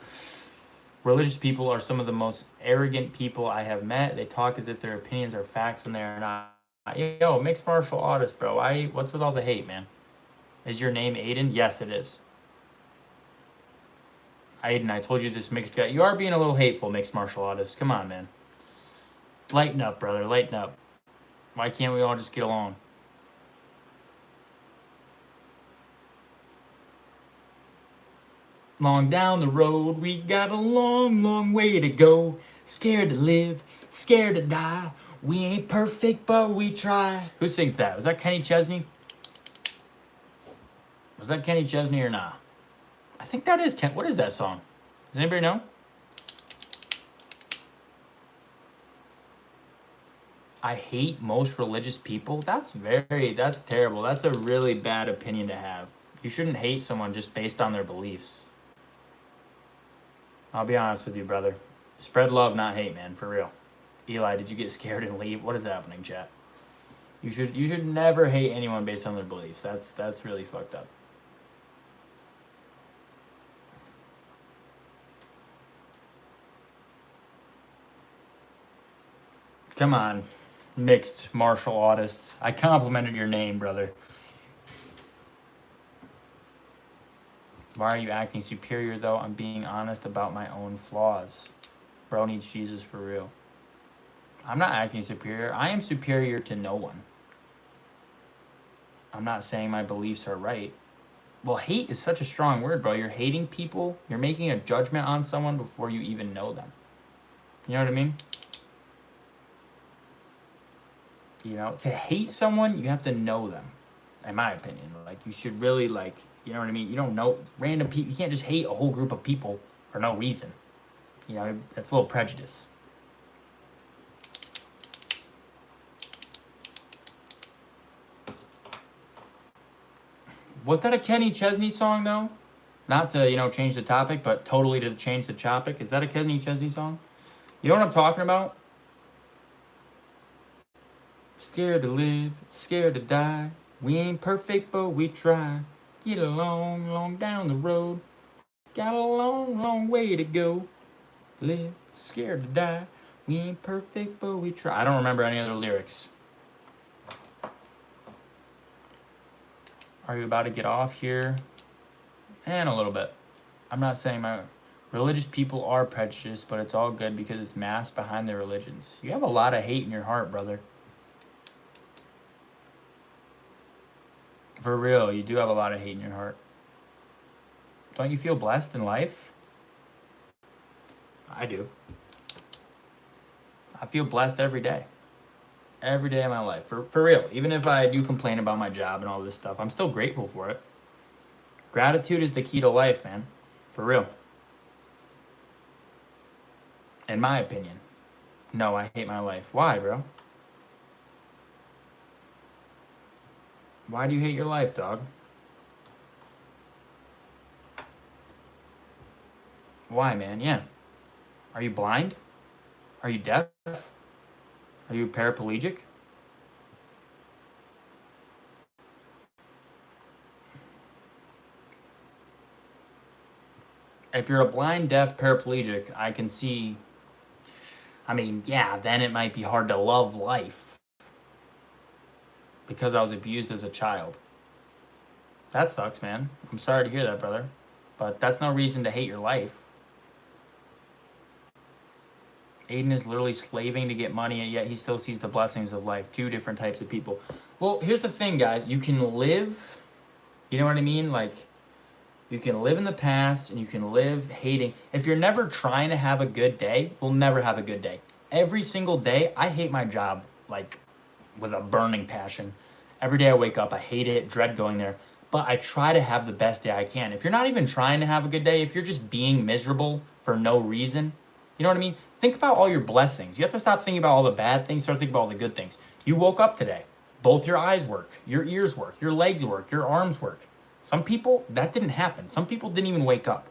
Religious people are some of the most arrogant people I have met. They talk as if their opinions are facts when they are not. Yo, mixed martial artist, bro. What's with all the hate, man? Is your name Aiden? Yes, it is. Aiden, I told you this mixed guy. You are being a little hateful, mixed martial artist. Come on, man. Lighten up, brother. Lighten up. Why can't we all just get along? Long down the road, we got a long, long way to go. Scared to live, scared to die. We ain't perfect, but we try. Who sings that? Was that Kenny Chesney? Was that Kenny Chesney or not? I think that is Ken. What is that song? Does anybody know? I hate most religious people. That's terrible. That's a really bad opinion to have. You shouldn't hate someone just based on their beliefs. I'll be honest with you, brother. Spread love, not hate, man, for real. Eli, did you get scared and leave? What is happening, chat? You should never hate anyone based on their beliefs. That's really fucked up. Come on, mixed martial artist. I complimented your name, brother. Why are you acting superior, though? I'm being honest about my own flaws. Bro needs Jesus for real. I'm not acting superior. I am superior to no one. I'm not saying my beliefs are right. Well, hate is such a strong word, bro. You're hating people. You're making a judgment on someone before you even know them. You know what I mean? You know, to hate someone, you have to know them, in my opinion. Like, you should really, like, you know what I mean? You don't know random people. You can't just hate a whole group of people for no reason. You know, that's a little prejudice. Was that a Kenny Chesney song, though? Not to, you know, change the topic, but totally to change the topic. Is that a Kenny Chesney song? You know what I'm talking about? Scared to live, scared to die. We ain't perfect, but we try. Get along, long down the road. Got a long, long way to go. Live, scared to die. We ain't perfect, but we try. I don't remember any other lyrics. Are you about to get off here? And a little bit. I'm not saying my religious people are prejudiced, but it's all good because it's masked behind their religions. You have a lot of hate in your heart, brother. For real, you do have a lot of hate in your heart. Don't you feel blessed in life? I do. I feel blessed every day. Every day of my life. For real. Even if I do complain about my job and all this stuff, I'm still grateful for it. Gratitude is the key to life, man. For real. In my opinion. No, I hate my life. Why, bro? Why do you hate your life, dog? Why, man? Yeah. Are you blind? Are you deaf? Are you paraplegic? If you're a blind, deaf, paraplegic, I can see... I mean, yeah, then it might be hard to love life. Because I was abused as a child. That sucks, man. I'm sorry to hear that, brother. But that's no reason to hate your life. Aiden is literally slaving to get money, and yet he still sees the blessings of life. Two different types of people. Well, here's the thing, guys. You can live, you know what I mean? Like, you can live in the past, and you can live hating. If you're never trying to have a good day, we'll never have a good day. Every single day, I hate my job, like, with a burning passion. Every day I wake up, I hate it, dread going there. But I try to have the best day I can. If you're not even trying to have a good day, if you're just being miserable for no reason, you know what I mean? Think about all your blessings. You have to stop thinking about all the bad things, start thinking about all the good things. You woke up today. Both your eyes work, your ears work, your legs work, your arms work. Some people, that didn't happen. Some people didn't even wake up.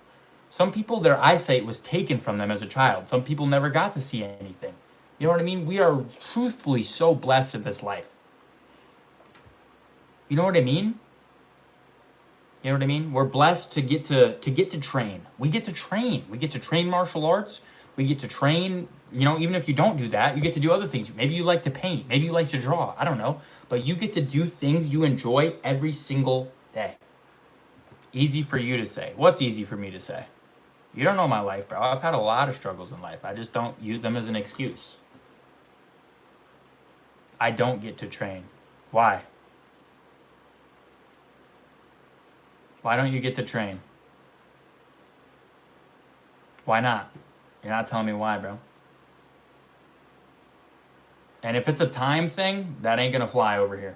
Some people, their eyesight was taken from them as a child. Some people never got to see anything. You know what I mean? We are truthfully so blessed in this life. You know what I mean? You know what I mean? We're blessed to get to train. We get to train. We get to train martial arts. We get to train, you know, even if you don't do that, you get to do other things. Maybe you like to paint. Maybe you like to draw. I don't know. But you get to do things you enjoy every single day. Easy for you to say. What's easy for me to say? You don't know my life, bro. I've had a lot of struggles in life. I just don't use them as an excuse. I don't get to train. Why? Why don't you get to train? Why not? You're not telling me why, bro. And if it's a time thing, that ain't gonna fly over here.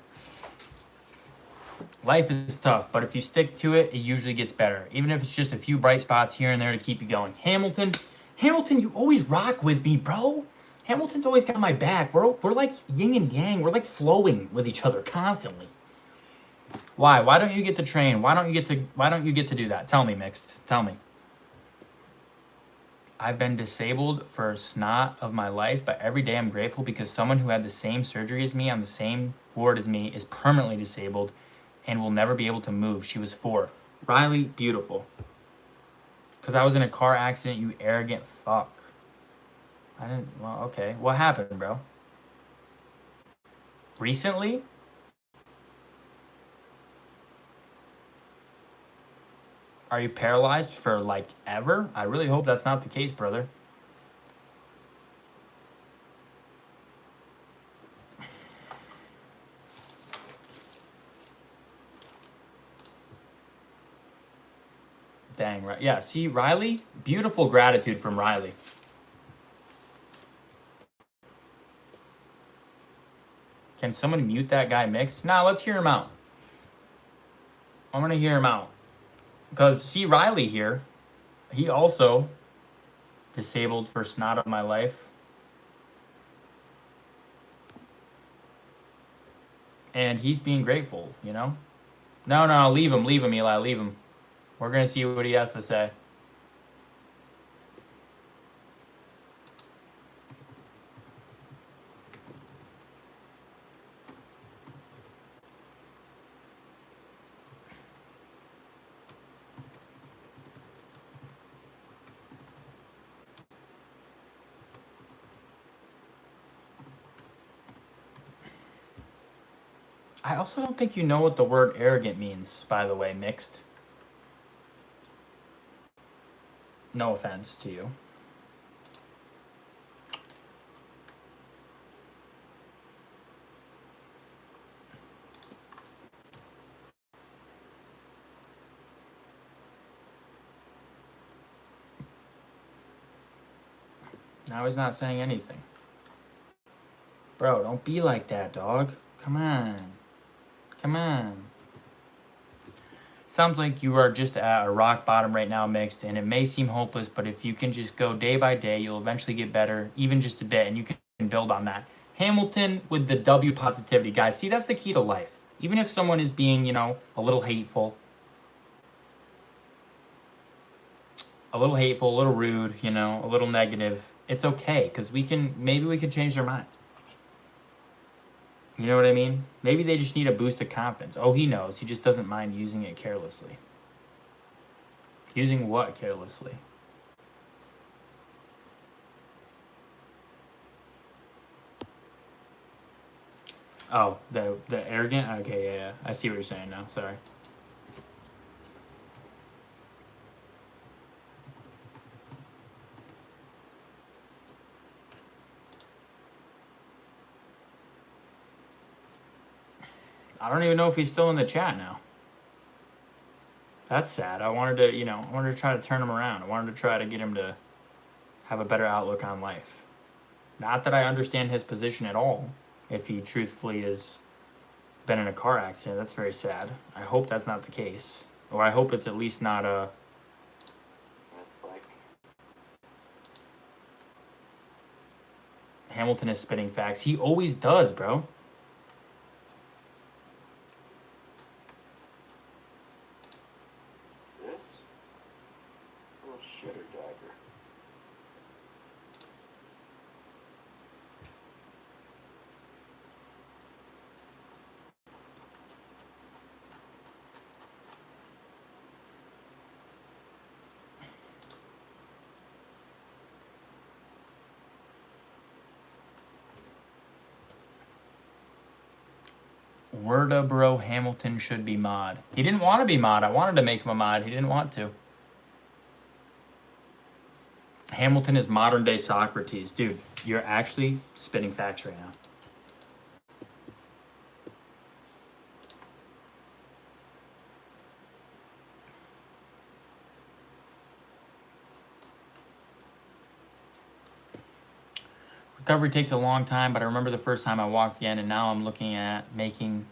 Life is tough, but if you stick to it, it usually gets better. Even if it's just a few bright spots here and there to keep you going. Hamilton, you always rock with me, bro. Hamilton's always got my back. We're like yin and yang. We're like flowing with each other constantly. Why? Why don't you get to train? Why don't you get to do that? Tell me, Mixed. Tell me. I've been disabled for snot of my life, but every day I'm grateful because someone who had the same surgery as me on the same ward as me is permanently disabled and will never be able to move. She was 4. Riley, beautiful. Because I was in a car accident, you arrogant fuck. I didn't, well, okay. What happened, bro? Recently? Are you paralyzed for, like, ever? I really hope that's not the case, brother. Dang, right. Yeah, see, Riley? Beautiful gratitude from Riley. Can someone mute that guy, Mix? Nah, let's hear him out. I'm going to hear him out. Because, see, Riley here, he also disabled for snot of my life. And he's being grateful, you know? No, leave him, Eli, leave him. We're going to see what he has to say. I also don't think you know what the word arrogant means, by the way, Mixed. No offense to you. Now he's not saying anything. Bro, don't be like that, dog. Come on. Come on. Sounds like you are just at a rock bottom right now, Mixed, and it may seem hopeless, but if you can just go day by day, you'll eventually get better, even just a bit, and you can build on that. Hamilton with the W positivity, guys. See, that's the key to life. Even if someone is being, you know, a little hateful, a little rude, you know, a little negative, it's okay, because maybe we can change their mind. You know what I mean? Maybe they just need a boost of confidence. Oh, he knows. He just doesn't mind using it carelessly. Using what carelessly? Oh, the arrogant? Okay, yeah. I see what you're saying now. Sorry. I don't even know if he's still in the chat now. That's sad. I wanted to try to turn him around. I wanted to try to get him to have a better outlook on life. Not that I understand his position at all. If he truthfully has been in a car accident, that's very sad. I hope that's not the case. Or I hope it's at least not a... Hamilton is spitting facts. He always does, bro. Worda bro, Hamilton should be mod. He didn't want to be mod. I wanted to make him a mod. He didn't want to. Hamilton is modern day Socrates. Dude, you're actually spitting facts right now. Recovery takes a long time, but I remember the first time I walked again, and now I'm looking at making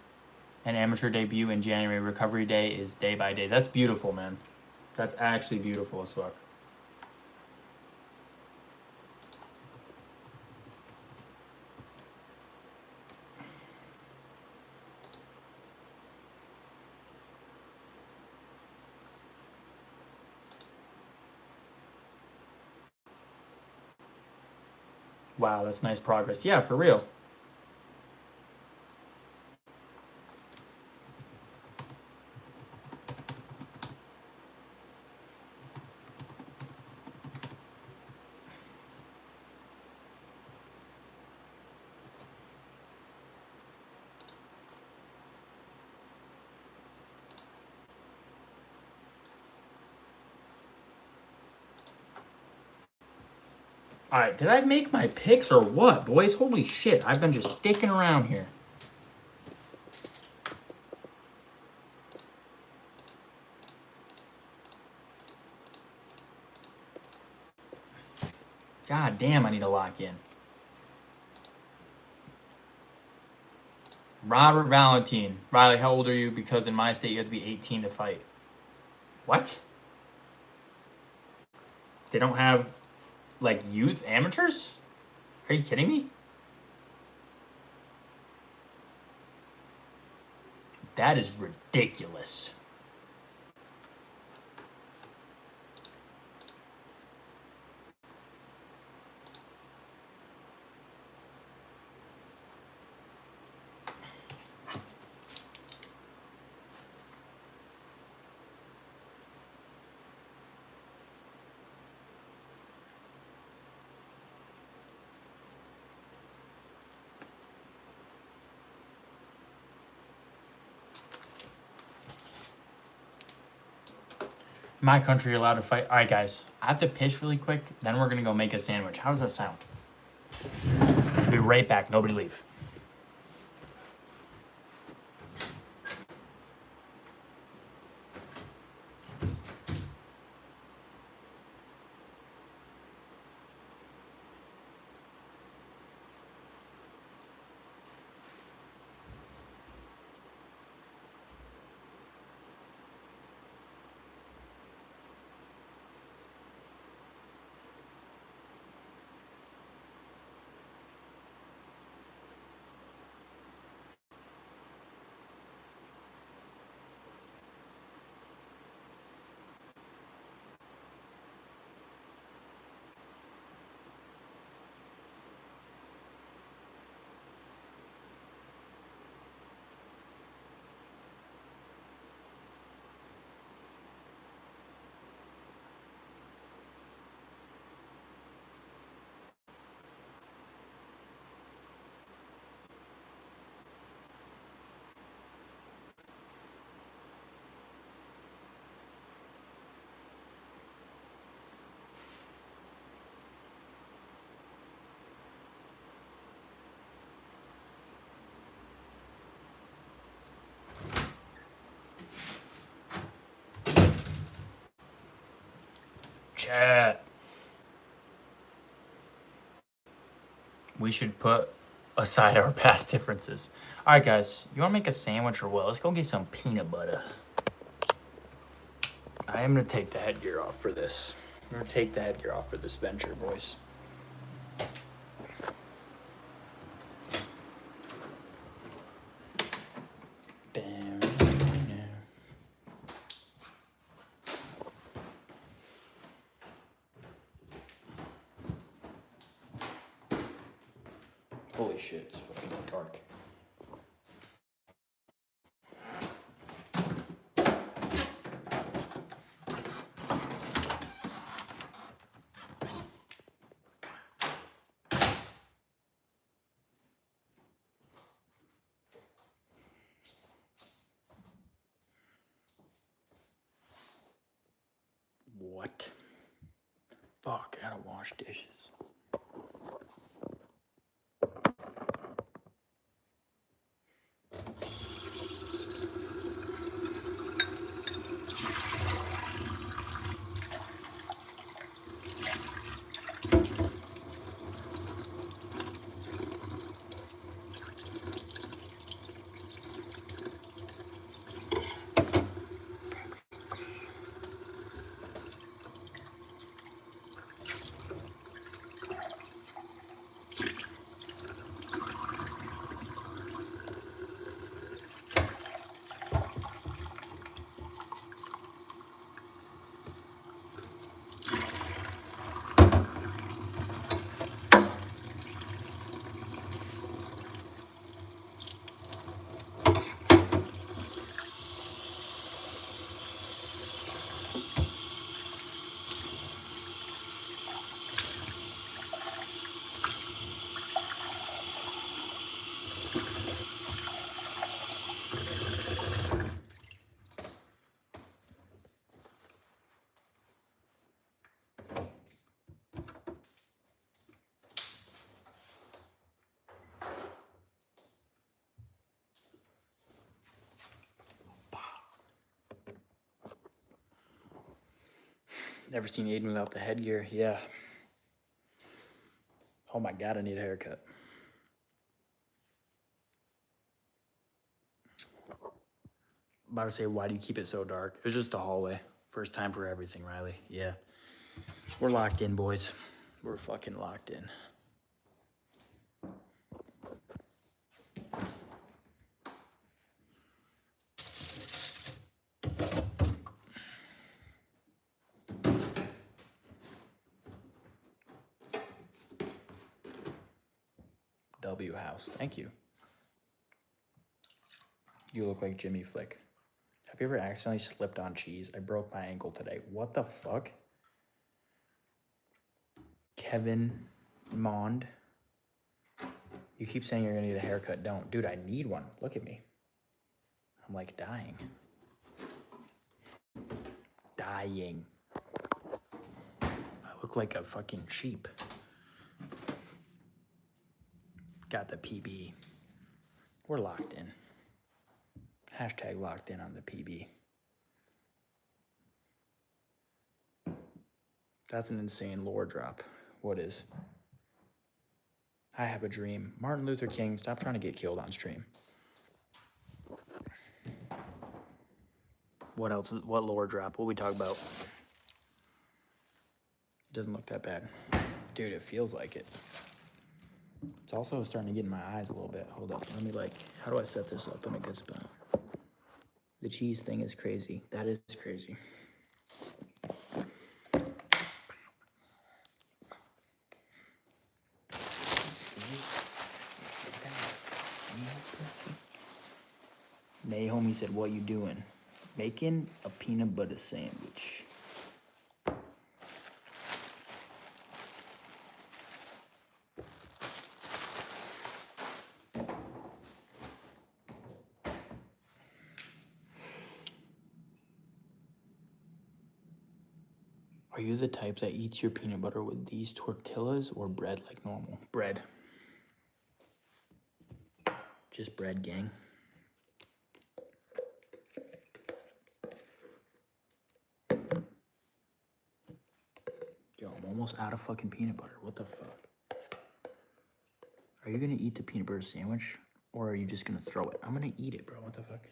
an amateur debut in January. Recovery day is day by day. That's beautiful, man. That's actually beautiful as fuck. Wow, that's nice progress. Yeah, for real. All right, did I make my picks or what, boys? Holy shit, I've been just sticking around here. God damn, I need to lock in. Robert Valentine. Riley, how old are you? Because in my state, you have to be 18 to fight. What? They don't have, like, youth amateurs? Are you kidding me? That is ridiculous. My country, you're allowed to fight. All right, guys. I have to piss really quick. Then we're going to go make a sandwich. How does that sound? I'll be right back. Nobody leave. Chat. We should put aside our past differences. All right, guys. You want to make a sandwich or what? Let's go get some peanut butter. I am going to take the headgear off for this. I'm going to take the headgear off for this venture, boys. Holy shit, it's fucking dark. What? Fuck, I gotta wash dishes. Never seen Aiden without the headgear. Yeah. Oh my God, I need a haircut. About to say, why do you keep it so dark? It was just the hallway. First time for everything, Riley. Yeah. We're locked in, boys. We're fucking locked in. W House. Thank you. You look like Jimmy Flick. Have you ever accidentally slipped on cheese? I broke my ankle today. What the fuck? Kevin Mond. You keep saying you're gonna get a haircut. Don't. Dude, I need one. Look at me. I'm like dying. Dying. I look like a fucking sheep. Got the PB. We're locked in. Hashtag locked in on the PB. That's an insane lore drop. What is? I have a dream. Martin Luther King, stop trying to get killed on stream. What else? What lore drop? What we talk about? Doesn't look that bad. Dude, it feels like it. It's also starting to get in my eyes a little bit. Hold up. Let me how do I set this up in a good spot? The cheese thing is crazy. That is crazy. Naomi said, what you doing? Making a peanut butter sandwich. Are you the type that eats your peanut butter with these tortillas or bread like normal? Bread. Just bread, gang. Yo, I'm almost out of fucking peanut butter. What the fuck? Are you gonna eat the peanut butter sandwich or are you just gonna throw it? I'm gonna eat it, bro. What the fuck?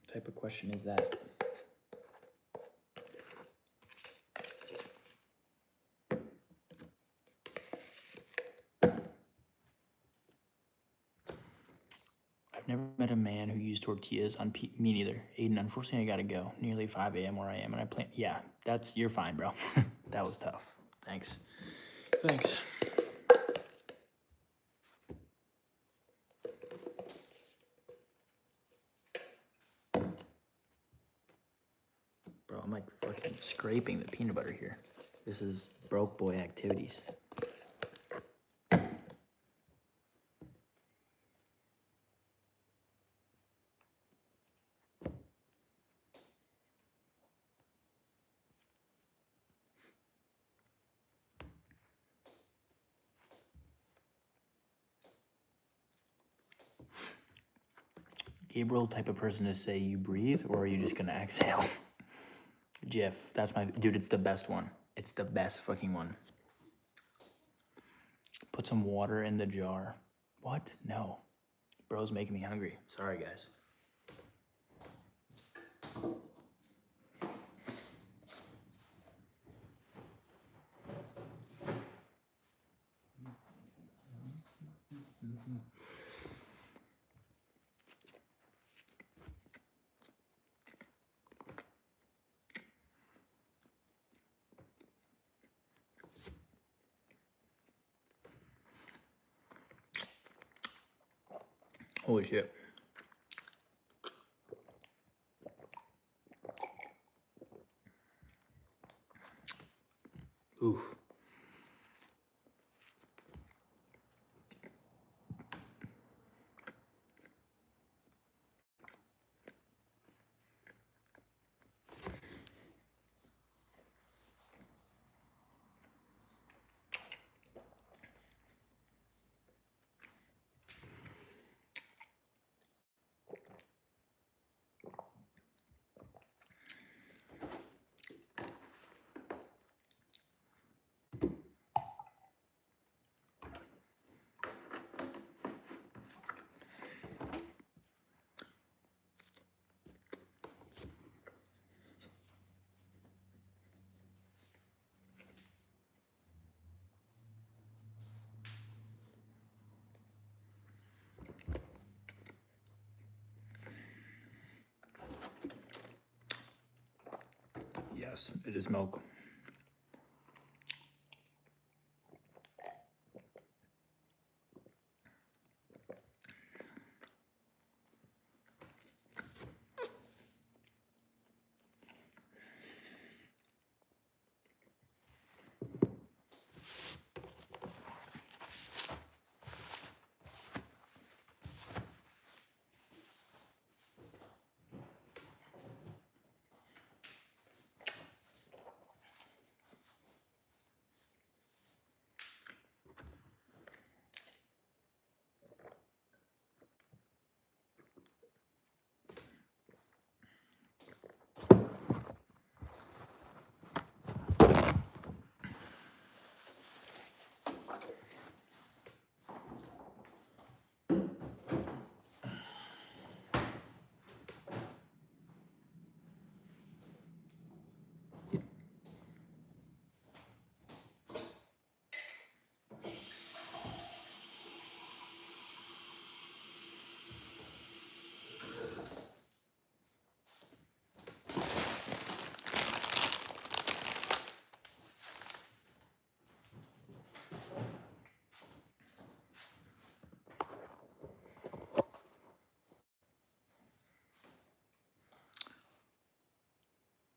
What type of question is that? I've never met a man who used tortillas on me neither. Aiden, unfortunately, I gotta go. Nearly 5 a.m. where I am, and I plan. Yeah, you're fine, bro. That was tough. Thanks. Thanks. Bro, I'm like fucking scraping the peanut butter here. This is broke boy activities. Gabriel type of person to say you breathe, or are you just gonna exhale? Jeff, that's my dude. It's the best one. It's the best fucking one. Put some water in the jar. What? No. Bro's making me hungry. Sorry, guys. Holy shit. Oof. Yes, it is milk.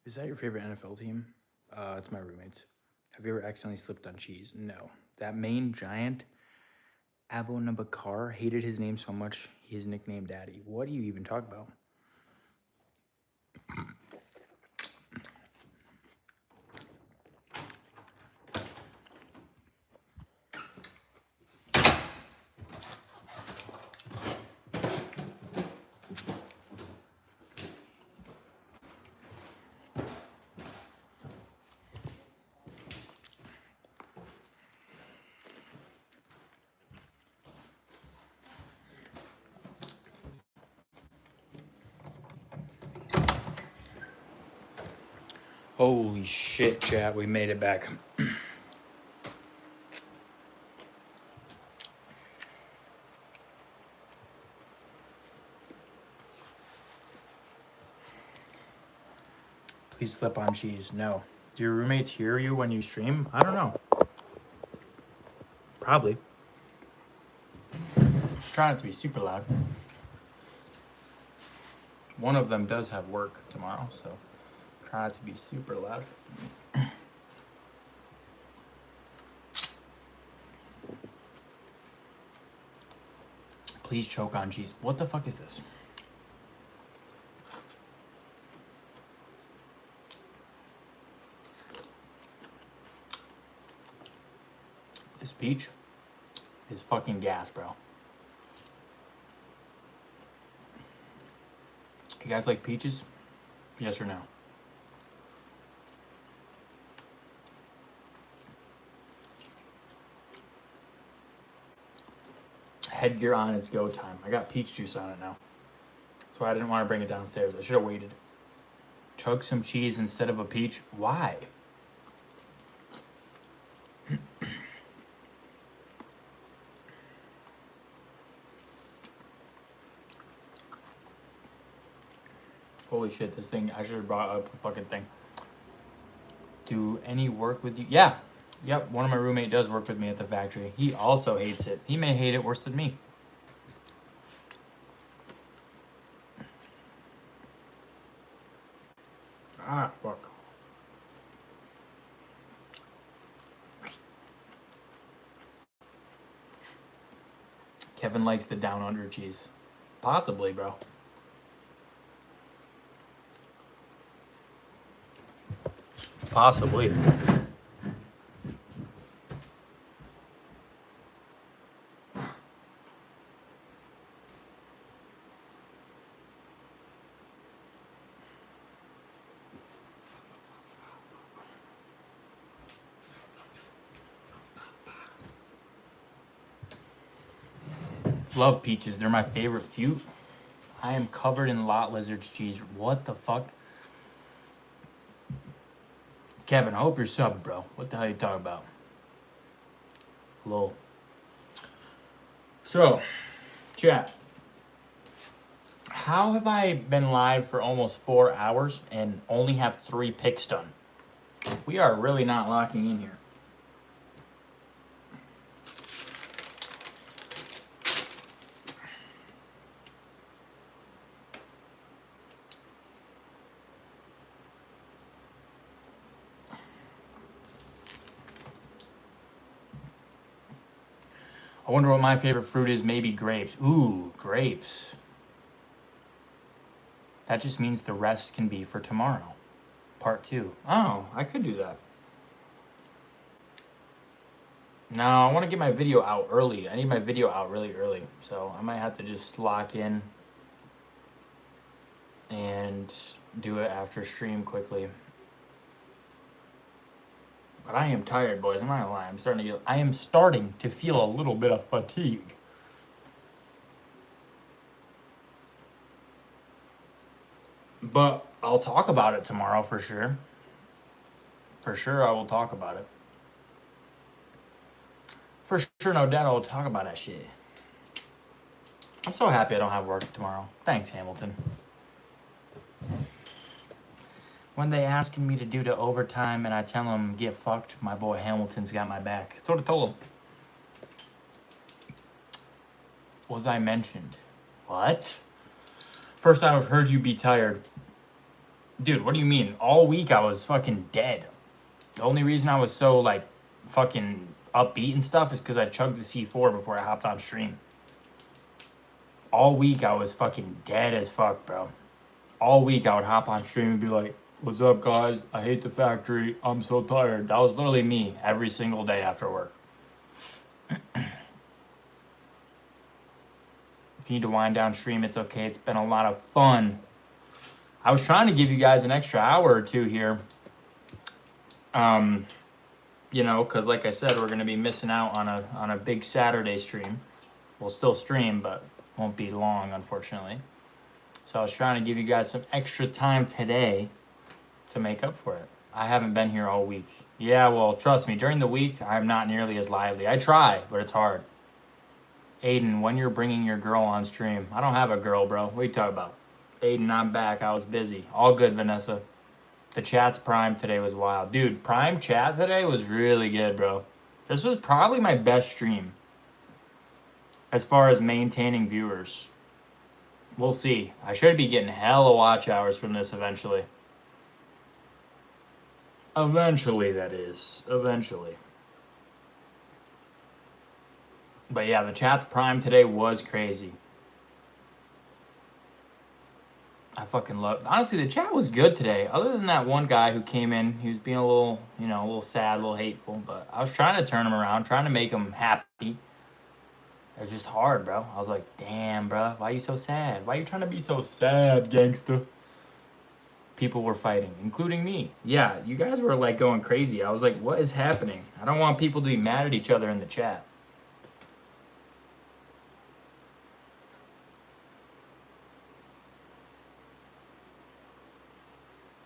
Is that your favorite NFL team? It's my roommate's. Have you ever accidentally slipped on cheese? No. That main giant, Abu Nabakar, hated his name so much, he's nicknamed Daddy. What do you even talk about? Holy shit, chat, we made it back. Please slip on cheese. No. Do your roommates hear you when you stream? I don't know. Probably. Try not to be super loud. One of them does have work tomorrow, so try not to be super loud. Please choke on cheese. What the fuck is this? This peach is fucking gas, bro. You guys like peaches? Yes or no? Headgear on, it's go time. I got peach juice on it now. That's why I didn't want to bring it downstairs. I should have waited. Chug some cheese instead of a peach. Why? Holy shit, this thing, I should have brought up a fucking thing. Do any work with you? Yeah. Yep, one of my roommate does work with me at the factory. He also hates it. He may hate it worse than me. Ah, fuck. Kevin likes the down under cheese. Possibly, bro. Possibly. Love peaches. They're my favorite fruit. I am covered in lot lizard's cheese. What the fuck? Kevin, I hope you're subbed, bro. What the hell are you talking about? Lol. So, chat. How have I been live for almost 4 hours and only have 3 picks done? We are really not locking in here. I wonder what my favorite fruit is. Maybe grapes. Ooh, grapes. That just means the rest can be for tomorrow. Part 2. Oh, I could do that. No, I want to get my video out early. I need my video out really early. So I might have to just lock in and do it after stream quickly. But I am tired, boys. I'm not gonna lie. I am starting to feel a little bit of fatigue. But I'll talk about it tomorrow for sure. For sure, I will talk about it. For sure, no doubt, I will talk about that shit. I'm so happy I don't have work tomorrow. Thanks, Hamilton. When they asking me to do the overtime and I tell them, get fucked, my boy Hamilton's got my back. That's what I told him. Was I mentioned? What? First time I've heard you be tired. Dude, what do you mean? All week I was fucking dead. The only reason I was so, like, fucking upbeat and stuff is because I chugged the C4 before I hopped on stream. All week I was fucking dead as fuck, bro. All week I would hop on stream and be like, what's up, guys? I hate the factory. I'm so tired. That was literally me every single day after work. If you need to wind down stream, it's okay. It's been a lot of fun. I was trying to give you guys an extra hour or two here. You know, because like I said, we're going to be missing out on a big Saturday stream. We'll still stream, but won't be long, unfortunately. So I was trying to give you guys some extra time today to make up for it. I haven't been here all week. Yeah, well, trust me, during the week, I'm not nearly as lively. I try, but it's hard. Aiden, when you're bringing your girl on stream. I don't have a girl, bro. What are you talking about? Aiden, I'm back. I was busy. All good, Vanessa. The chat's prime today was wild. Dude, prime chat today was really good, bro. This was probably my best stream as far as maintaining viewers. We'll see. I should be getting hella watch hours from this eventually. Eventually, that is. Eventually. But yeah, the chat's prime today was crazy. I fucking love. Honestly, the chat was good today. Other than that one guy who came in, he was being a little, you know, a little sad, a little hateful. But I was trying to turn him around, trying to make him happy. It was just hard, bro. I was like, damn, bro, why you so sad? Why you trying to be so sad, gangster? People were fighting, including me. Yeah, you guys were like going crazy. I was like, what is happening? I don't want people to be mad at each other in the chat.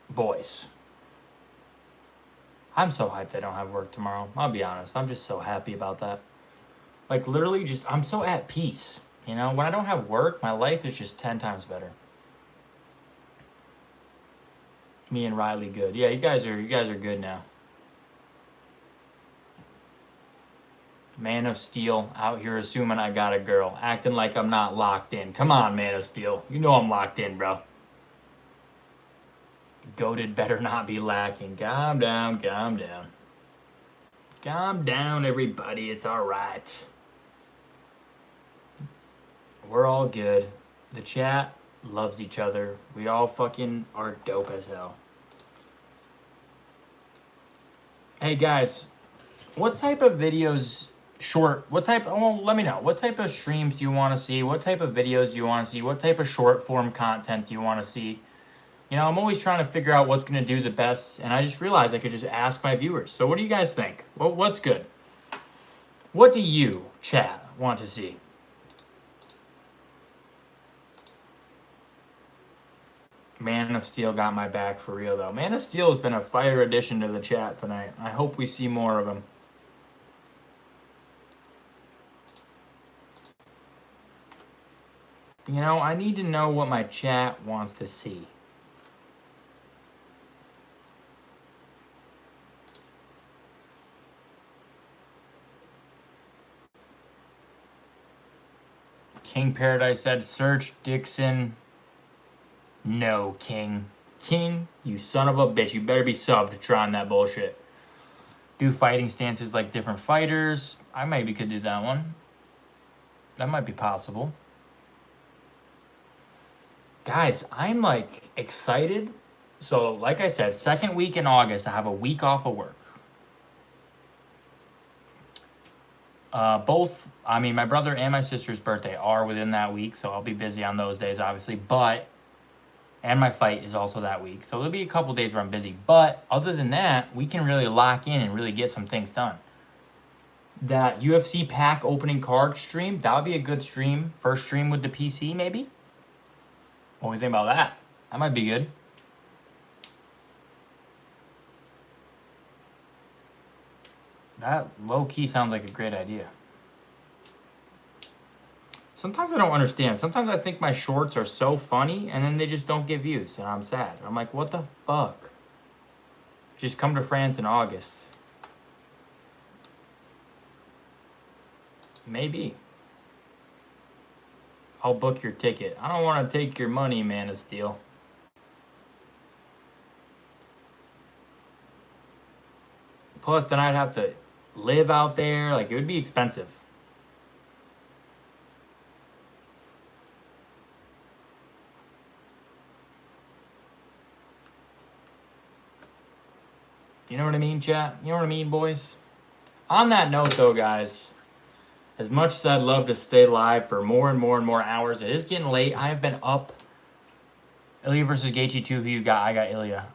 Boys, I'm so hyped I don't have work tomorrow. I'll be honest. I'm just so happy about that. Like, literally just, I'm so at peace. You know, when I don't have work, my life is just 10 times better. Me and Riley good. Yeah, you guys are good now. Man of Steel out here assuming I got a girl, acting like I'm not locked in. Come on, Man of Steel. You know I'm locked in, bro. Goated better not be lacking. Calm down, calm down. Calm down, everybody. It's all right. We're all good. The chat loves each other. We all fucking are dope as hell. Hey, guys. What type of videos... let me know. What type of streams do you want to see? What type of videos do you want to see? What type of short form content do you want to see? You know, I'm always trying to figure out what's going to do the best, and I just realized I could just ask my viewers. So what do you guys think? What's good? What do you, chat, want to see? Man of Steel got my back for real, though. Man of Steel has been a fire addition to the chat tonight. I hope we see more of him. You know, I need to know what my chat wants to see. King Paradise said, search Dixon. No, King. King, you son of a bitch. You better be subbed trying that bullshit. Do fighting stances like different fighters. I maybe could do that one. That might be possible. Guys, I'm like excited. So, like I said, second week in August, I have a week off of work. My brother and my sister's birthday are within that week, so I'll be busy on those days, obviously. And my fight is also that week. So there'll be a couple days where I'm busy. But other than that, we can really lock in and really get some things done. That UFC pack opening card stream, that would be a good stream. First stream with the PC, maybe? What do you think about that? That might be good. That low-key sounds like a great idea. Sometimes I don't understand. Sometimes I think my shorts are so funny, and then they just don't get views, and I'm sad. I'm like, what the fuck? Just come to France in August. Maybe. I'll book your ticket. I don't want to take your money, Man of Steel. Plus, then I'd have to live out there. Like, it would be expensive. You know what I mean, chat? You know what I mean, boys? On that note, though, guys, as much as I'd love to stay live for more and more and more hours, it is getting late. I have been up. Ilya versus Gaethje 2, who you got? I got Ilya.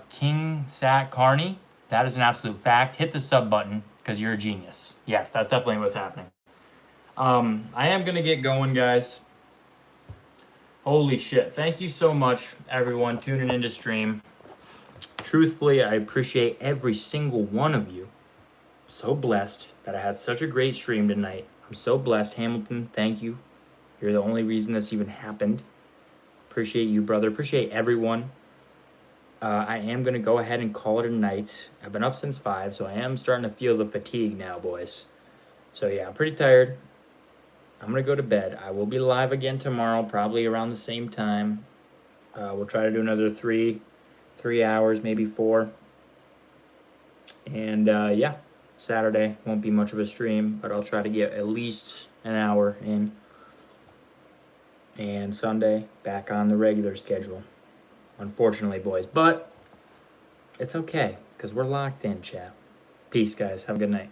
King Sat Carney, that is an absolute fact. Hit the sub button, because you're a genius. Yes, that's definitely what's happening. I am going to get going, guys. Holy shit. Thank you so much, everyone, tuning into stream. Truthfully, I appreciate every single one of you. So blessed that I had such a great stream tonight. I'm so blessed. Hamilton, thank you. You're the only reason this even happened. Appreciate you, brother. Appreciate everyone. I am going to go ahead and call it a night. I've been up since 5, so I am starting to feel the fatigue now, boys. So yeah, I'm pretty tired. I'm going to go to bed. I will be live again tomorrow, probably around the same time. We'll try to do another 3 hours, maybe 4. And yeah, Saturday won't be much of a stream, but I'll try to get at least an hour in. And Sunday, back on the regular schedule. Unfortunately, boys. But it's okay, because we're locked in, chat. Peace, guys. Have a good night.